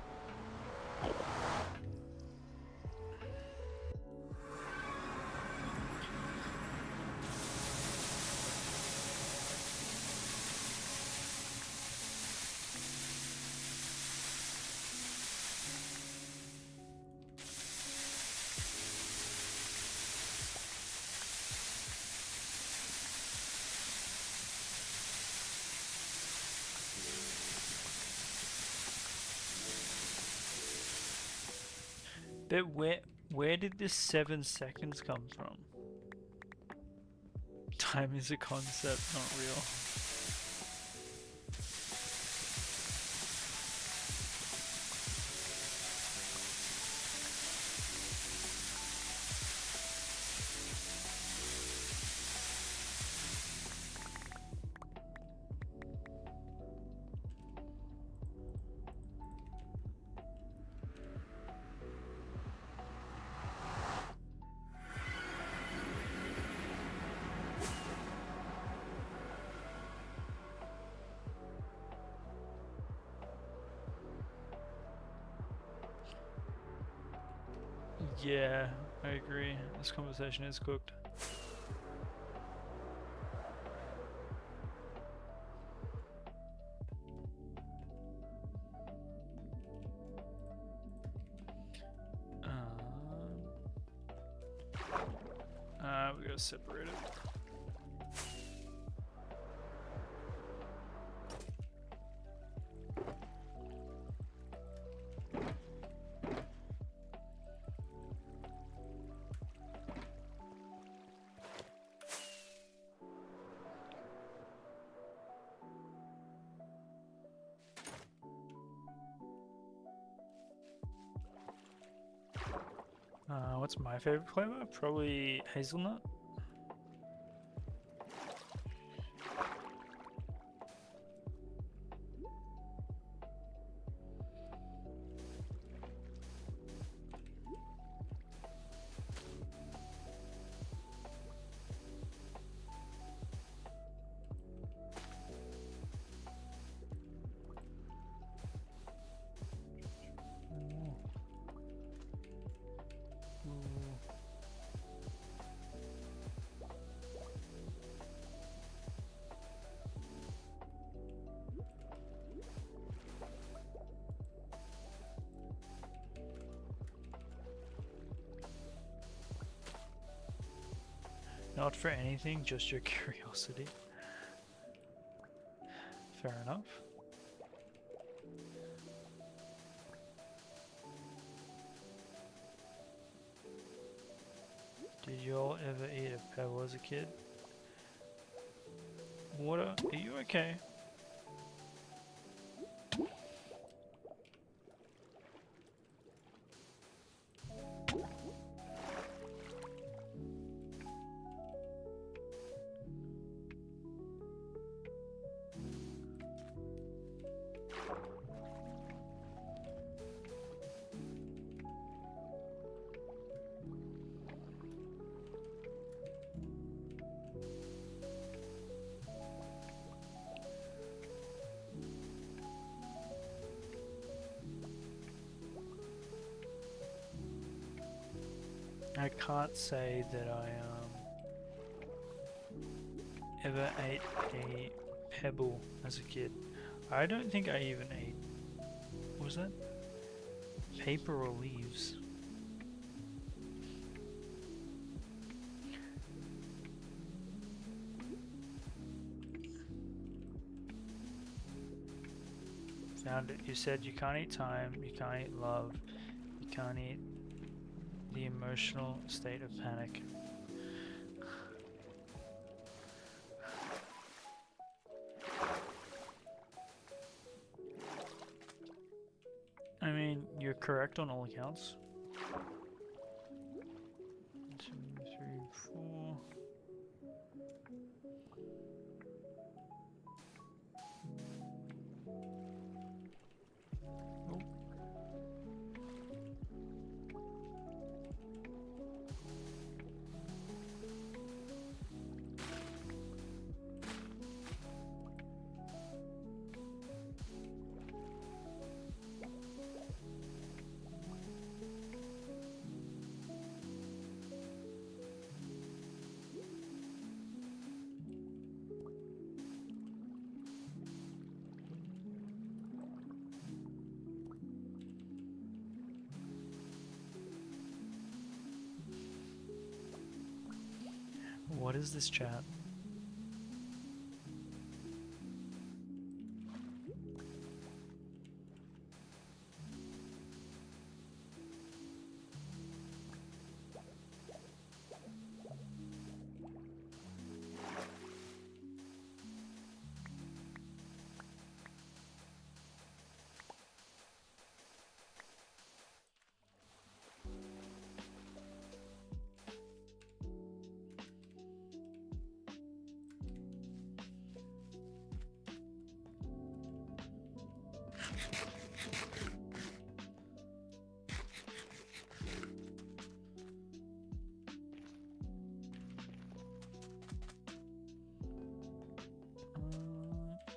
But where did this 7 seconds come from? Time is a concept, not real. Yeah, I agree. This conversation is cooked. We gotta separate it. What's my favorite flavor? Probably hazelnut. Not for anything, just your curiosity. Fair enough. Did y'all ever eat a pebble as a kid? Water, are you okay? I can't say that I ever ate a pebble as a kid. I don't think I even ate, what was that? Paper or leaves? Found it. You said you can't eat time, you can't eat love, you can't eat the emotional state of panic. I mean, you're correct on all accounts. 1, 2, 3, 4. Oh. What is this chat?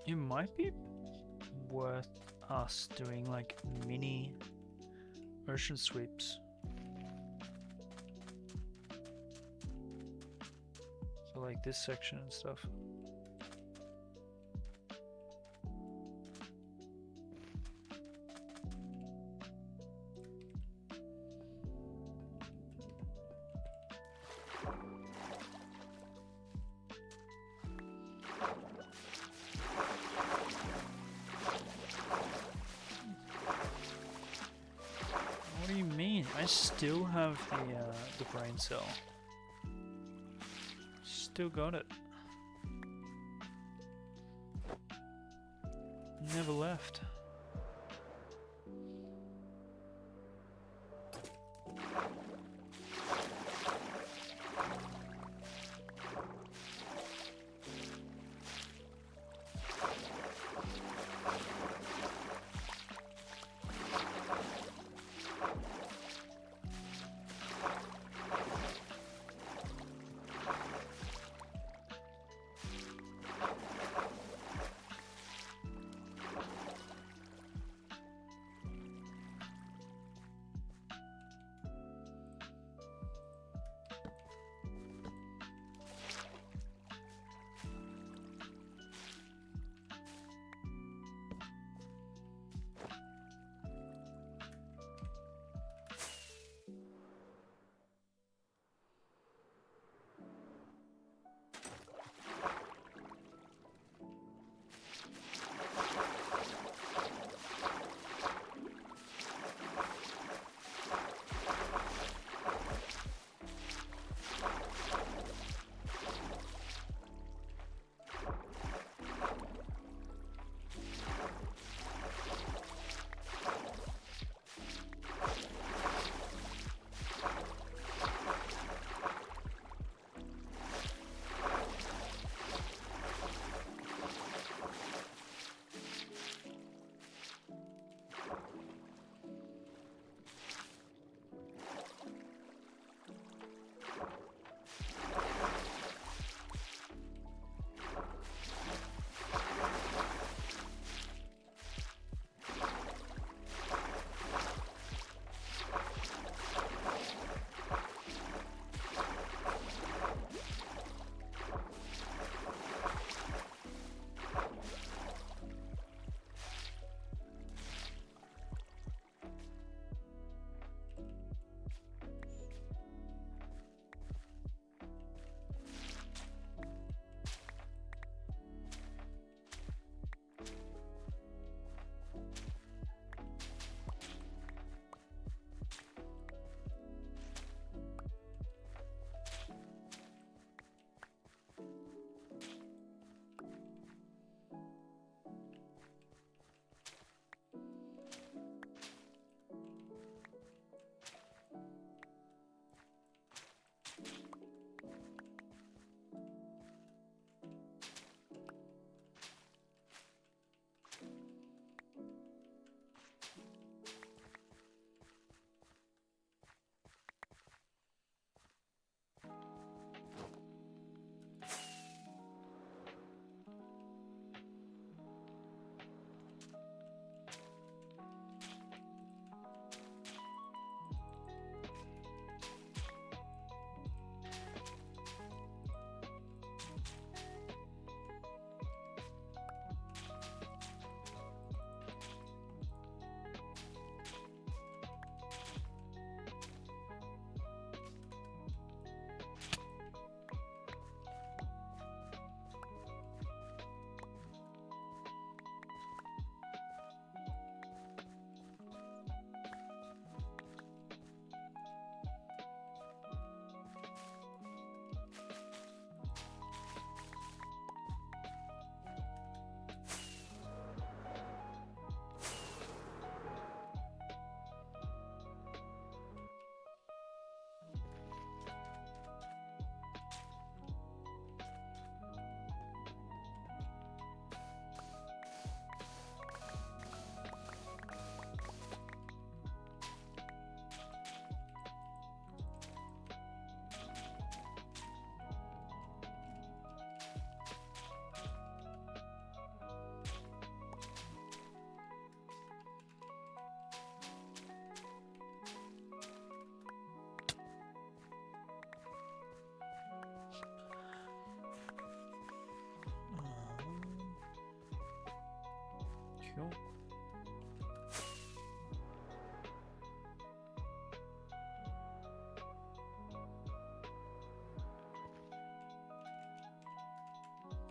It might be worth us doing like mini ocean sweeps. So like this section and stuff. What do you mean? I still have the brain cell. Still got it. Never left.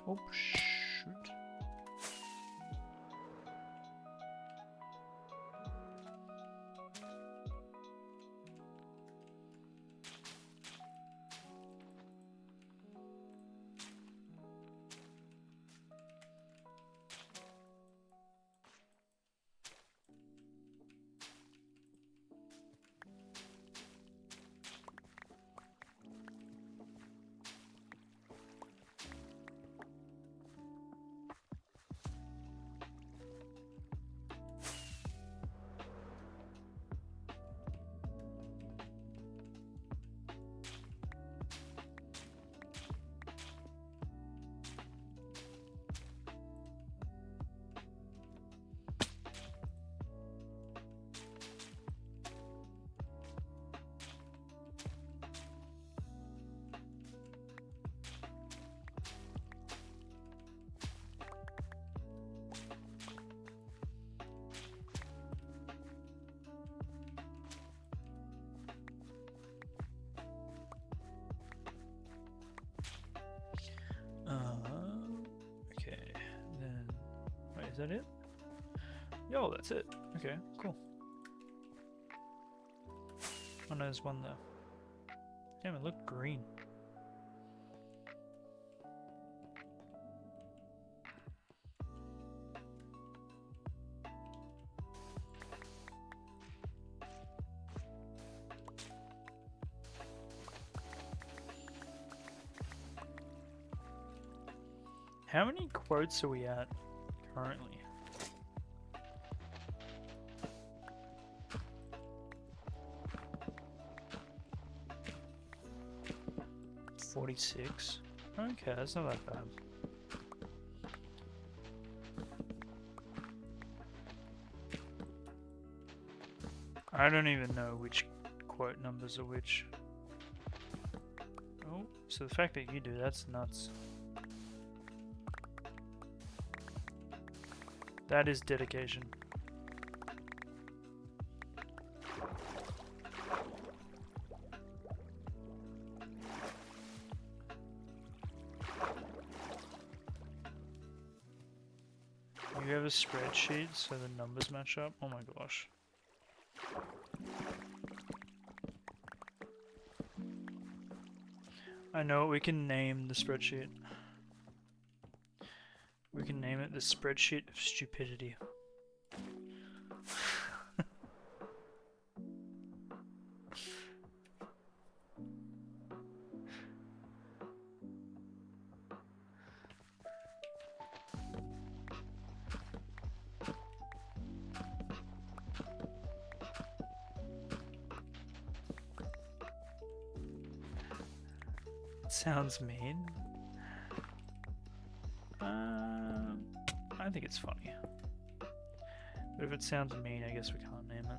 Oh, shoot. Okay, then, wait, is that it? Yo, that's it. Okay, cool. Oh no, there's one there. Damn, it looked green. How many quotes are we at currently? $46. Okay, that's not that bad. I don't even know which quote numbers are which. Oh, so the fact that you do, that's nuts. That is dedication. You have a spreadsheet so the numbers match up? Oh my gosh. I know we can name the spreadsheet. We can name it the spreadsheet of stupidity. Sounds mean. I think it's funny. But if it sounds mean, I guess we can't name it.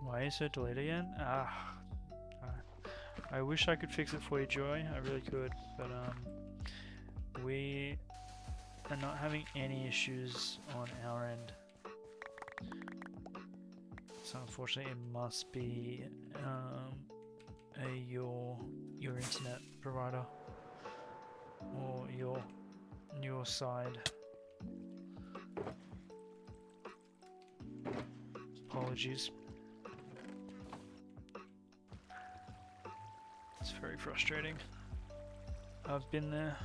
Why is it delayed again? I wish I could fix it for you, Joy. I really could, but we are not having any issues on our end. So unfortunately, it must be your internet provider or your side. Apologies. It's very frustrating. I've been there.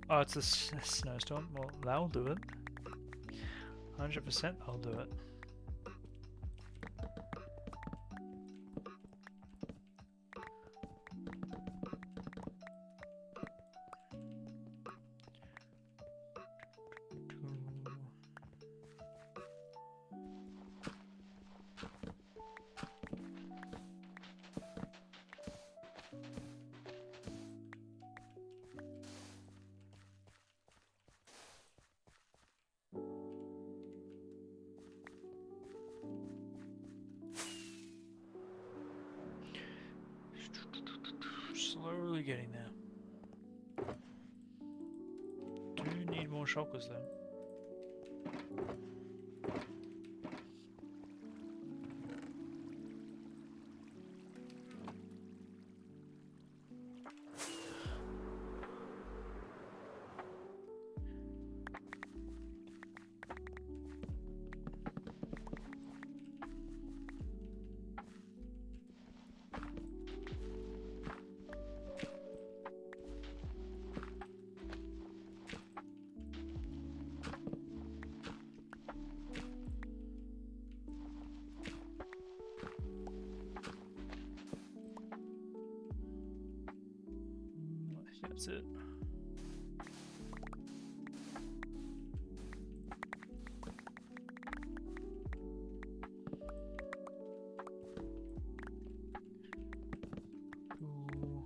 Oh, it's a snowstorm? Well, that'll do it. 100% I'll do it. getting there. Do need more shulkers though. That's it. Ooh.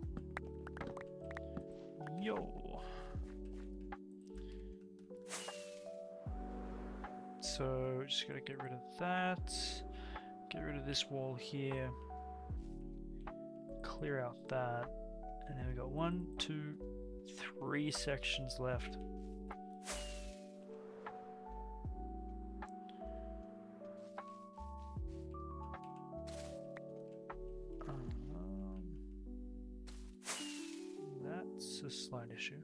Yo. So just gotta get rid of that. Get rid of this wall here. Clear out that. And then we got 1, 2, 3 sections left. That's a slight issue.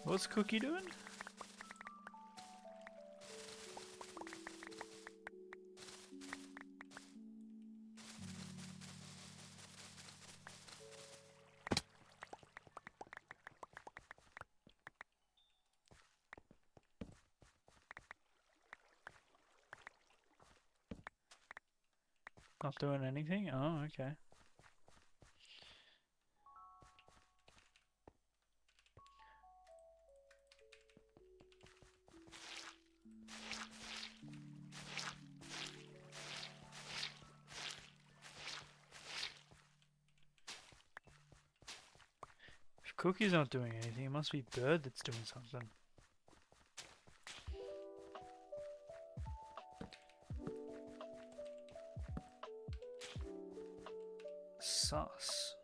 What's Cookie doing? Not doing anything? Oh, okay. If Cookie's not doing anything, it must be Bird that's doing something. Sus.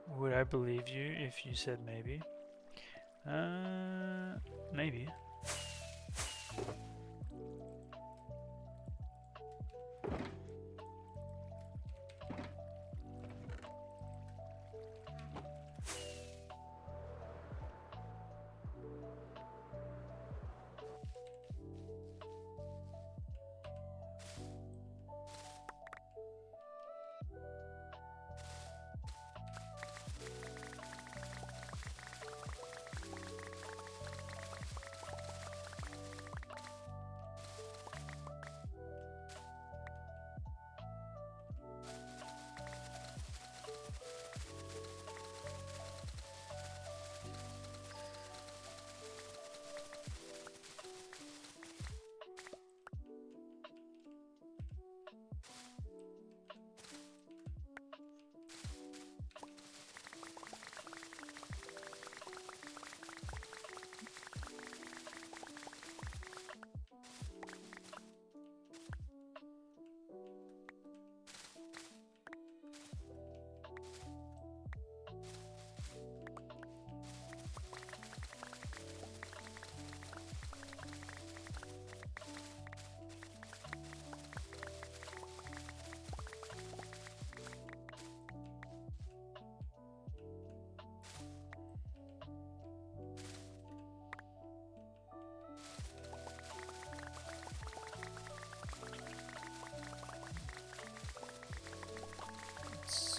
Would I believe you if you said maybe? Maybe.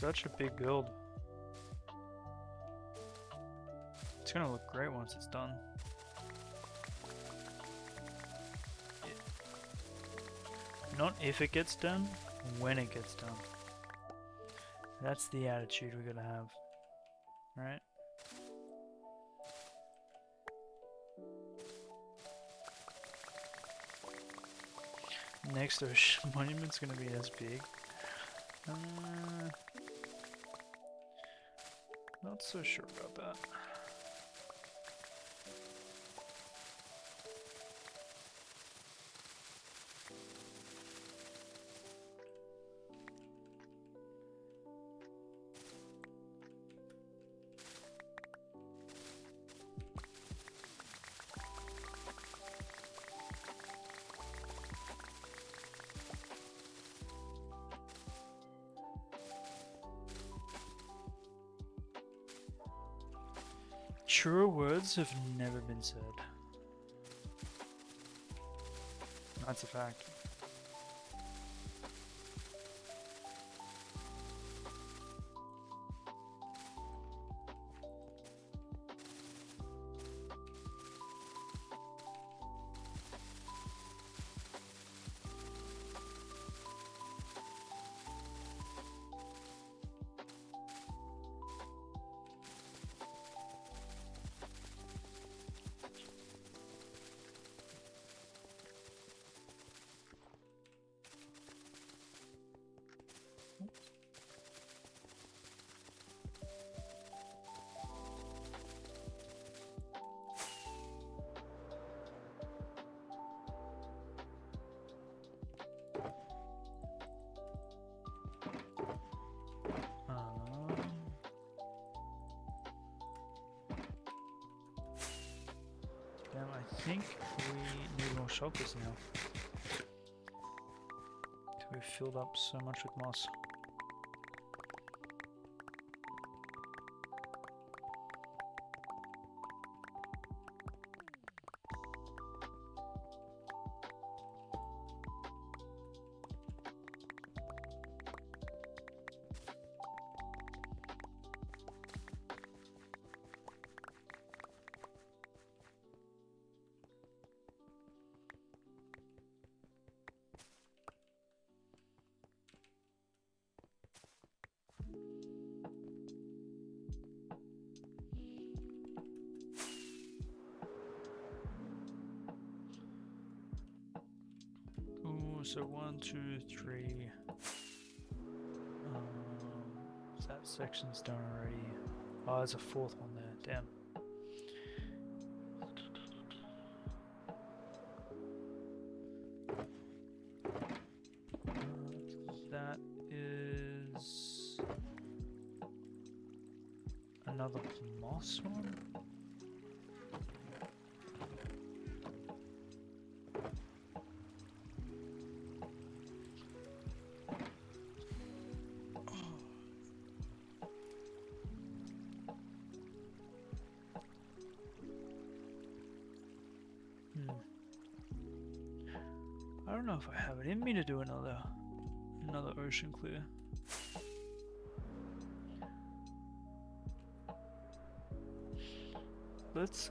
such a big build. It's gonna look great once it's done. Not if it gets done, when it gets done. That's the attitude we gotta have, right? Next ocean monument's gonna be as big. Not so sure about that. Truer words have never been said. That's a fact. I think we need more shulkers now. We've filled up so much with moss. So 1, 2, 3. That section's done already. Oh, there's a fourth one there. Damn. That is another moss one. I don't know if I have it in me to do another ocean clear. Let's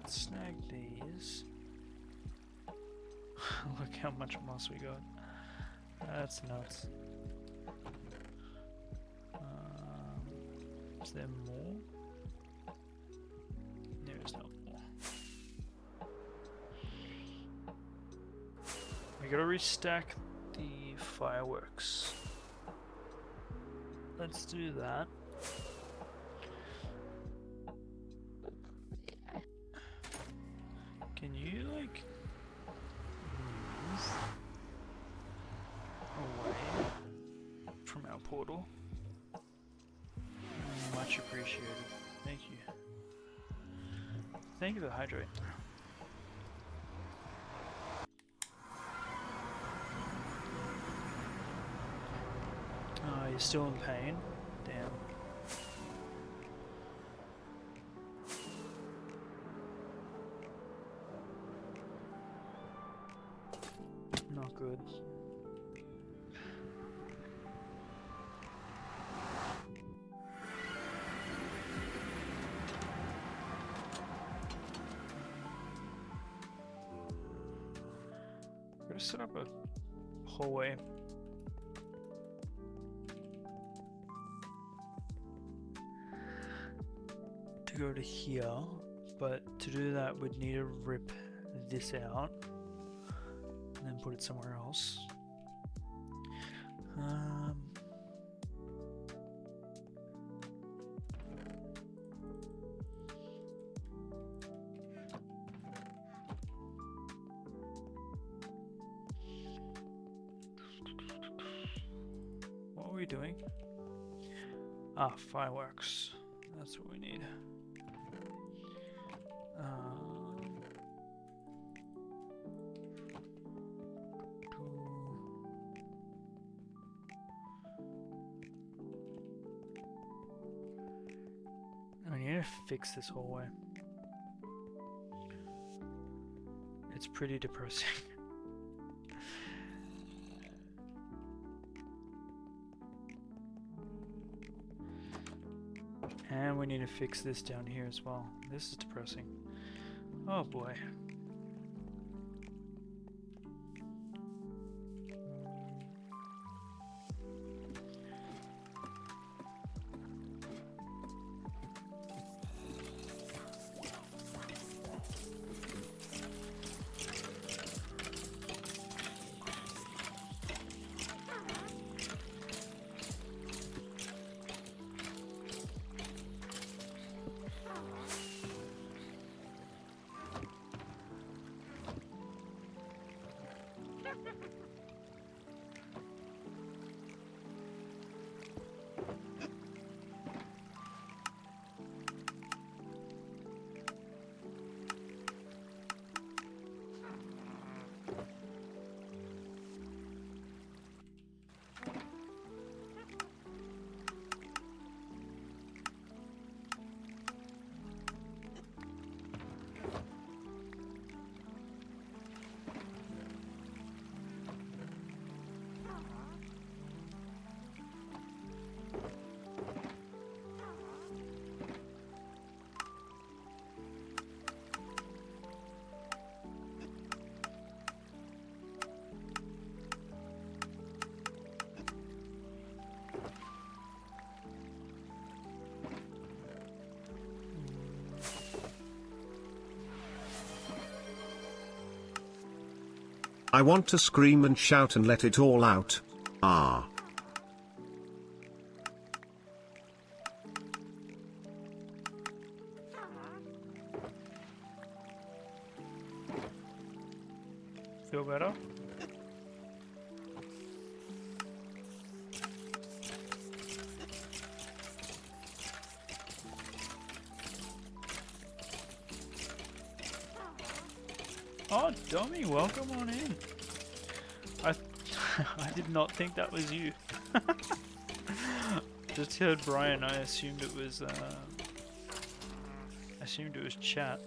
snag these. Look how much moss we got. That's nuts. Is there more? There is not more. We gotta restack the fireworks. Let's do that. Can you like move away from our portal? Much appreciated. Thank you. Thank you for the hydrate. Oh, you're still in pain? Damn. Not good. to set up a hallway. To go to here, but to do that we'd need to rip this out and then put it somewhere else. What are we doing? Ah, fireworks. That's what we need. I need to fix this hallway. It's pretty depressing. And we need to fix this down here as well. This is depressing. Oh boy. I want to scream and shout and let it all out. Ah. Feel better? Oh, Dommy, welcome on in. I did not think that was you. Just heard Brian. I assumed it was. Chat.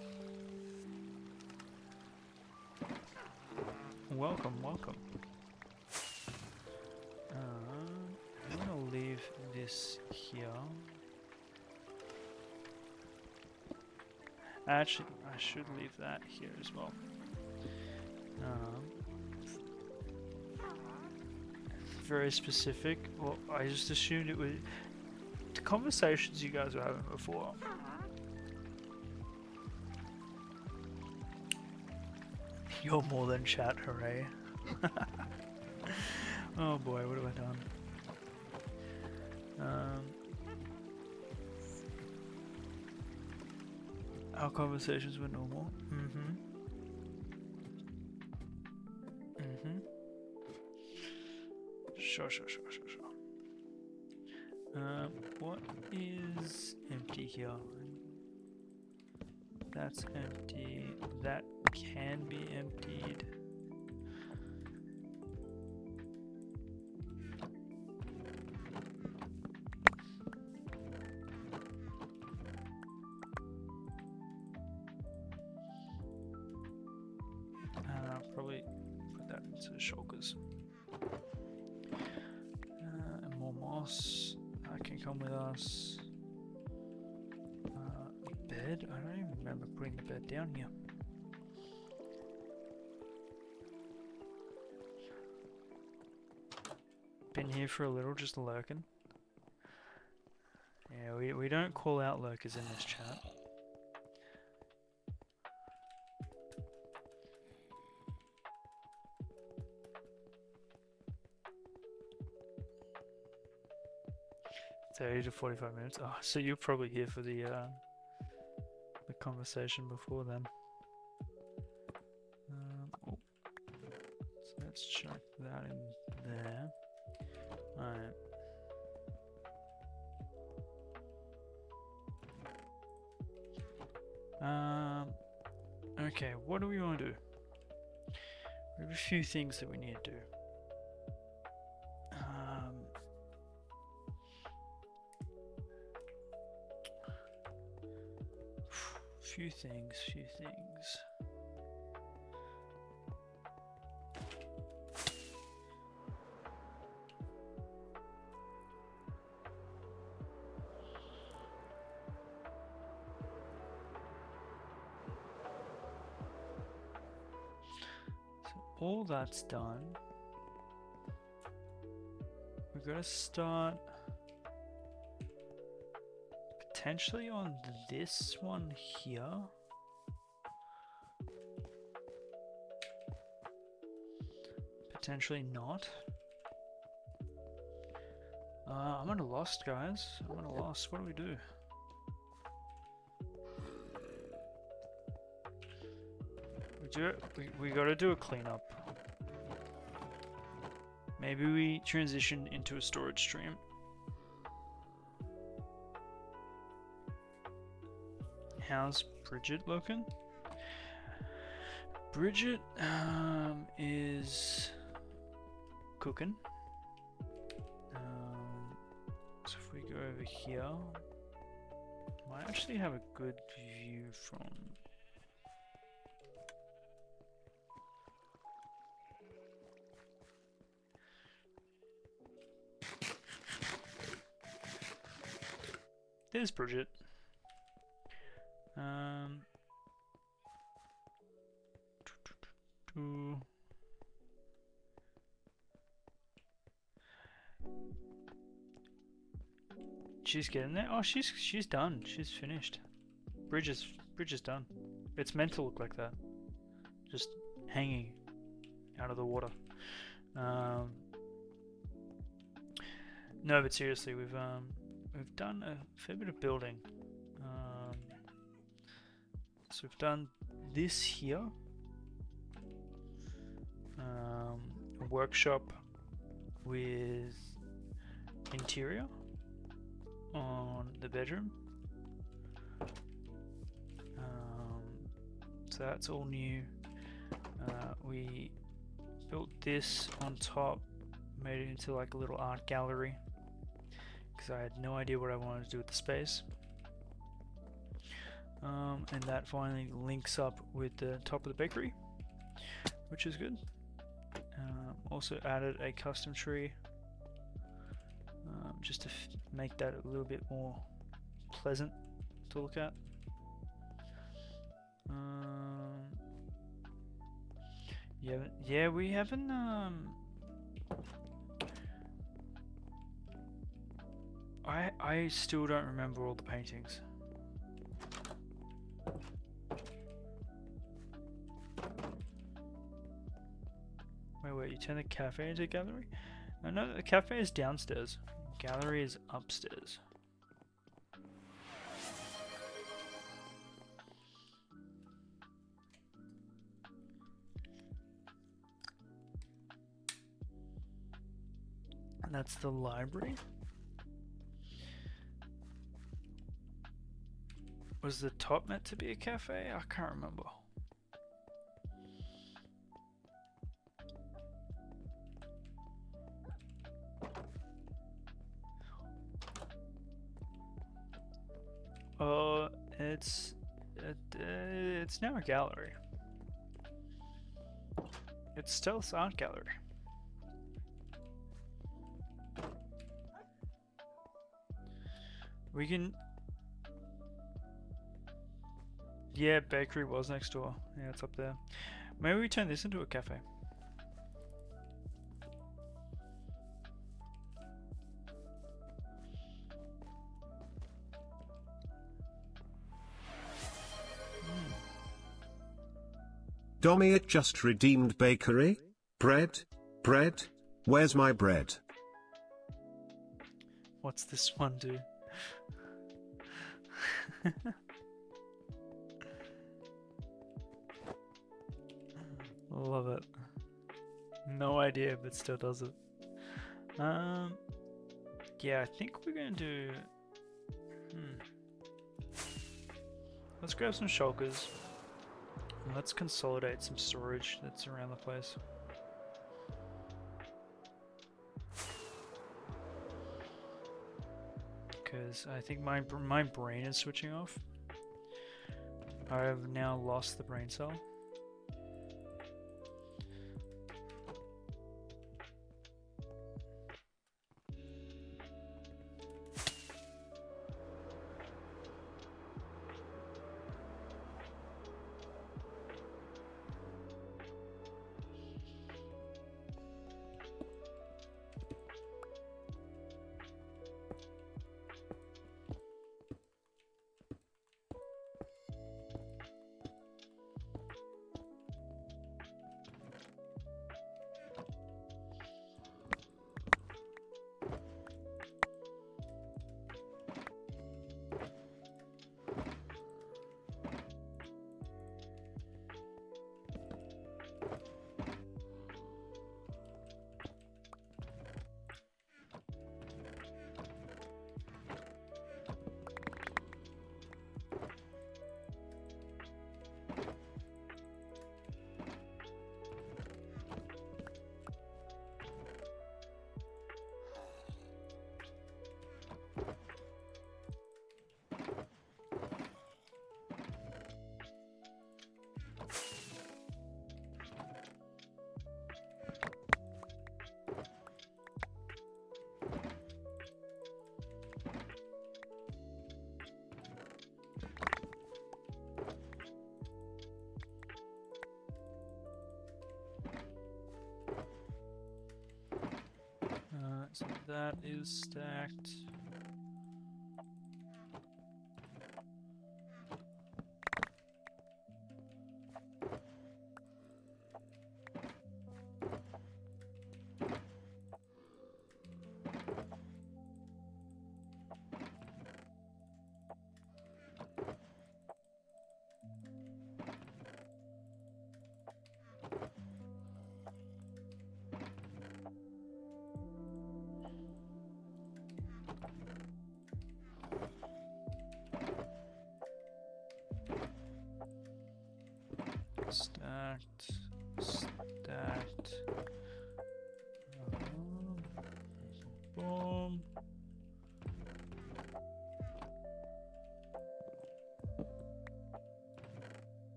Welcome, welcome. I'm gonna leave this here. Actually, I should leave that here as well. Very specific. Well, I just assumed it was the conversations you guys were having before. You're more than chat, hooray. Oh boy, what have I done? Our conversations were normal. Sure. What is empty here? That's empty. That can be emptied. Probably put that into shulkers. And more moss. That can come with us. Bed? I don't even remember putting the bed down here. been here for a little, just lurking. Yeah, we don't call out lurkers in this chat. It's 30 to 45 minutes. Oh, so you're probably here for the conversation before then. Oh. So let's chuck that in there. Alright. Okay, what do we want to do? We have a few things that we need to do. Few things. So all that's done. We're gonna start potentially on this one here. Potentially not. I'm at a loss, guys. I'm at a loss. What do we do? We gotta do a cleanup. Maybe we transition into a storage stream. How's Bridget looking? Bridget is cooking. So if we go over here, might actually have a good view from. There's Bridget. She's getting there. Oh, she's done. She's finished. Bridge is done. It's meant to look like that, just hanging out of the water. No, but seriously, we've done a fair bit of building. So we've done this here, a workshop with interior on the bedroom. So that's all new. We built this on top, made it into like a little art gallery because I had no idea what I wanted to do with the space. And that finally links up with the top of the bakery, which is good. Also added a custom tree just to make that a little bit more pleasant to look at. Yeah, we haven't. I still don't remember all the paintings. Wait, you turn the cafe into a gallery? No, the cafe is downstairs. Gallery is upstairs. And that's the library. Was the top meant to be a cafe? I can't remember. It's now a gallery. It's Stealth Art Gallery. We can. Yeah, bakery was next door. Yeah, it's up there. Maybe we turn this into a cafe. Dommy, it just redeemed bakery? Bread? Bread? Where's my bread? What's this one do? Love it. No idea, but still does it. Yeah, I think we're gonna do. Let's grab some shulkers. And let's consolidate some storage that's around the place. Because I think my brain is switching off. I have now lost the brain cell. So that is stacked. Stacked, stacked. Boom.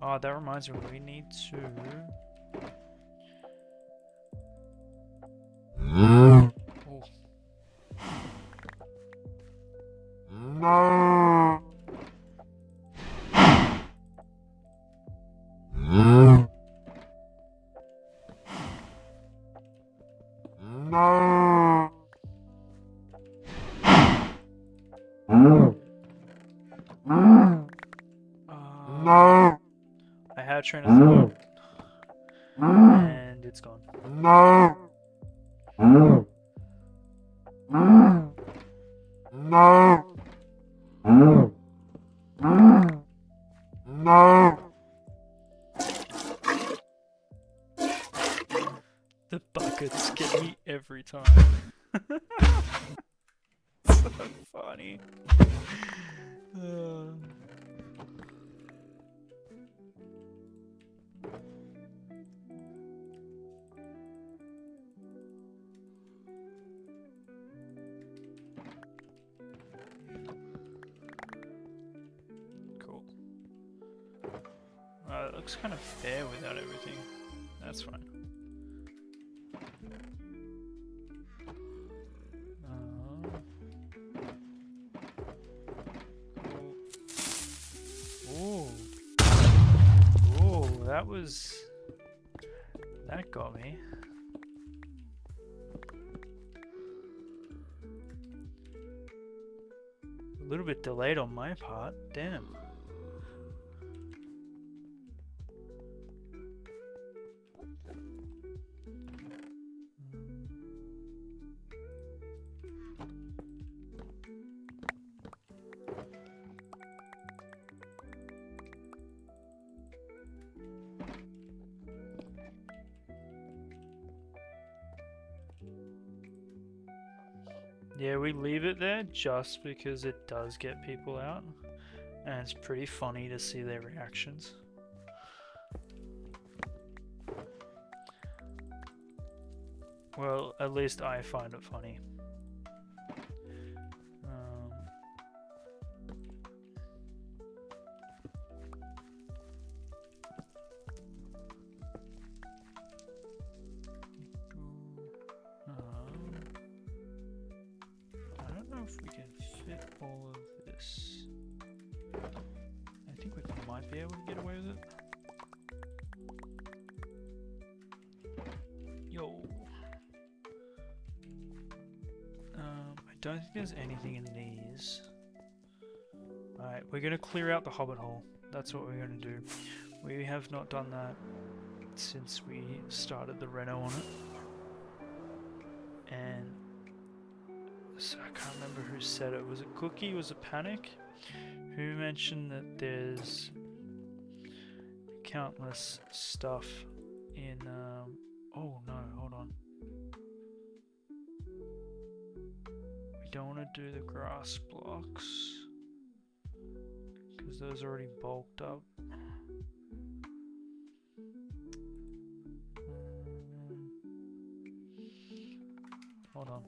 Oh, that reminds me, we need to. Oh. I had a train of thought, and it's gone. The buckets get me every time. So funny. Cool. It looks kind of fair without everything. That's fine. That got me. little bit delayed on my part. Damn. Yeah, we leave it there just because it does get people out, and it's pretty funny to see their reactions. Well, at least I find it funny. I don't know if we can fit all of this. I think we might be able to get away with it. Yo. I don't think there's anything in these. Alright, we're gonna clear out the hobbit hole. That's what we're gonna do. We have not done that since we started the reno on it. And so I can't remember who said it. Was it Cookie? Was it Panic? Who mentioned that there's countless stuff in oh no, hold on. We don't want to do the grass blocks because those are already bulked up. Hold on.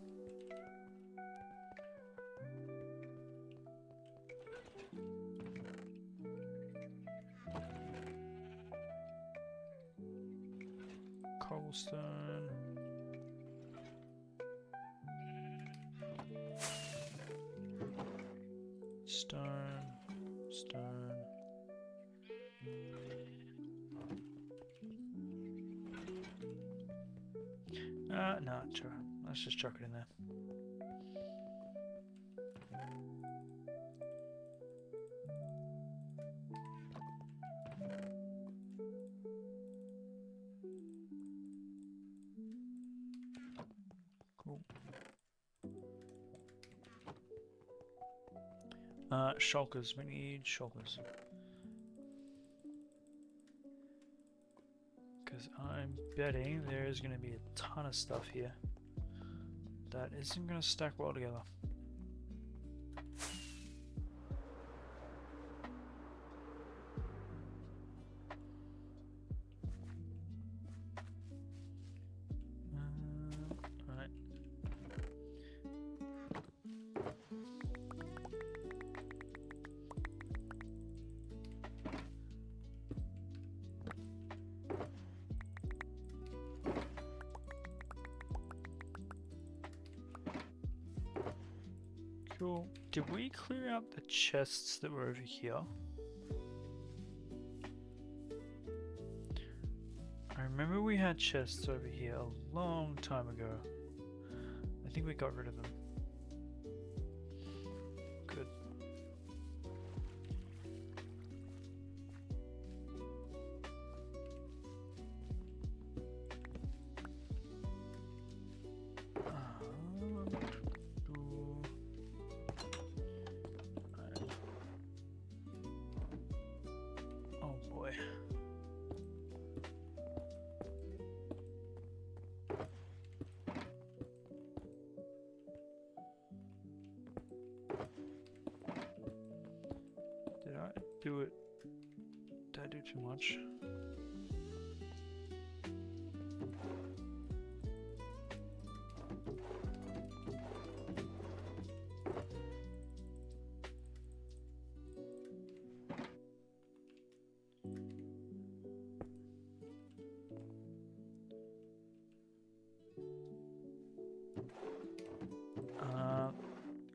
Cobblestone. Stone. Stone. No, let's just chuck it in there. Cool. Shulkers. We need shulkers. Because I'm betting there is going to be a ton of stuff here that isn't going to stack well together. Alright. Cool. Did we clear out the chests that were over here? I remember we had chests over here a long time ago. I think we got rid of them. Good. Oh boy. Did I do it? Did I do too much?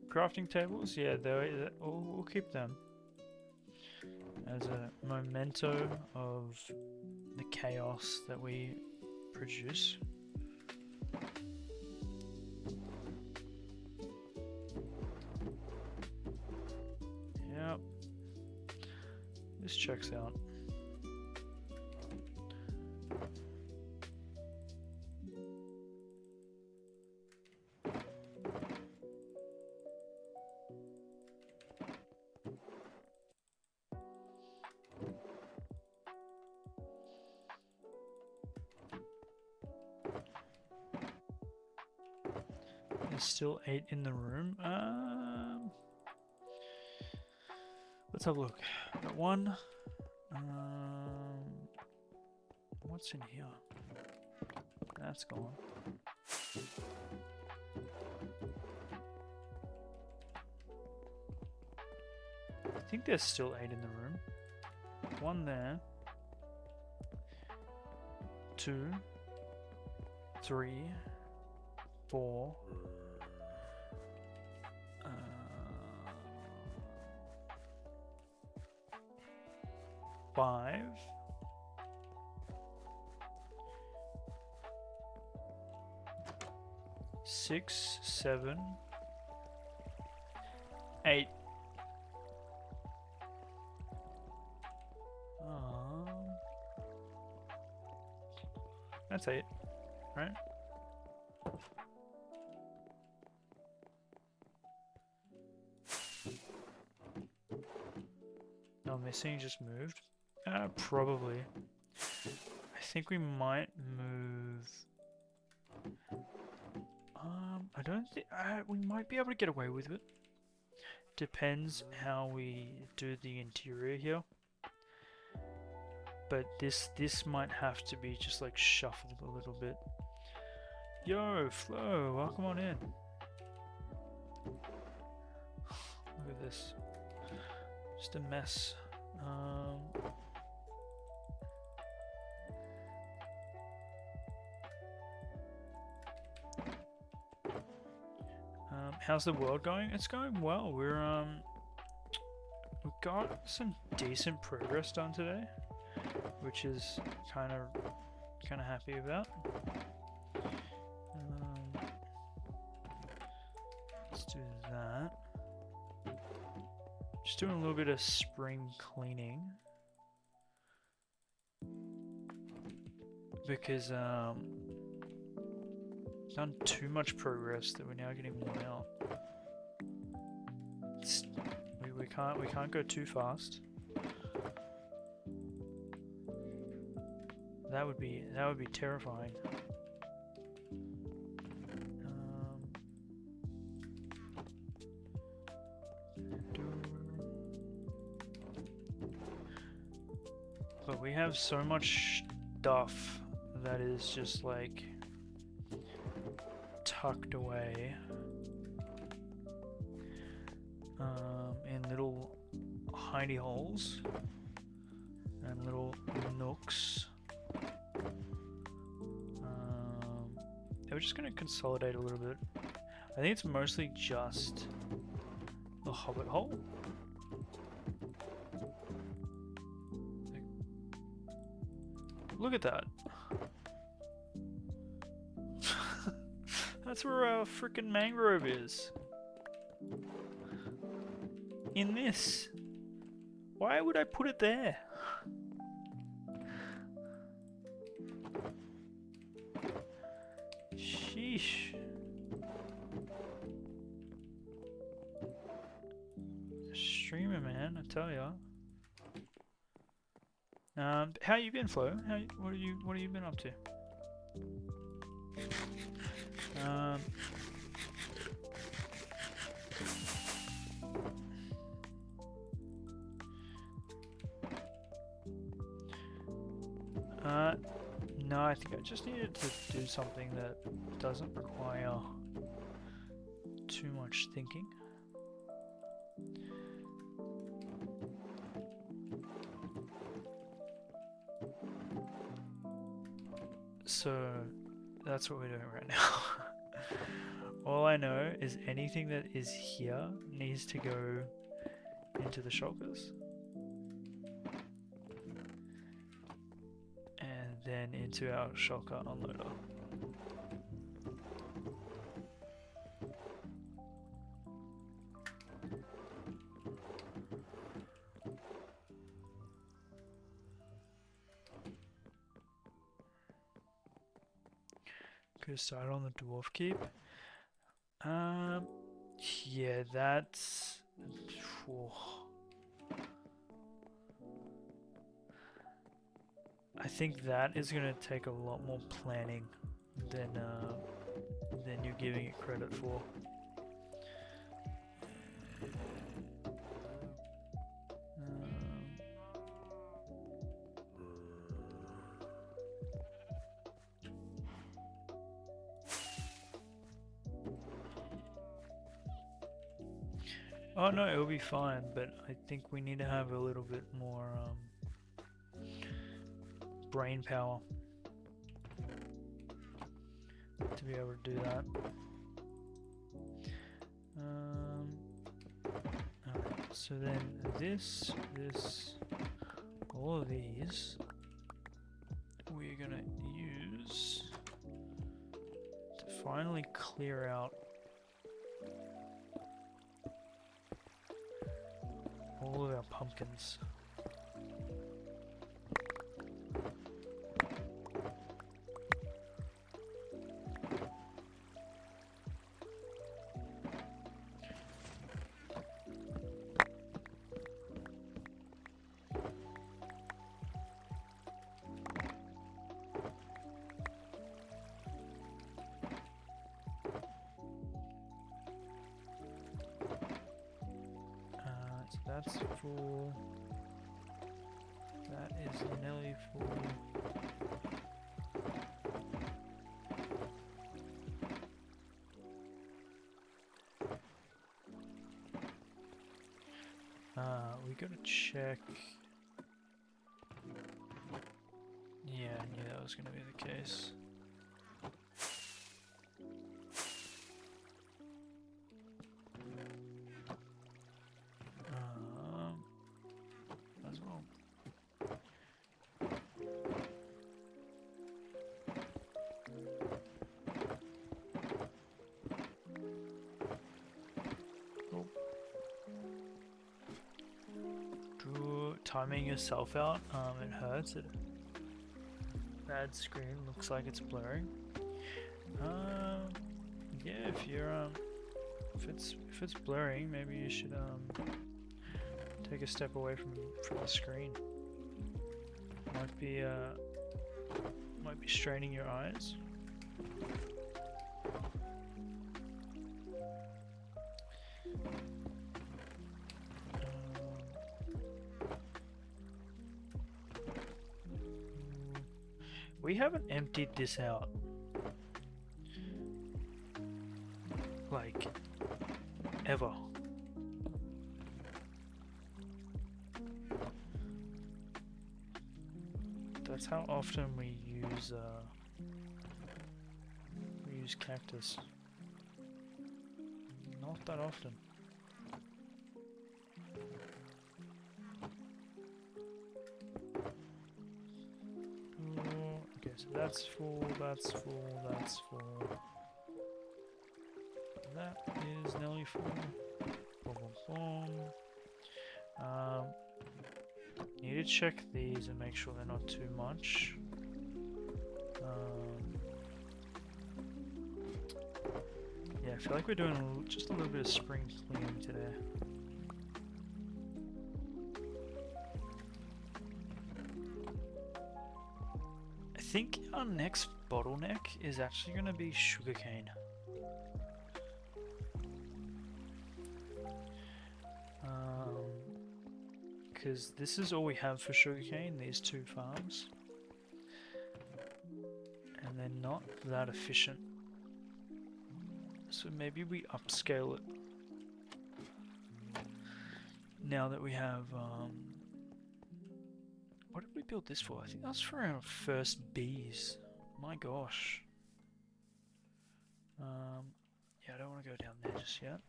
Crafting tables, yeah, we'll keep them as a memento of the chaos that we produce. This checks out. There's still 8 in the room. Let's have a look. Got 1. What's in here? That's gone. I think there's still 8 in the room. 1 there. 2, 3, 4. 5. 6, 7, 8. That's 8, right? No, missing just moved. Probably. I think we might move. I don't think we might be able to get away with it. Depends how we do the interior here. But this might have to be just like shuffled a little bit. Yo, Flo, welcome on in. Look at this. Just a mess. How's the world going? It's going well. We've got some decent progress done today, which is kind of happy about. Let's do that. Just doing a little bit of spring cleaning because done too much progress that we're now getting worn out. We can't go too fast. That would be terrifying. But we have so much stuff that is just like tucked away in little hidey holes and little nooks. We're just going to consolidate a little bit. I think it's mostly just the hobbit hole. Look at that. That's where our freaking mangrove is. In this. Why would I put it there? Sheesh. Streamer, man, I tell ya. How you been, Flo? What have you been up to? No, I think I just needed to do something that doesn't require too much thinking. So that's what we're doing right now. All I know is anything that is here needs to go into the shulkers. And then into our shulker unloader. Go start on the dwarf keep. Yeah, that's. Whew. I think that is gonna take a lot more planning than you're giving it credit for. Oh no, it'll be fine, but I think we need to have a little bit more brain power to be able to do that. Alright, so then this, all of these, we're gonna use to finally clear out all of our pumpkins. So that's full. That is nearly full. We gotta check. Yeah, I knew that was gonna be the case. As well. Timing yourself out, it hurts. Bad screen looks like it's blurring. Yeah, if you're if it's blurring, maybe you should take a step away from the screen. Might be straining your eyes. We haven't emptied this out, like, ever. That's how often we use cactus. Not that often. Okay, so that's full, that's full, that's full. That is nearly full. Boom, boom, boom. Need to check these and make sure they're not too much. Yeah, I feel like we're doing just a little bit of spring cleaning today. I think our next bottleneck is actually going to be sugarcane. Because this is all we have for sugarcane, these two farms. And they're not that efficient. So maybe we upscale it. Now that we have, what did we build this for? I think that's for our first bees. My gosh. Yeah, I don't want to go down there just yet.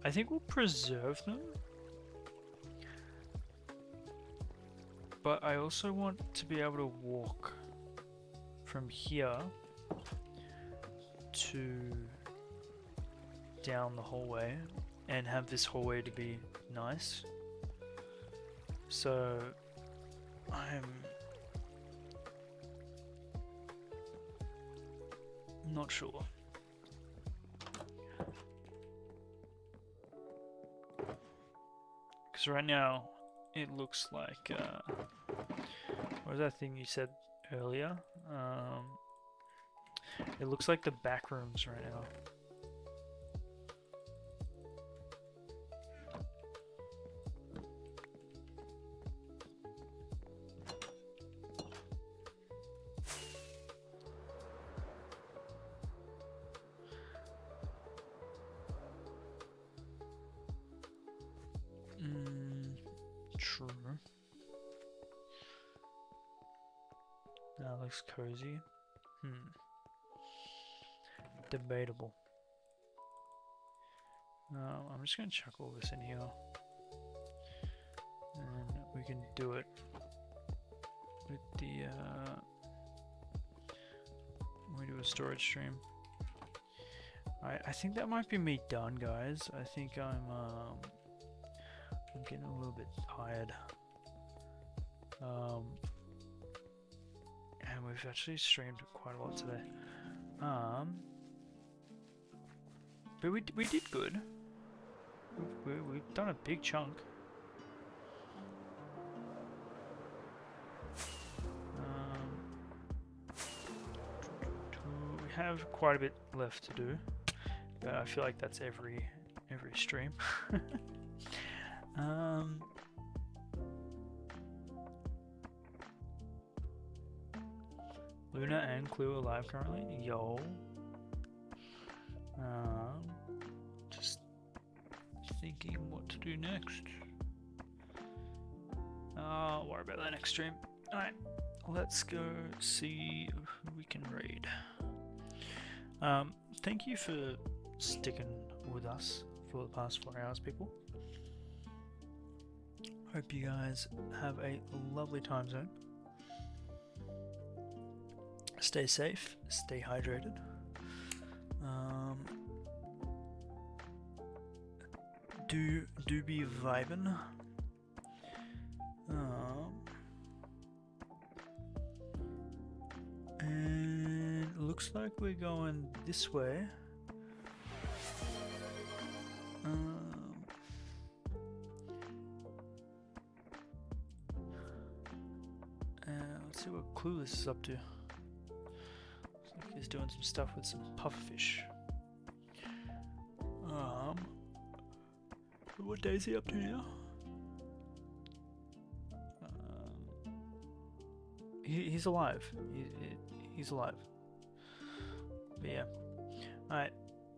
I think we'll preserve them. But I also want to be able to walk from here to down the hallway and have this hallway to be nice. So I'm not sure. Because right now it looks like what was that thing you said earlier? It looks like the back rooms right now. True. That looks cozy. Debatable. I'm just gonna chuck all this in here, and we can do it with the when we do a storage stream. I think that might be me done, guys. I think I'm getting a little bit tired. And we've actually streamed quite a lot today. But we did good. We've done a big chunk. We have quite a bit left to do, but I feel like that's every stream. Luna and Clue alive currently? Yo. Just thinking what to do next. I'll worry about that next stream. Alright, let's go see who we can raid. Thank you for sticking with us for the past 4 hours, people. Hope you guys have a lovely time zone. Stay safe, stay hydrated. Do be vibing. And looks like we're going this way. Let's see what Clueless is up to. Looks like he's doing some stuff with some pufferfish. What day is he up to now? He's alive. He's alive. But yeah. Alright.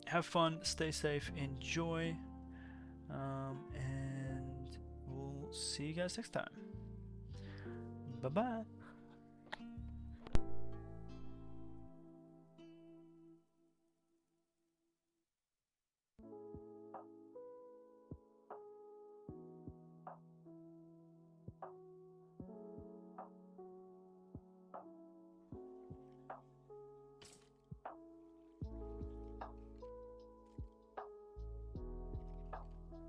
Have fun. Stay safe. Enjoy. And we'll see you guys next time. Bye-bye.